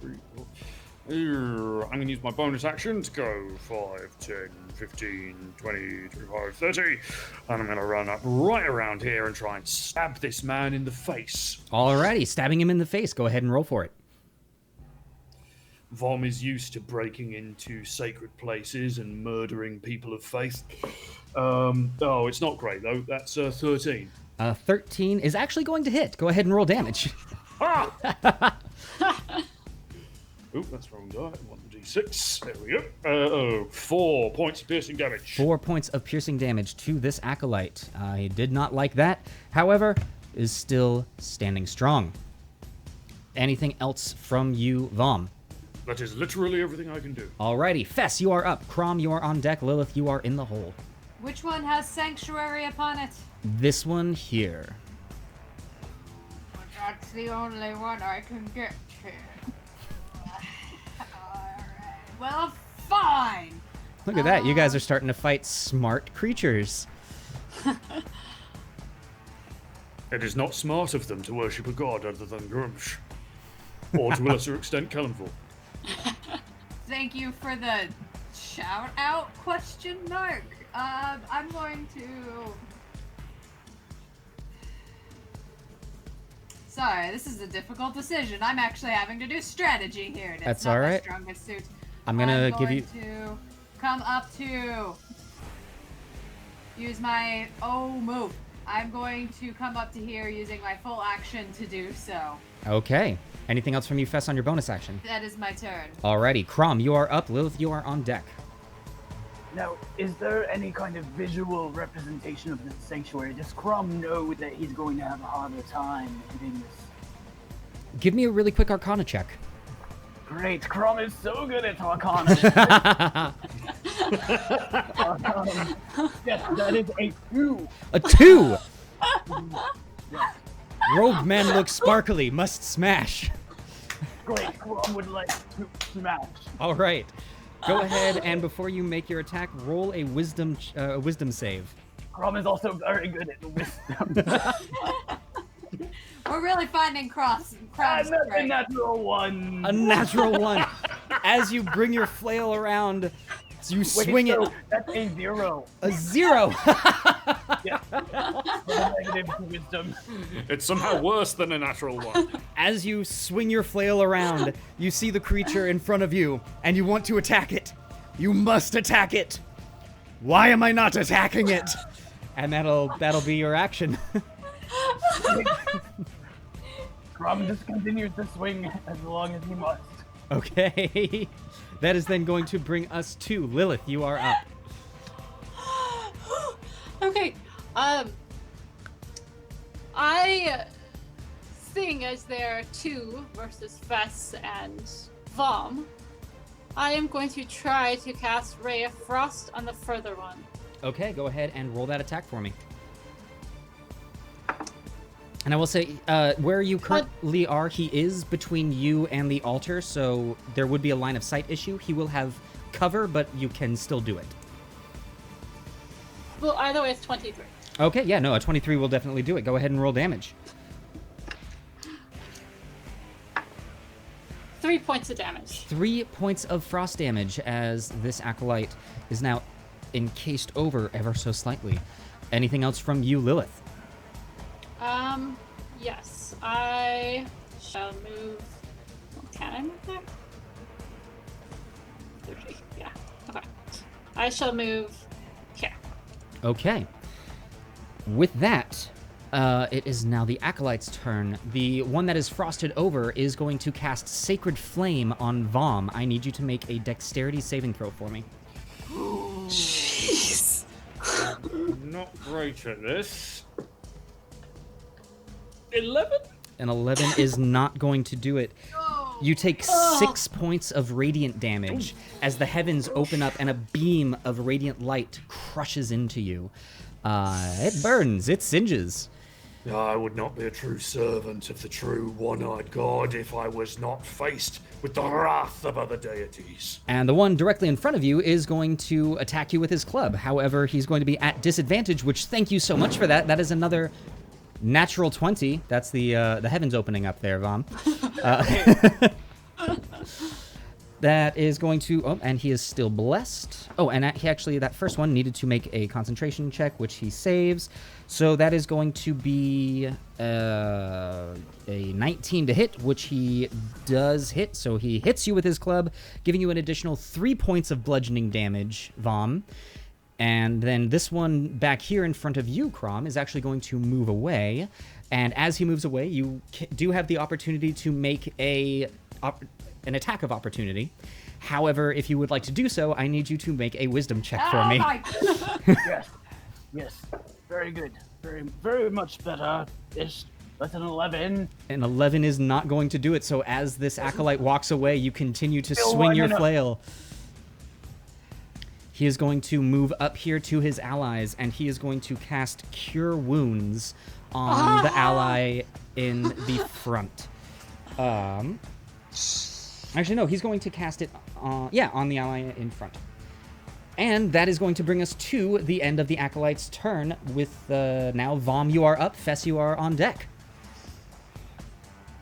3, 4. I'm going to use my bonus action to go 5, 10, 15, 20, 25, 30. And I'm going to run up right around here and try and stab this man in the face. Alrighty, stabbing him in the face. Go ahead and roll for it. Vomm is used to breaking into sacred places and murdering people of faith. Oh, it's not great, though. That's 13. 13 is actually going to hit. Go ahead and roll damage. Ah! Oop, that's wrong die. 1d6. There we go. 4 points of piercing damage. 4 points of piercing damage to this Acolyte. I did not like that. However, is still standing strong. Anything else from you, Vomm? That is literally everything I can do. Alrighty, Fess, you are up. Crom, you are on deck. Lilith, you are in the hole. Which one has Sanctuary upon it? This one here. That's the only one I can get to. Alright. Well, fine. Look at that. You guys are starting to fight smart creatures. It is not smart of them to worship a god other than Grumsh. Or to a lesser extent, Kelemvor. Thank you for the shout out question mark. I'm going to. Sorry, this is a difficult decision. I'm actually having to do strategy here. And That's it's not all my right. strongest suit. I'm gonna give you. To come up to use my move. I'm going to come up to here using my full action to do so. Okay. Anything else from you, Fess, on your bonus action? That is my turn. Alrighty. Crom, you are up. Lilith, you are on deck. Now, is there any kind of visual representation of the sanctuary? Does Chrom know that he's going to have a harder time hitting this? Give me a really quick Arcana check. Great, Chrom is so good at Arcana. Yes, that is a 2. A 2! Rogue men look sparkly, must smash. Great, Chrom would like to smash. All right. Go ahead and before you make your attack, roll a wisdom save. Chrom is also very good at wisdom. We're really finding Crom's That's a strength. natural 1. A natural 1. As you bring your flail around, you swing it. That's a 0. A 0. Yeah. Negative to wisdom. It's somehow worse than a natural 1. As you swing your flail around, you see the creature in front of you, and you want to attack it. You must attack it. Why am I not attacking it? And that'll be your action. Chrom just continues to swing as long as he must. Okay. That is then going to bring us to Lilith. You are up. Okay. Seeing as there are 2 versus Fess and Vomm, I am going to try to cast Ray of Frost on the further one. Okay, go ahead and roll that attack for me. And I will say, where you currently are, he is between you and the altar, so there would be a line of sight issue. He will have cover, but you can still do it. Well, either way, it's 23. Okay, yeah, no, a 23 will definitely do it. Go ahead and roll damage. 3 points of damage. 3 points of frost damage as this acolyte is now encased over ever so slightly. Anything else from you, Lilith? Yes. I shall move. Can I move there? 30. Yeah. Okay. I shall move here. Okay. With that, it is now the Acolyte's turn. The one that is frosted over is going to cast Sacred Flame on Vomm. I need you to make a dexterity saving throw for me. Jeez. I'm not great at this. 11? An 11 is not going to do it. You take 6 points of radiant damage as the heavens open up and a beam of radiant light crushes into you. It burns. It singes. I would not be a true servant of the true one-eyed god if I was not faced with the wrath of other deities. And the one directly in front of you is going to attack you with his club. However, he's going to be at disadvantage, which thank you so much for that. That is another natural 20. That's the heavens opening up there, Vomm. That is going to... Oh, and he is still blessed. Oh, and he actually, that first one needed to make a concentration check, which he saves. So that is going to be a 19 to hit, which he does hit. So he hits you with his club, giving you an additional 3 points of bludgeoning damage, Vomm. And then this one back here in front of you, Crom, is actually going to move away. And as he moves away, you do have the opportunity to make an attack of opportunity. However, if you would like to do so, I need you to make a wisdom check for me. Yes. Very good. Very much better. That's an 11. An 11 is not going to do it. So as this acolyte walks away, you continue to swing your flail. He is going to move up here to his allies, and he is going to cast Cure Wounds on the ally in the front. Actually, no, he's going to cast it on the ally in front. And that is going to bring us to the end of the Acolyte's turn with now Vomm, you are up. Fess, you are on deck.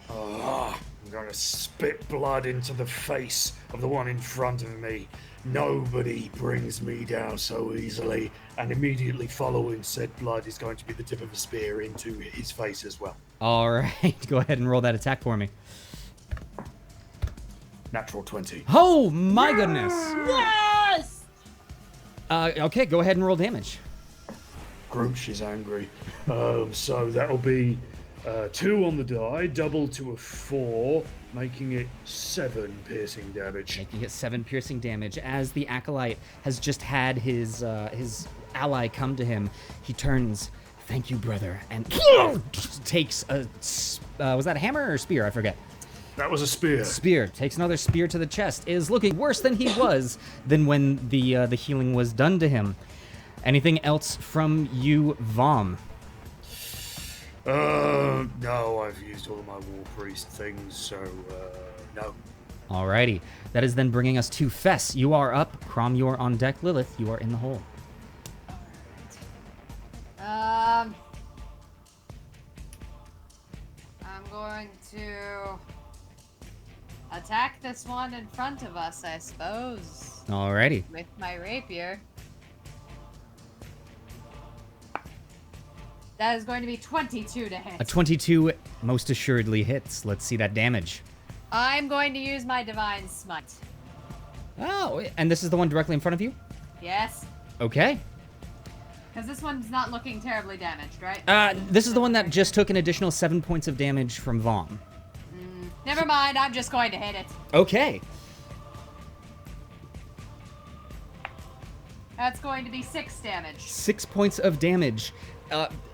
I'm going to spit blood into the face of the one in front of me. Nobody brings me down so easily, and immediately following said blood is going to be the tip of a spear into his face as well. All right, go ahead and roll that attack for me. Natural 20. Oh, my goodness. Yes! Okay, go ahead and roll damage. Groosh is angry. So that'll be 2 on the die, double to a 4, making it 7 piercing damage. Making it 7 piercing damage. As the Acolyte has just had his ally come to him, he turns, "Thank you, brother," and takes a... was that a hammer or a spear? I forget. That was a spear. Spear. Takes another spear to the chest. Is looking worse than he was than when the healing was done to him. Anything else from you, Vomm? No, I've used all of my war priest things, so, no. Alrighty. That is then bringing us to Fess. You are up. Crom, you are on deck. Lilith, you are in the hole. I'm going to attack this one in front of us, I suppose. Alrighty. With my rapier. That is going to be 22 to hit. A 22 most assuredly hits. Let's see that damage. I'm going to use my Divine Smite. Oh, and this is the one directly in front of you? Yes. Okay. Because this one's not looking terribly damaged, right? This is the one that just took an additional 7 points of damage from Vomm. Never mind, I'm just going to hit it. Okay. That's going to be 6 damage. 6 points of damage.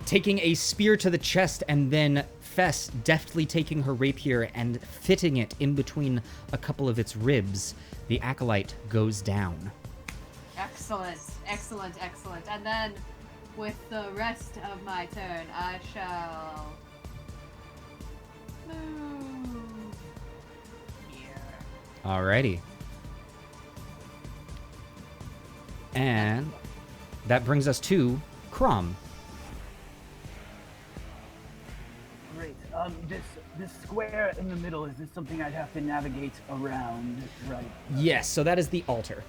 Taking a spear to the chest, and then Fess deftly taking her rapier and fitting it in between a couple of its ribs. The Acolyte goes down. Excellent. And then, with the rest of my turn, I shall move here. Alrighty. And that brings us to Crom. Great. This square in the middle, is this something I'd have to navigate around, right? Yes, so that is the altar.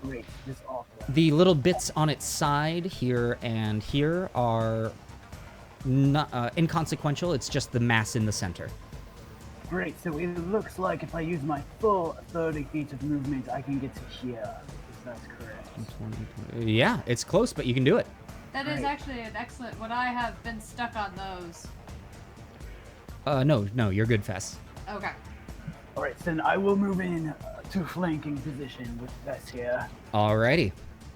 Great. This altar. The little bits on its side here and here are not inconsequential. It's just the mass in the center. Great. So it looks like if I use my full 30 feet of movement, I can get to here. If that's correct. Yeah, it's close, but you can do it. That is actually an excellent. Would I have been stuck on those? No, you're good, Fess. Okay. All right. Then I will move in to flanking position with Fess here. Alrighty.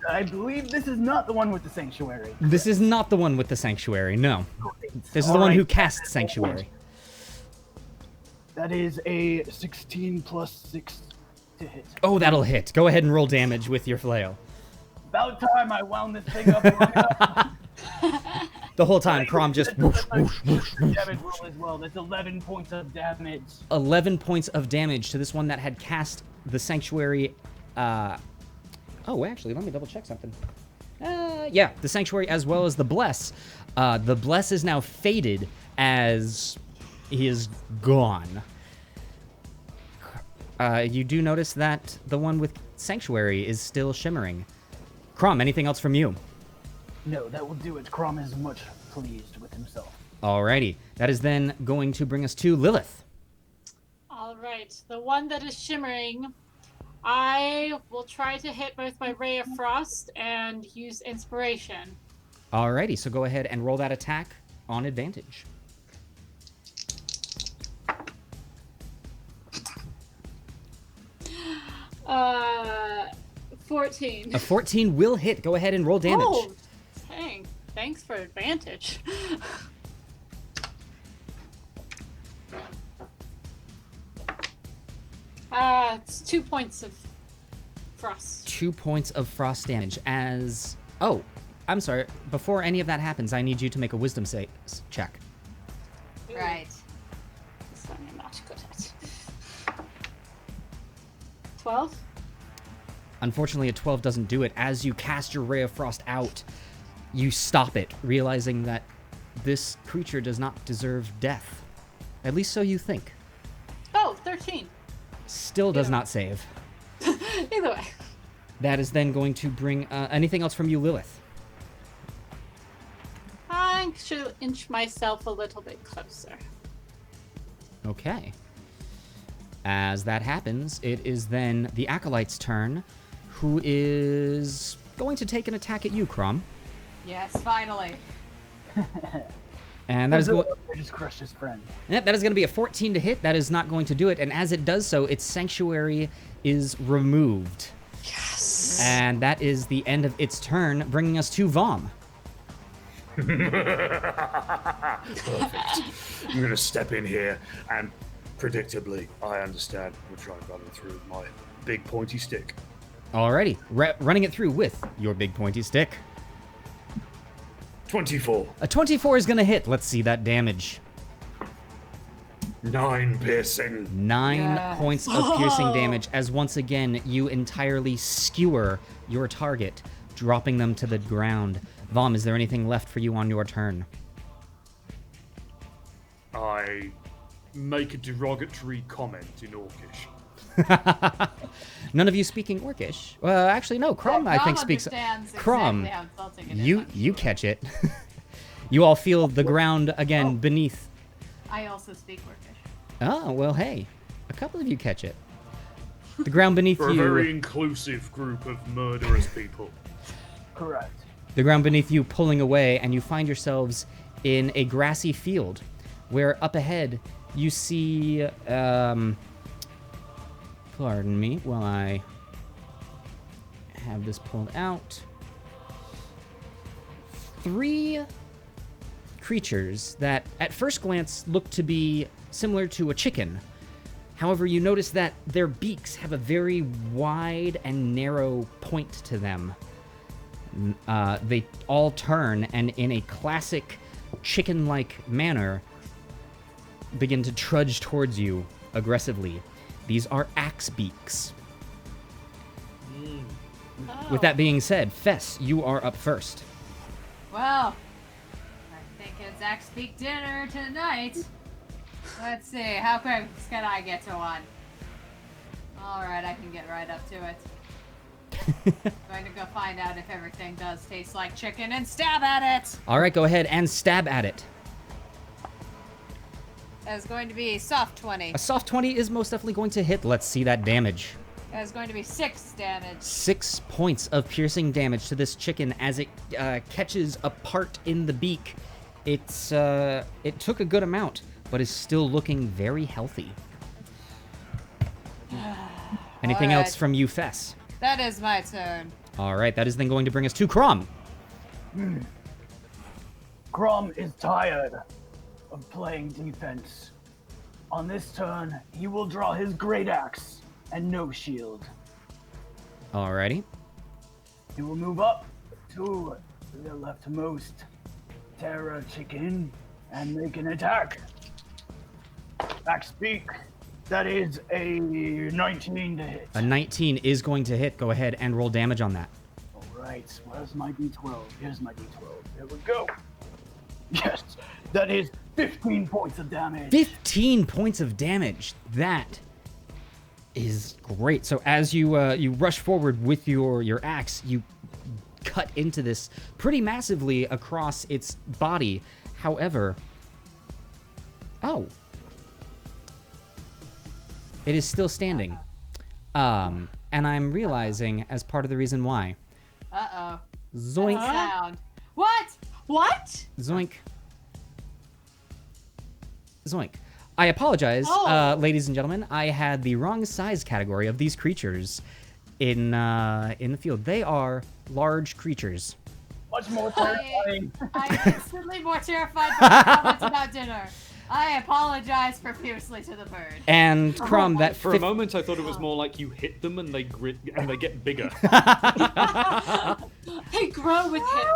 I believe this is not the one with the sanctuary. This is not the one with the sanctuary, no. Great. This is the one who cast sanctuary. That is a 16 plus 6 to hit. Oh, that'll hit. Go ahead and roll damage with your flail. About time I wound this thing up. Long enough. The whole time, Crom just whoosh, whoosh, whoosh, whoosh. Damage roll as well. That's 11 points of damage. 11 points of damage to this one that had cast the sanctuary. Oh, actually, let me double check something. Yeah, the sanctuary as well as the bless. The bless is now faded as he is gone. You do notice that the one with sanctuary is still shimmering. Crom, anything else from you? No, that will do it. Crom is much pleased with himself. Alrighty, that is then going to bring us to Lilith. All right, the one that is shimmering, I will try to hit both my Ray of Frost and use Inspiration. Alrighty, so go ahead and roll that attack on advantage. 14. A 14 will hit. Go ahead and roll damage. Oh, dang. Thanks for advantage. It's 2 points of frost. 2 points of frost damage as... Oh, I'm sorry. Before any of that happens, I need you to make a wisdom check. Right. This one I'm not good at. 12? Unfortunately, a 12 doesn't do it. As you cast your Ray of Frost out, you stop it, realizing that this creature does not deserve death. At least so you think. Oh, 13. Still does not save. Either way. That is then going to bring... anything else from you, Lilith? I should inch myself a little bit closer. Okay. As that happens, it is then the Acolyte's turn, who is going to take an attack at you, Crom. Yes, finally. And that is going... I just crushed his friend. Yep, that is going to be a 14 to hit. That is not going to do it. And as it does so, its sanctuary is removed. Yes. And that is the end of its turn, bringing us to Vomm. Perfect. I'm going to step in here and predictably, I understand, we'll try and run it through with my big pointy stick. Alrighty, running it through with your big pointy stick. 24. A 24 is going to hit. Let's see that damage. 9 piercing. 9 Yes. points of piercing damage as once again you entirely skewer your target, dropping them to the ground. Vomm, is there anything left for you on your turn? I make a derogatory comment in Orcish. None of you speaking Orcish. Well, actually, no. Crom, I think, speaks. Crom, exactly how insulting it is, you I'm you sure. catch it. You all feel the ground again beneath. I also speak Orcish. Oh well, hey, a couple of you catch it. The ground beneath For a you. very inclusive group of murderous people. Correct. The ground beneath you pulling away, and you find yourselves in a grassy field, where up ahead you see. Pardon me while I have this pulled out. 3 creatures that at first glance look to be similar to a chicken. However, you notice that their beaks have a very wide and narrow point to them. They all turn and in a classic chicken-like manner begin to trudge towards you aggressively. These are axe beaks. Oh. With that being said, Fess, you are up first. Well, I think it's It's Axe-Beak dinner tonight. Let's see, how quick can I get to one? Alright, I can get right up to it. Going to go find out if everything does taste like chicken and stab at it! Alright, go ahead and stab at it. That is going to be soft 20. A soft 20 is most definitely going to hit. Let's see that damage. That is going to be 6 damage. 6 points of piercing damage to this chicken as it catches a part in the beak. It took a good amount, but is still looking very healthy. Anything else from you, Fess? That is my turn. All right, that is then going to bring us to Chrom. Crom is tired of playing defense. On this turn, he will draw his great axe and no shield. Alrighty. He will move up to the leftmost Terra chicken and make an attack. Axe-Beak. That is a 19 to hit. A 19 is going to hit. Go ahead and roll damage on that. All right, where's my D12? Here's my D12. There we go. Yes, that is 15 points of damage. 15 points of damage. That is great. So as you you rush forward with your axe, you cut into this pretty massively across its body. However, it is still standing. And I'm realizing as part of the reason why. Uh-oh. Zoink. Sound. What? What? Zoink. Zoink. I apologize, ladies and gentlemen. I had the wrong size category of these creatures in the field. They are large creatures. Much more terrifying. I am instantly more terrified by the comments about dinner. I apologize profusely to the bird. And Crom, that For a moment, I thought it was more like you hit them and they get bigger. They grow with him.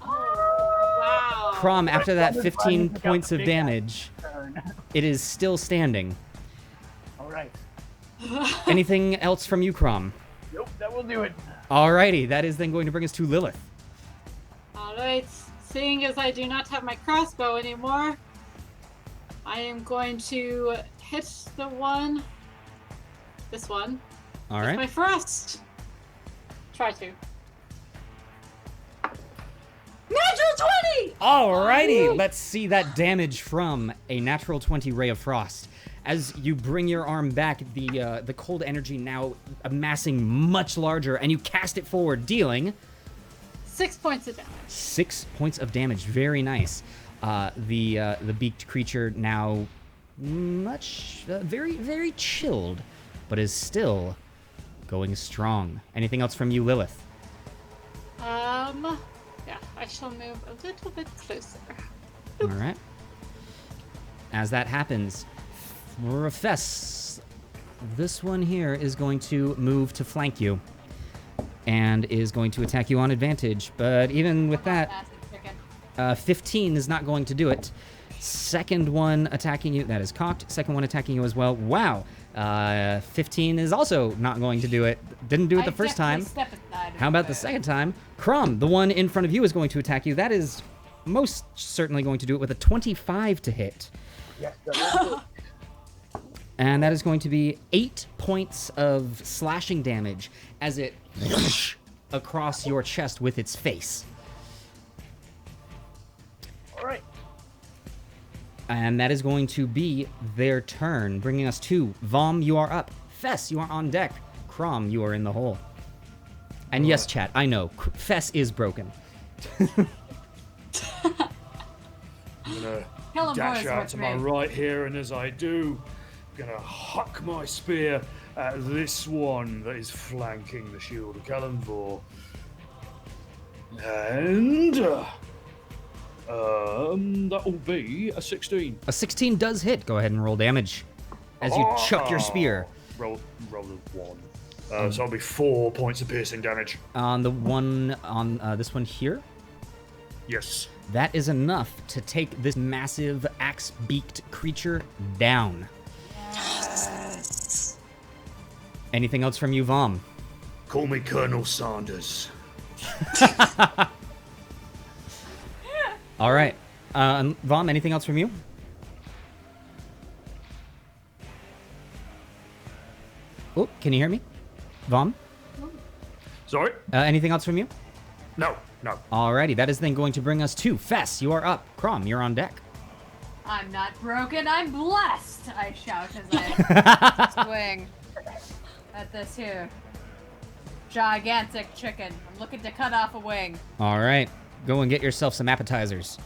Wow. Crom, after that 15 points of damage, it is still standing. All right. Anything else from you, Crom? Nope, that will do it. Alrighty, that is then going to bring us to Lilith. Alright, seeing as I do not have my crossbow anymore, I am going to hit this one, All with right. my frost. Try to. Natural 20! Alrighty, let's see that damage from a natural 20 ray of frost. As you bring your arm back, the cold energy now amassing much larger, and you cast it forward, dealing 6 points of damage. 6 points of damage. Very nice. The beaked creature now very, very chilled, but is still going strong. Anything else from you, Lilith? Yeah, I shall move a little bit closer. All right. As that happens, for Fess, this one here is going to move to flank you and is going to attack you on advantage. But even with that, 15 is not going to do it. Second one attacking you, that is cocked. Second one attacking you as well. Wow. 15 is also not going to do it. Didn't do it the first time. How about the second time? Chrom, the one in front of you is going to attack you. That is most certainly going to do it with a 25 to hit. Yes, that will do it. And that is going to be 8 points of slashing damage as it across your chest with its face. All right. And that is going to be their turn, bringing us to Vomm, you are up. Fess, you are on deck. Chrom, you are in the hole. And yes, chat, I know, Fess is broken. I'm gonna Kelemvor dash is out with to me. my right here, and as I do, I'm gonna huck my spear at this one that is flanking the shield of Kelemvor. And that will be a 16. A 16 does hit. Go ahead and roll damage as you chuck your spear. Roll a 1. So it'll be 4 points of piercing damage. On the one, on this one here, Yes. that is enough to take this massive axe-beaked creature down. Anything else from you, Vomm? Call me Colonel Sanders. All right. Vomm, anything else from you? Oh, can you hear me? Vomm? Sorry? Anything else from you? No. Alrighty, that is then going to bring us to Fess. You are up. Chrom, you're on deck. I'm not broken, I'm blessed! I shout as I swing at this here gigantic chicken. I'm looking to cut off a wing. Alright, go and get yourself some appetizers.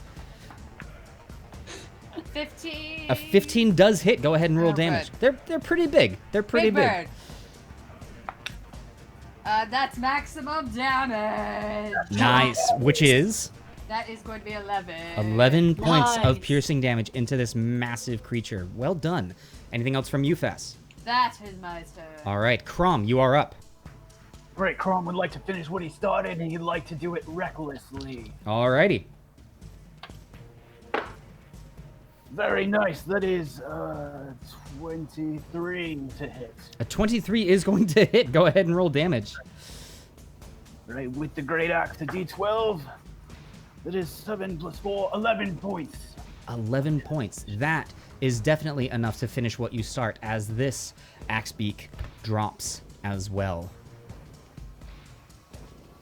15. A 15 does hit. Go ahead and roll damage. Good. They're pretty big. They're pretty big. Bird. That's maximum damage. Nice. Which is That is going to be 11. 11 points of Nice. piercing damage into this massive creature. Well done. Anything else from you, Fess? That is my turn. All right, Chrom, you are up. Great, Crom would like to finish what he started, and he'd like to do it recklessly. Alrighty. Very nice. That is 23 to hit. A 23 is going to hit. Go ahead and roll damage. Right, with the great axe, a d12. That is 7 plus 4, 11 points. 11 points. That is definitely enough to finish what you start, as this axe beak drops as well.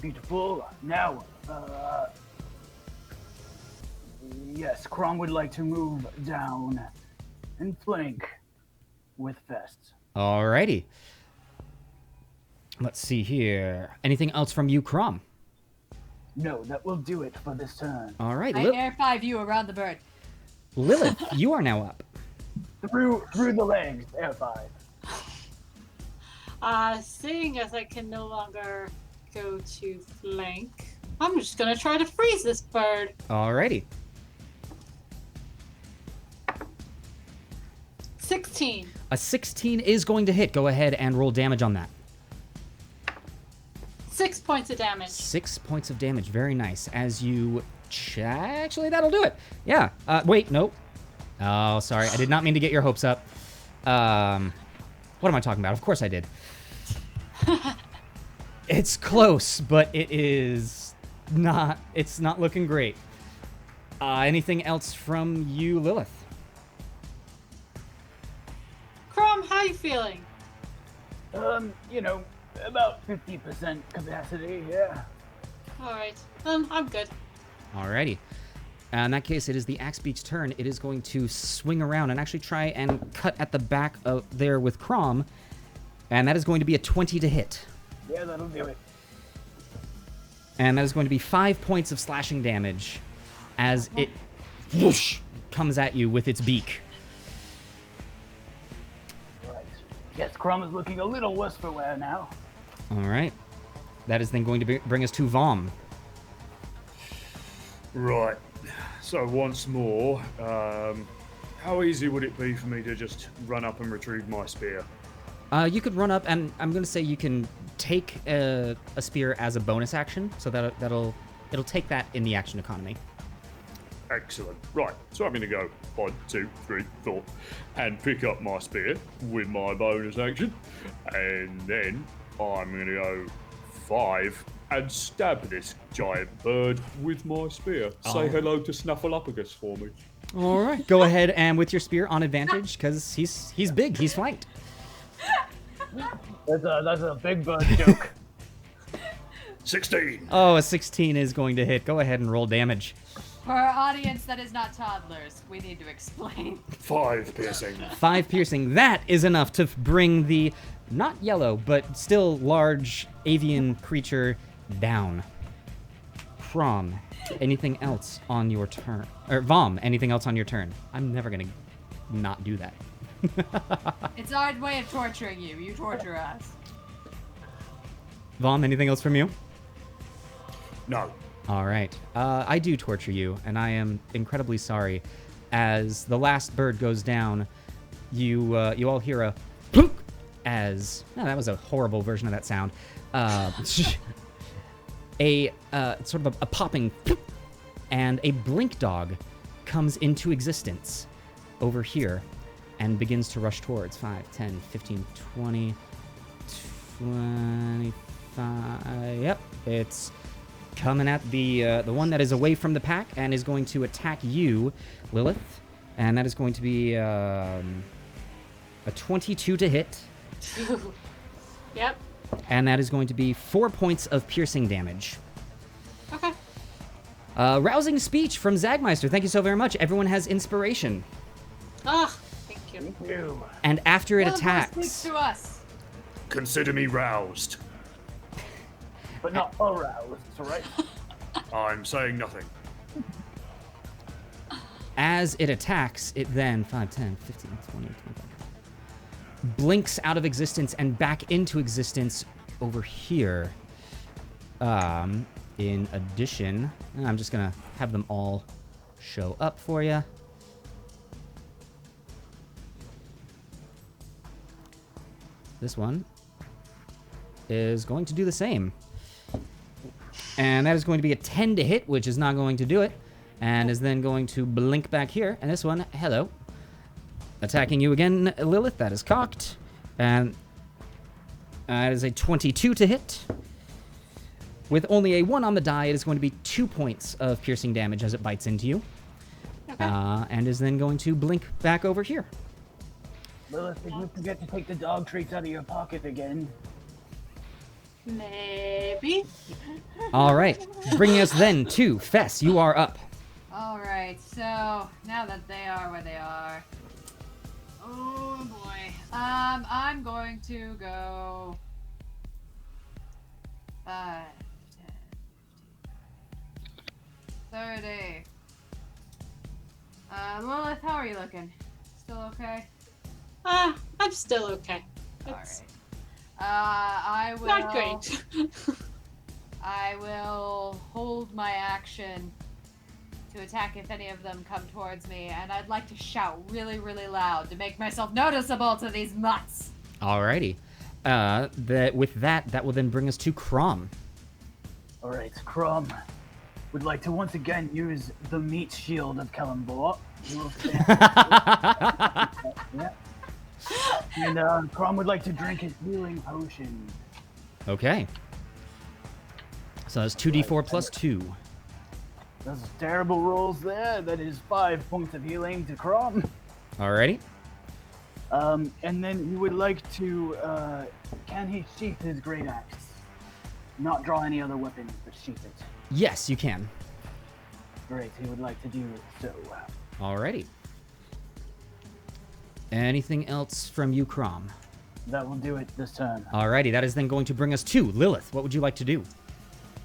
Beautiful. Now, yes, Crom would like to move down and flank with Fess. Alrighty. Let's see here. Anything else from you, Chrom? No, that will do it for this turn. All right, I air 5 you around the bird. Lilith, you are now up. Through the legs, F5. Seeing as I can no longer go to flank, I'm just gonna try to freeze this bird. Alrighty. 16. A 16 is going to hit. Go ahead and roll damage on that. 6 points of damage. 6 points of damage. Very nice. As you... Actually, that'll do it. Yeah. Wait, nope. Oh, sorry. I did not mean to get your hopes up. What am I talking about? Of course I did. It's close, but it is not... It's not looking great. Anything else from you, Lilith? Chrom, how you feeling? You know, about 50% capacity, yeah. Alright. I'm good. Alrighty. In that case, it is the Axe Beak's turn. It is going to swing around and actually try and cut at the back of there with Chrom. And that is going to be a 20 to hit. Yeah, that'll do it. And that is going to be 5 points of slashing damage as it whoosh, comes at you with its beak. Right. Yes, Crom is looking a little worse for wear now. Alright. That is then going to bring us to Vomm. Right. So once more, how easy would it be for me to just run up and retrieve my spear? You could run up, and I'm going to say you can take a spear as a bonus action, so it'll take that in the action economy. Excellent. Right, so I'm going to go 1, 2, 3, 4, and pick up my spear with my bonus action, and then I'm going to go 5 and stab this giant bird with my spear. Say hello to Snuffleupagus for me. All right. Go ahead and with your spear on advantage, because he's big. He's flanked. That's a big bird joke. 16. Oh, a 16 is going to hit. Go ahead and roll damage. For our audience that is not toddlers, we need to explain. 5 piercing. 5 piercing. That is enough to bring the not yellow, but still large avian creature down. Chrom, anything else on your turn? Or Vomm, anything else on your turn? I'm never going to not do that. It's our way of torturing you. You torture us. Vomm, anything else from you? No. All right. I do torture you, and I am incredibly sorry. As the last bird goes down, you all hear a plunk as... No, that was a horrible version of that sound. Sort of a popping plunk, and a blink dog comes into existence over here and begins to rush towards 5, 10, 15, 20, 25... Yep, it's coming at the one that is away from the pack and is going to attack you, Lilith. And that is going to be a 22 to hit. Yep. And that is going to be 4 points of piercing damage. Okay. Rousing speech from Zagmeister. Thank you so very much. Everyone has inspiration. Ah, thank you. And after it Kelemvor attacks... speaks to us. Consider me roused. But not aroused, right? I'm saying nothing. As it attacks, it then 5, 10, 15, 20, 25 blinks out of existence and back into existence over here. In addition, I'm just gonna have them all show up for you. This one is going to do the same. And that is going to be a 10 to hit, which is not going to do it. And is then going to blink back here. And this one, hello. Attacking you again, Lilith. That is cocked. And that is a 22 to hit. With only a 1 on the die, it is going to be 2 points of piercing damage as it bites into you. Okay. And is then going to blink back over here. Lilith, did you forget to take the dog treats out of your pocket again? Maybe. All right. Bringing us then to Fess. You are up. All right, so now that they are where they are, oh boy, I'm going to go 5, 10, 15, 30. Lilith, how are you looking? Still okay? I'm still okay. All It's right. I will. not great. I will hold my action to attack if any of them come towards me, and I'd like to shout really, really loud to make myself noticeable to these mutts. Alrighty. With that will then bring us to Crom. Alright, Crom would like to once again use the meat shield of Kelemvor. He will stand- Yeah. And Crom would like to drink his healing potion. Okay. So that's 2d4 plus 2. Those terrible rolls there. That is 5 points of healing to Crom. Alrighty. And then he would like to, can he sheath his great axe? Not draw any other weapons, but sheath it. Yes, you can. Great, he would like to do so. Alrighty. Anything else from you, Crom? That will do it this turn. Alrighty, that is then going to bring us to Lilith. What would you like to do?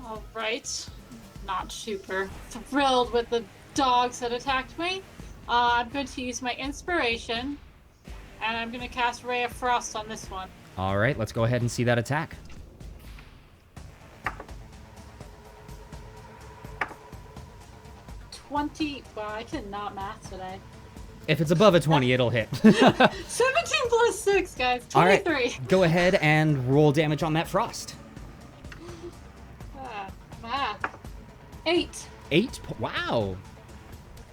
All right. Not super thrilled with the dogs that attacked me. I'm going to use my inspiration, and I'm going to cast Ray of Frost on this one. Alright, let's go ahead and see that attack. Wow, I cannot math today. If it's above a 20, it'll hit. 17 plus 6, guys. 23. Alright, go ahead and roll damage on that frost. Math. 8. Wow.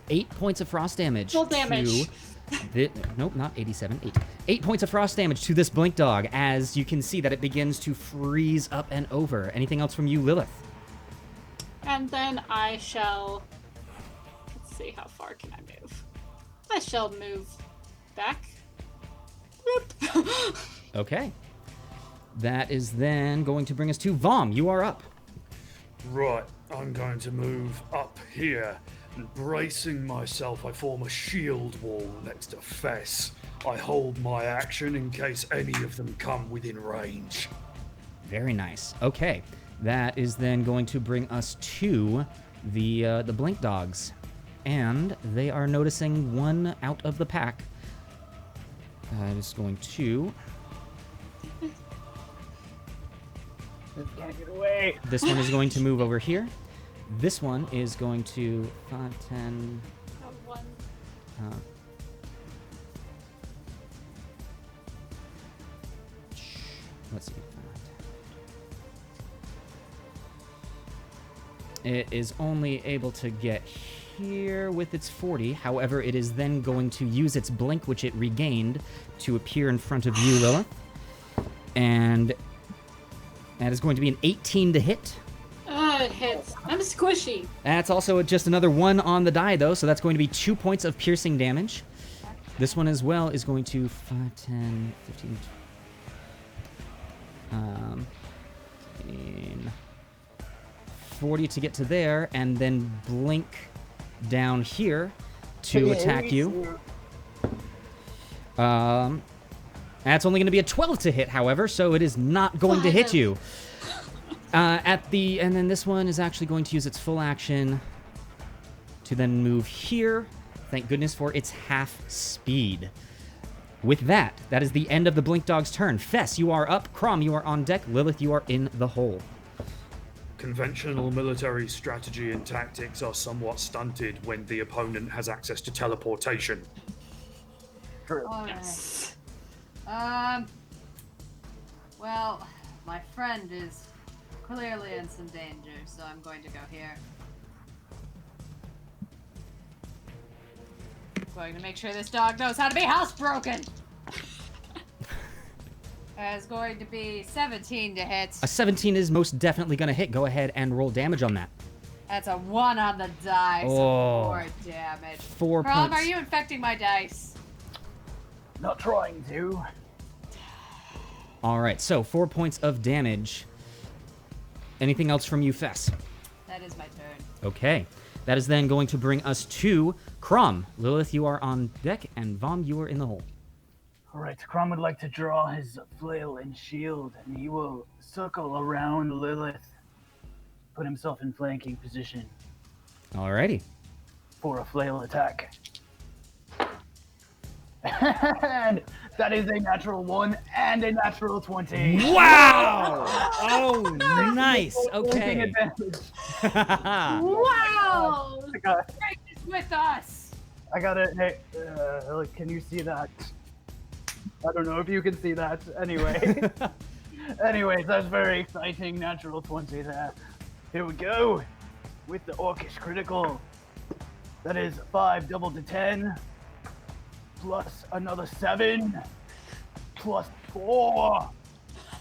8 points of frost damage. Full damage. Nope, not 87. 8. 8 points of frost damage to this blink dog, as you can see that it begins to freeze up and over. Anything else from you, Lilith? And then I shall... Let's see, how far can I move? I shall move back. Whoop. Okay. That is then going to bring us to Vomm. You are up. Right, I'm going to move up here, and bracing myself, I form a shield wall next to Fess. I hold my action in case any of them come within range. Very nice. Okay. That is then going to bring us to the blink dogs. And they are noticing one out of the pack. I'm just going to... Can't get away. This one is going to move over here. This one is going to 5, 10... let's see. It is only able to get here with its 40. However, it is then going to use its blink, which it regained, to appear in front of you, Lilith. And that is going to be an 18 to hit. It hits. I'm squishy. That's also just another 1 on the die, though, so that's going to be 2 points of piercing damage. This one as well is going to 5, 10, 15, 40 to get to there, and then blink down here to attack you. That's only going to be a 12 to hit, however, so it is not going to hit you. And then this one is actually going to use its full action to then move here. Thank goodness for its half speed. With that is the end of the Blink Dog's turn. Fess, you are up. Crom, you are on deck. Lilith, you are in the hole. Conventional military strategy and tactics are somewhat stunted when the opponent has access to teleportation. True. All Yes. right. Well, my friend is clearly in some danger, so I'm going to go here. Going to make sure this dog knows how to be housebroken. It's going to be 17 to hit. A 17 is most definitely going to hit. Go ahead and roll damage on that. That's a 1 on the die, so Oh. 4 damage. 4 Crom, points. are you infecting my dice? Not trying to. All right, so 4 points of damage. Anything else from you, Fess? That is my turn. Okay. That is then going to bring us to Crom. Lilith, you are on deck, and Vomm, you are in the hole. Alright, Chrom would like to draw his flail and shield, and he will circle around Lilith, put himself in flanking position Alrighty. for a flail attack. And that is a natural 1 and a natural 20. Wow! Oh, nice. Flanking Okay. advantage. Wow! I got, Practice with us! I got it. Hey, can you see that? I don't know if you can see that. Anyway. Anyways, that's very exciting. Natural 20 there. Here we go. With the Orcish critical. That is 5 doubled to 10. Plus another 7. Plus 4.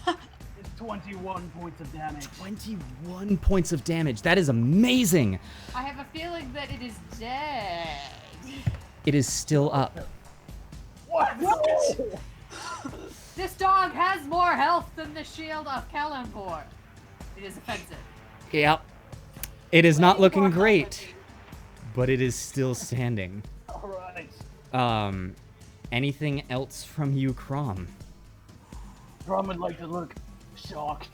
It's 21 points of damage. 21 points of damage. That is amazing. I have a feeling that it is dead. It is still up. What? This dog has more health than the shield of Kelemvor. It is offensive. Yep. It is not Way looking more great, offensive. but it is still standing. Alright. Anything else from you, Crom? Chrom would like to look shocked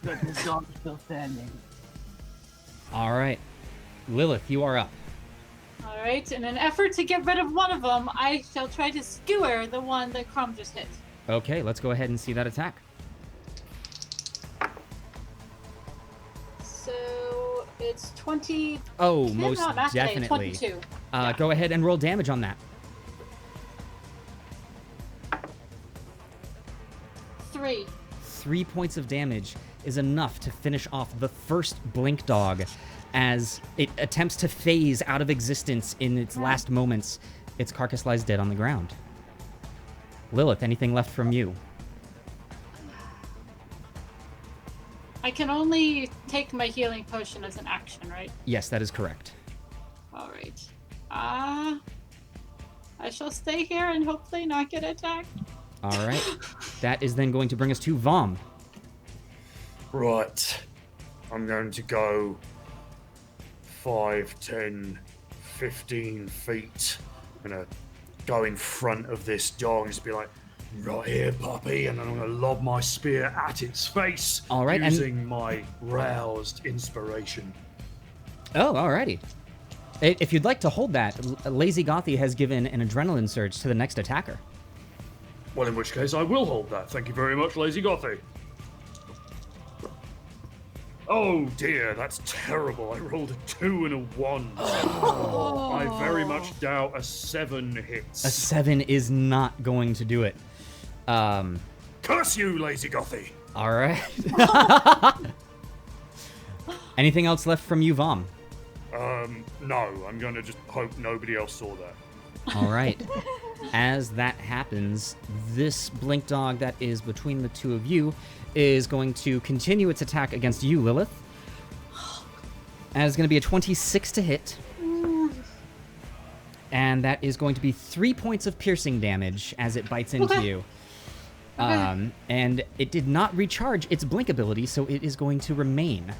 that this dog is still standing. All right. Lilith, you are up. Alright, in an effort to get rid of one of them, I shall try to skewer the one that Crom just hit. Okay, let's go ahead and see that attack. So it's 20. Oh, No, most not today, definitely. 22. Go ahead and roll damage on that. 3. 3 points of damage is enough to finish off the first Blink Dog as it attempts to phase out of existence in its last moments. Its carcass lies dead on the ground. Lilith, anything left from you? I can only take my healing potion as an action, right? Yes, that is correct. Alright. I shall stay here and hopefully not get attacked. All right. That is then going to bring us to Vomm. Right. I'm going to go 5, 10, 15 feet. I'm going to go in front of this dog and just be like, right here, puppy. And then I'm going to lob my spear at its face. All right, and- using my roused inspiration. Oh, alrighty. If you'd like to hold that, Lazy Gothy has given an adrenaline surge to the next attacker. Well, in which case I will hold that. Thank you very much, Lazy Gothy. Oh dear, that's terrible. I rolled a 2 and a 1. Oh. I very much doubt a 7 hits. A 7 is not going to do it. Curse you, Lazy Gothy! All right. Anything else left from you, Vomm? No. I'm going to just hope nobody else saw that. All right. As that happens, this Blink Dog that is between the two of you is going to continue its attack against you, Lilith. That is going to be a 26 to hit. And that is going to be 3 points of piercing damage as it bites into you. And it did not recharge its blink ability, so it is going to remain.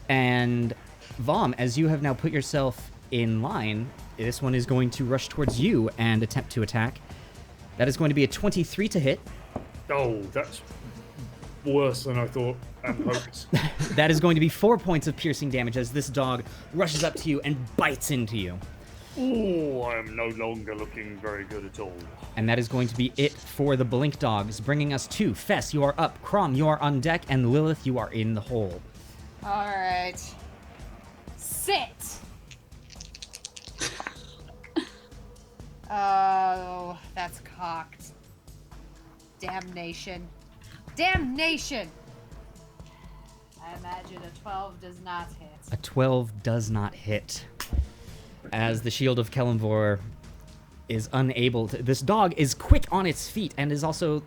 And Vomm, as you have now put yourself in line, this one is going to rush towards you and attempt to attack. That is going to be a 23 to hit. Oh, that's worse than I thought and hoped. That is going to be 4 points of piercing damage as this dog rushes up to you and bites into you. Oh, I am no longer looking very good at all. And that is going to be it for the Blink Dogs, bringing us to Fess, you are up, Chrom, you are on deck, and Lilith, you are in the hole. All right. Sit. Oh, that's cocked. Damnation. Damnation! I imagine a 12 does not hit. A 12 does not hit. As the shield of Kelemvor is unable to... This dog is quick on its feet and is also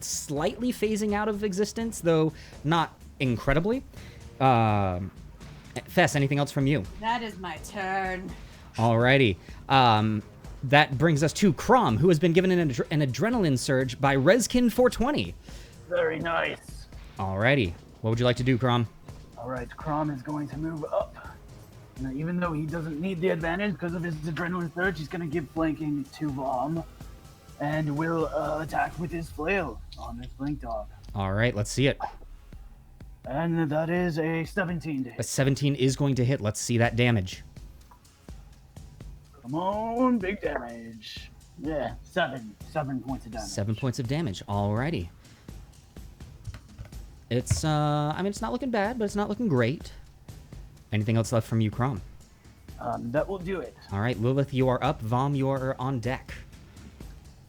slightly phasing out of existence, though not incredibly. Fess, anything else from you? That is my turn. Alrighty. That brings us to Chrom, who has been given an adrenaline surge by Reskin420. Very nice. Alrighty. What would you like to do, Chrom? All right, Chrom is going to move up. Now, even though he doesn't need the advantage because of his adrenaline surge, he's going to give flanking to Vomm and will attack with his flail on this blink dog. Alright, let's see it. And that is a 17 to A hit. 17 is going to hit. Let's see that damage. Come on, big damage. Yeah, 7 points of damage. 7 points of damage. Alrighty. It's, I mean, it's not looking bad, but it's not looking great. Anything else left from you, Chrom? That will do it. Alright, Lilith, you are up. Vomm, you are on deck.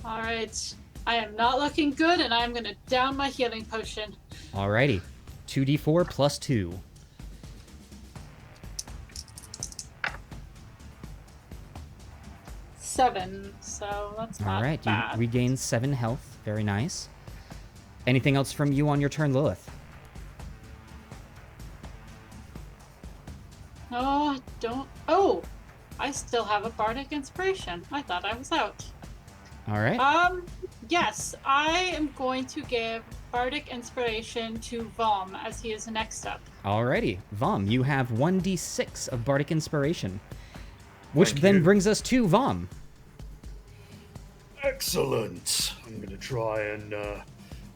All right. I am not looking good, and I'm going to down my healing potion. Alrighty. 2d4 plus 2. Seven, so that's not Alright, you bad. regain 7 health. Very nice. Anything else from you on your turn, Lilith? Oh, don't... Oh! I still have a bardic inspiration. I thought I was out. Alright. Yes, I am going to give bardic inspiration to Vomm as he is next up. Alrighty. Vomm, you have 1d6 of bardic inspiration. Which Thank then you. brings us to Vomm. Excellent. I'm going to try and,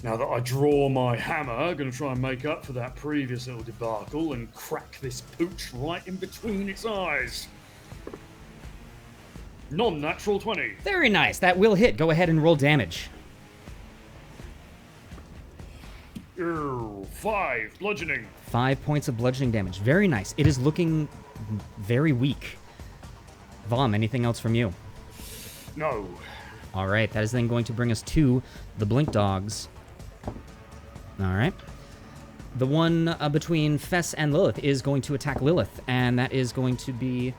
now that I draw my hammer, I'm going to try and make up for that previous little debacle and crack this pooch right in between its eyes. Non-natural 20. Very nice. That will hit. Go ahead and roll damage. 5 bludgeoning. 5 points of bludgeoning damage. Very nice. It is looking very weak. Vomm, anything else from you? No. All right, that is then going to bring us to the Blink Dogs. All right. The one between Fess and Lilith is going to attack Lilith, and that is going to be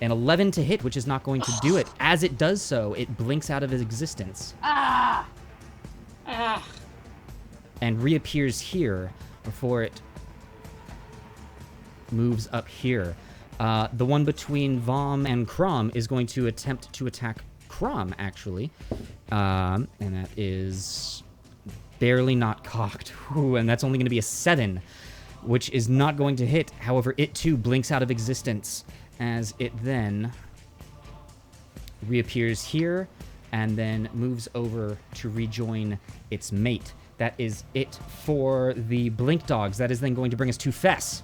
an 11 to hit, which is not going to do it. As it does so, it blinks out of its existence Ah! Ah, and reappears here before it moves up here. The one between Vomm and Chrom is going to attempt to attack Chrom, actually. And that is barely not cocked. Ooh, and that's only going to be a 7, which is not going to hit. However, it too blinks out of existence as it then reappears here and then moves over to rejoin its mate. That is it for the Blink Dogs. That is then going to bring us to Fess.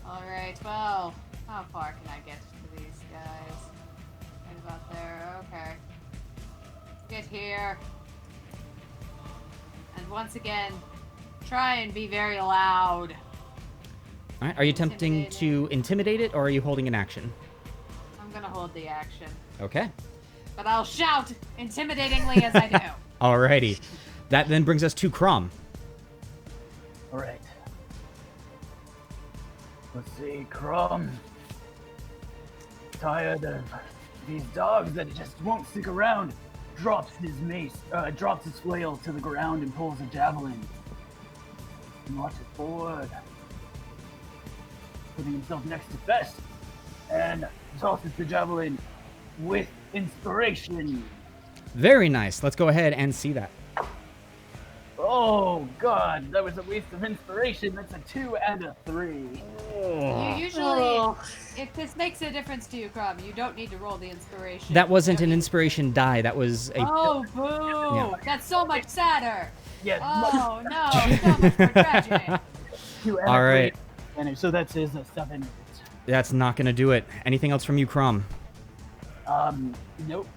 Alright, well, how far can I get to these guys? Right about there, okay. Get here. And once again, try and be very loud. All right, are you attempting to intimidate it, or are you holding an action? I'm gonna hold the action. Okay. But I'll shout intimidatingly as I do. Alrighty. That then brings us to Chrom. All right. Let's see, Chrom. Tired of these dogs that just won't stick around. Drops his mace, drops his flail to the ground and pulls a javelin. Marches forward. putting himself next to Fess, and tosses the javelin with inspiration. Very nice. Let's go ahead and see that. Oh god, that was a waste of inspiration. That's a 2 and a 3. You usually, if this makes a difference to you, Crom, you don't need to roll the inspiration. That wasn't an inspiration die. That was a. Oh, boo! Yeah. That's so much sadder. Yeah. Oh no, so much more tragic. 2 and All a 3 right. advantage, so that's his 7. That's not gonna do it. Anything else from you, Chrom? Nope.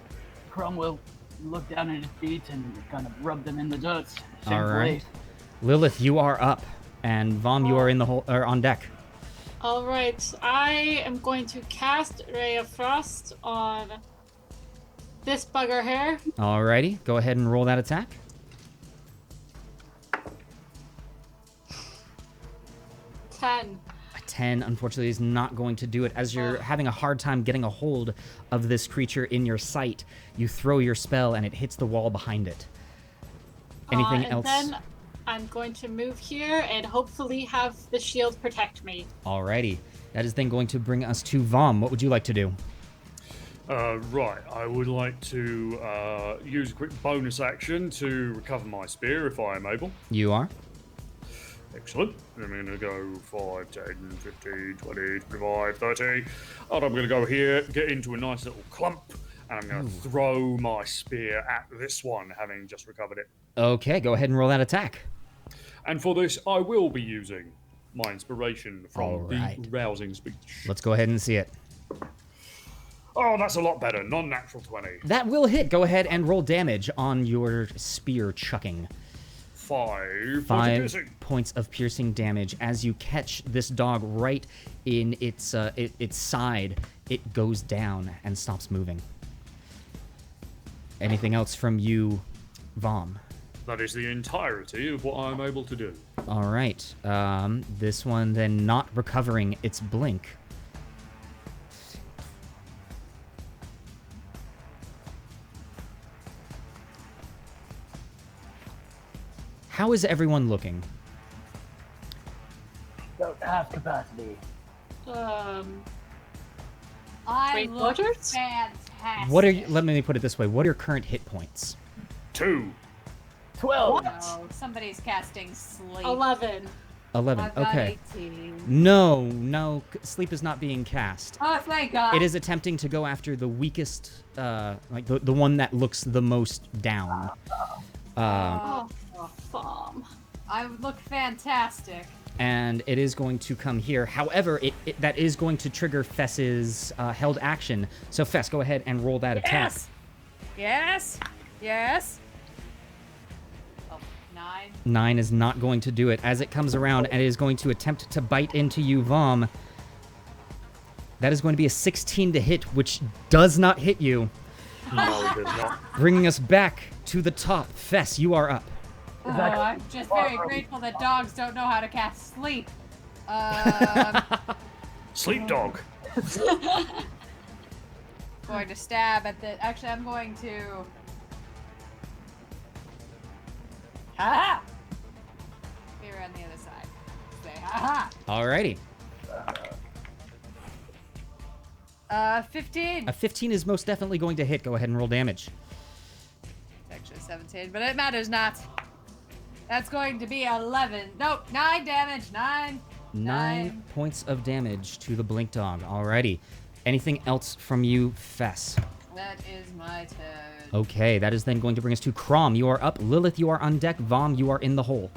Crom will look down at his feet and kind of rub them in the dirt. All right. Lilith, you are up, and Vomm, you are in the hole or on deck. All right, I am going to cast Ray of Frost on this bugger here. Alrighty, go ahead and roll that attack. 10. A 10, unfortunately, is not going to do it. As you're having a hard time getting a hold of this creature in your sight, you throw your spell, and it hits the wall behind it. Anything else? And then I'm going to move here and hopefully have the shield protect me. Alrighty. That is then going to bring us to Vomm. What would you like to do? Right, I would like to use a quick bonus action to recover my spear if I am able. You are? Excellent. I'm going to go 5, 10, 15, 20, 25, 30. And I'm going to go here, get into a nice little clump, and I'm going to throw my spear at this one, having just recovered it. Okay, go ahead and roll that attack. And for this, I will be using my inspiration from Alright. the rousing speech. Let's go ahead and see it. Oh, that's a lot better. Non-natural 20. That will hit. Go ahead and roll damage on your spear chucking. 5 5 points of piercing damage as you catch this dog right in its side. It goes down and stops moving. Anything else from you, Vomm? That is the entirety of what I'm able to do. All right. This one then not recovering its blink. How is everyone looking? About half capacity. I Great look quarters? fantastic. What are you, let me put it this way. What are your current hit points? 2. 12. No, somebody's casting sleep. 11. 11. I've got Okay. 18. No, sleep is not being cast. Oh, thank God. It is attempting to go after the weakest, like the one that looks the most down. Oh, Vomm. I look fantastic. And it is going to come here. However, that is going to trigger Fess's held action. So Fess, go ahead and roll that attack. Yes. Oh, 9. 9 is not going to do it. As it comes around and it is going to attempt to bite into you, Vomm. That is going to be a 16 to hit, which does not hit you. No, it does not. Bringing us back to the top. Fess, you are up. Oh, I'm just very grateful that dogs don't know how to cast sleep. Sleep dog. Going to stab at the. Actually, I'm going to. Ha! Here on the other side. Say ha Alrighty. 15. A 15 is most definitely going to hit. Go ahead and roll damage. It's actually 17, but it matters not. That's going to be 11. Nope, 9 damage. 9. 9 points of damage to the blink dog. Alrighty. Anything else from you, Fess? That is my turn. Okay, that is then going to bring us to Chrom. You are up. Lilith, you are on deck. Vomm, you are in the hole.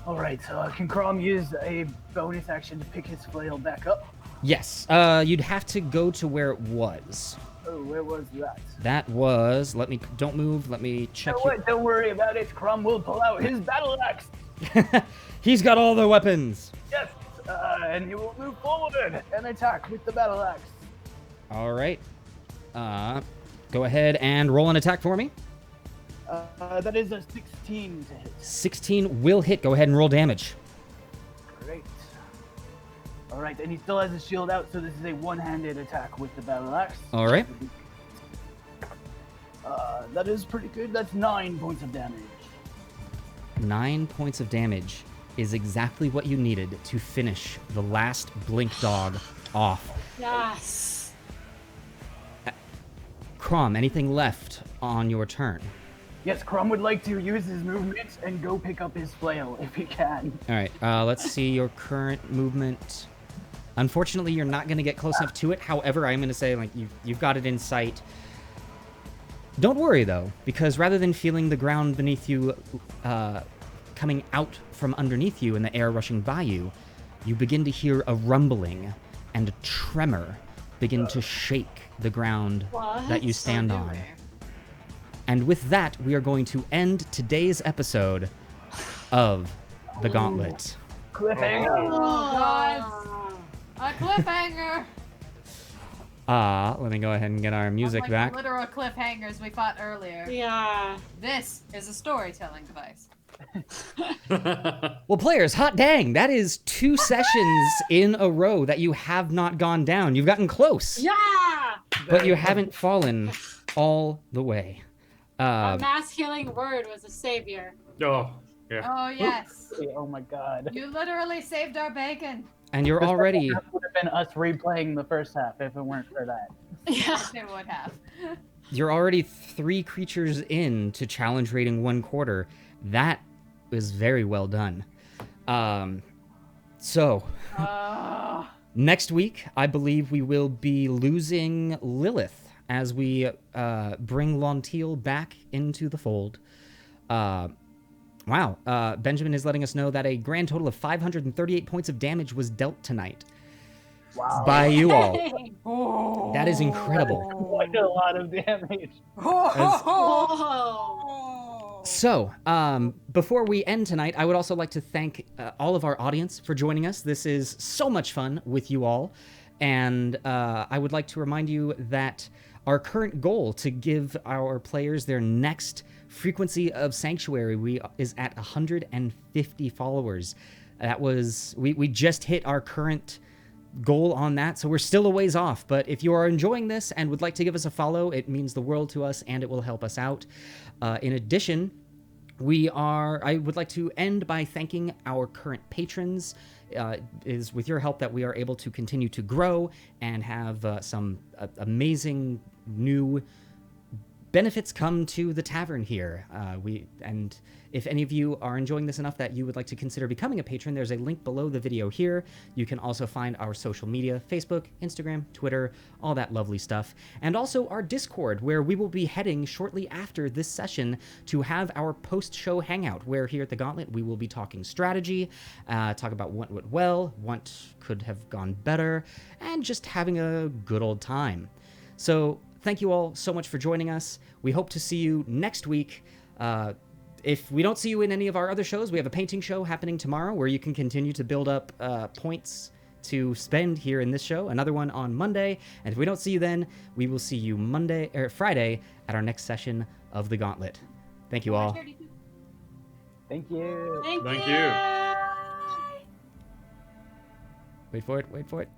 Alright, can Crom use a bonus action to pick his flail back up? Yes. You'd have to go to where it was. Oh, where was that? That was. Don't move. Let me check. You know what? Don't worry about it. Crom will pull out his battle axe. He's got all the weapons. Yes, and he will move forward and attack with the battle axe. All right. Go ahead and roll an attack for me. That is a 16 to hit. 16 will hit. Go ahead and roll damage. Great. All right, and he still has his shield out, so this is a one-handed attack with the battle axe. All right. That is pretty good. That's 9 points of damage. 9 points of damage. is exactly what you needed to finish the last Blink Dog off. Yes. Crom, anything left on your turn? Yes, Chrom would like to use his movement and go pick up his flail if he can. All right, let's see your current movement. Unfortunately, you're not going to get close enough to it. However, I'm going to say, like, you've got it in sight. Don't worry, though, because rather than feeling the ground beneath you coming out from underneath you and the air rushing by you, you begin to hear a rumbling and a tremor begin to shake the ground that you stand on. And with that, we are going to end today's episode of The Gauntlet. Cliffhanger! Oh, God. A cliffhanger! Let me go ahead and get our music Unlike back. the literal cliffhangers we fought earlier. Yeah. This is a storytelling device. Well, players, hot dang, that is 2 sessions in a row that you have not gone down. You've gotten close, Yeah. but you haven't fallen all the way. A mass healing word was a savior. Oh, yeah. Oh, yes. Oh my god. You literally saved our bacon. And you're already... That would have been us replaying the first half if it weren't for that. Yeah. It would have. You're already 3 creatures in to challenge rating 1/4. That is very well done. So, next week, I believe we will be losing Lilith as we bring Lontiel back into the fold. Wow. Benjamin is letting us know that a grand total of 538 points of damage was dealt tonight. Wow. By you all. That is incredible. Quite a lot of damage. Whoa. So, before we end tonight, I would also like to thank all of our audience for joining us. This is so much fun with you all. And I would like to remind you that our current goal to give our players their next frequency of Sanctuary is at 150 followers. That was... We just hit our current goal on that, so we're still a ways off. But if you are enjoying this and would like to give us a follow, it means the world to us and it will help us out. In addition, I would like to end by thanking our current patrons. It is with your help that we are able to continue to grow and have some amazing new benefits come to the tavern here. And if any of you are enjoying this enough that you would like to consider becoming a patron, there's a link below the video here. You can also find our social media, Facebook, Instagram, Twitter, all that lovely stuff. And also our Discord, where we will be heading shortly after this session to have our post-show hangout, where here at the Gauntlet, we will be talking strategy, talk about what went well, what could have gone better, and just having a good old time. So thank you all so much for joining us. We hope to see you next week. If we don't see you in any of our other shows, we have a painting show happening tomorrow where you can continue to build up points to spend here in this show. Another one on Monday. And if we don't see you then, we will see you Friday at our next session of the Gauntlet. Thank you all. Thank you. Thank Thank you. you. Wait for it.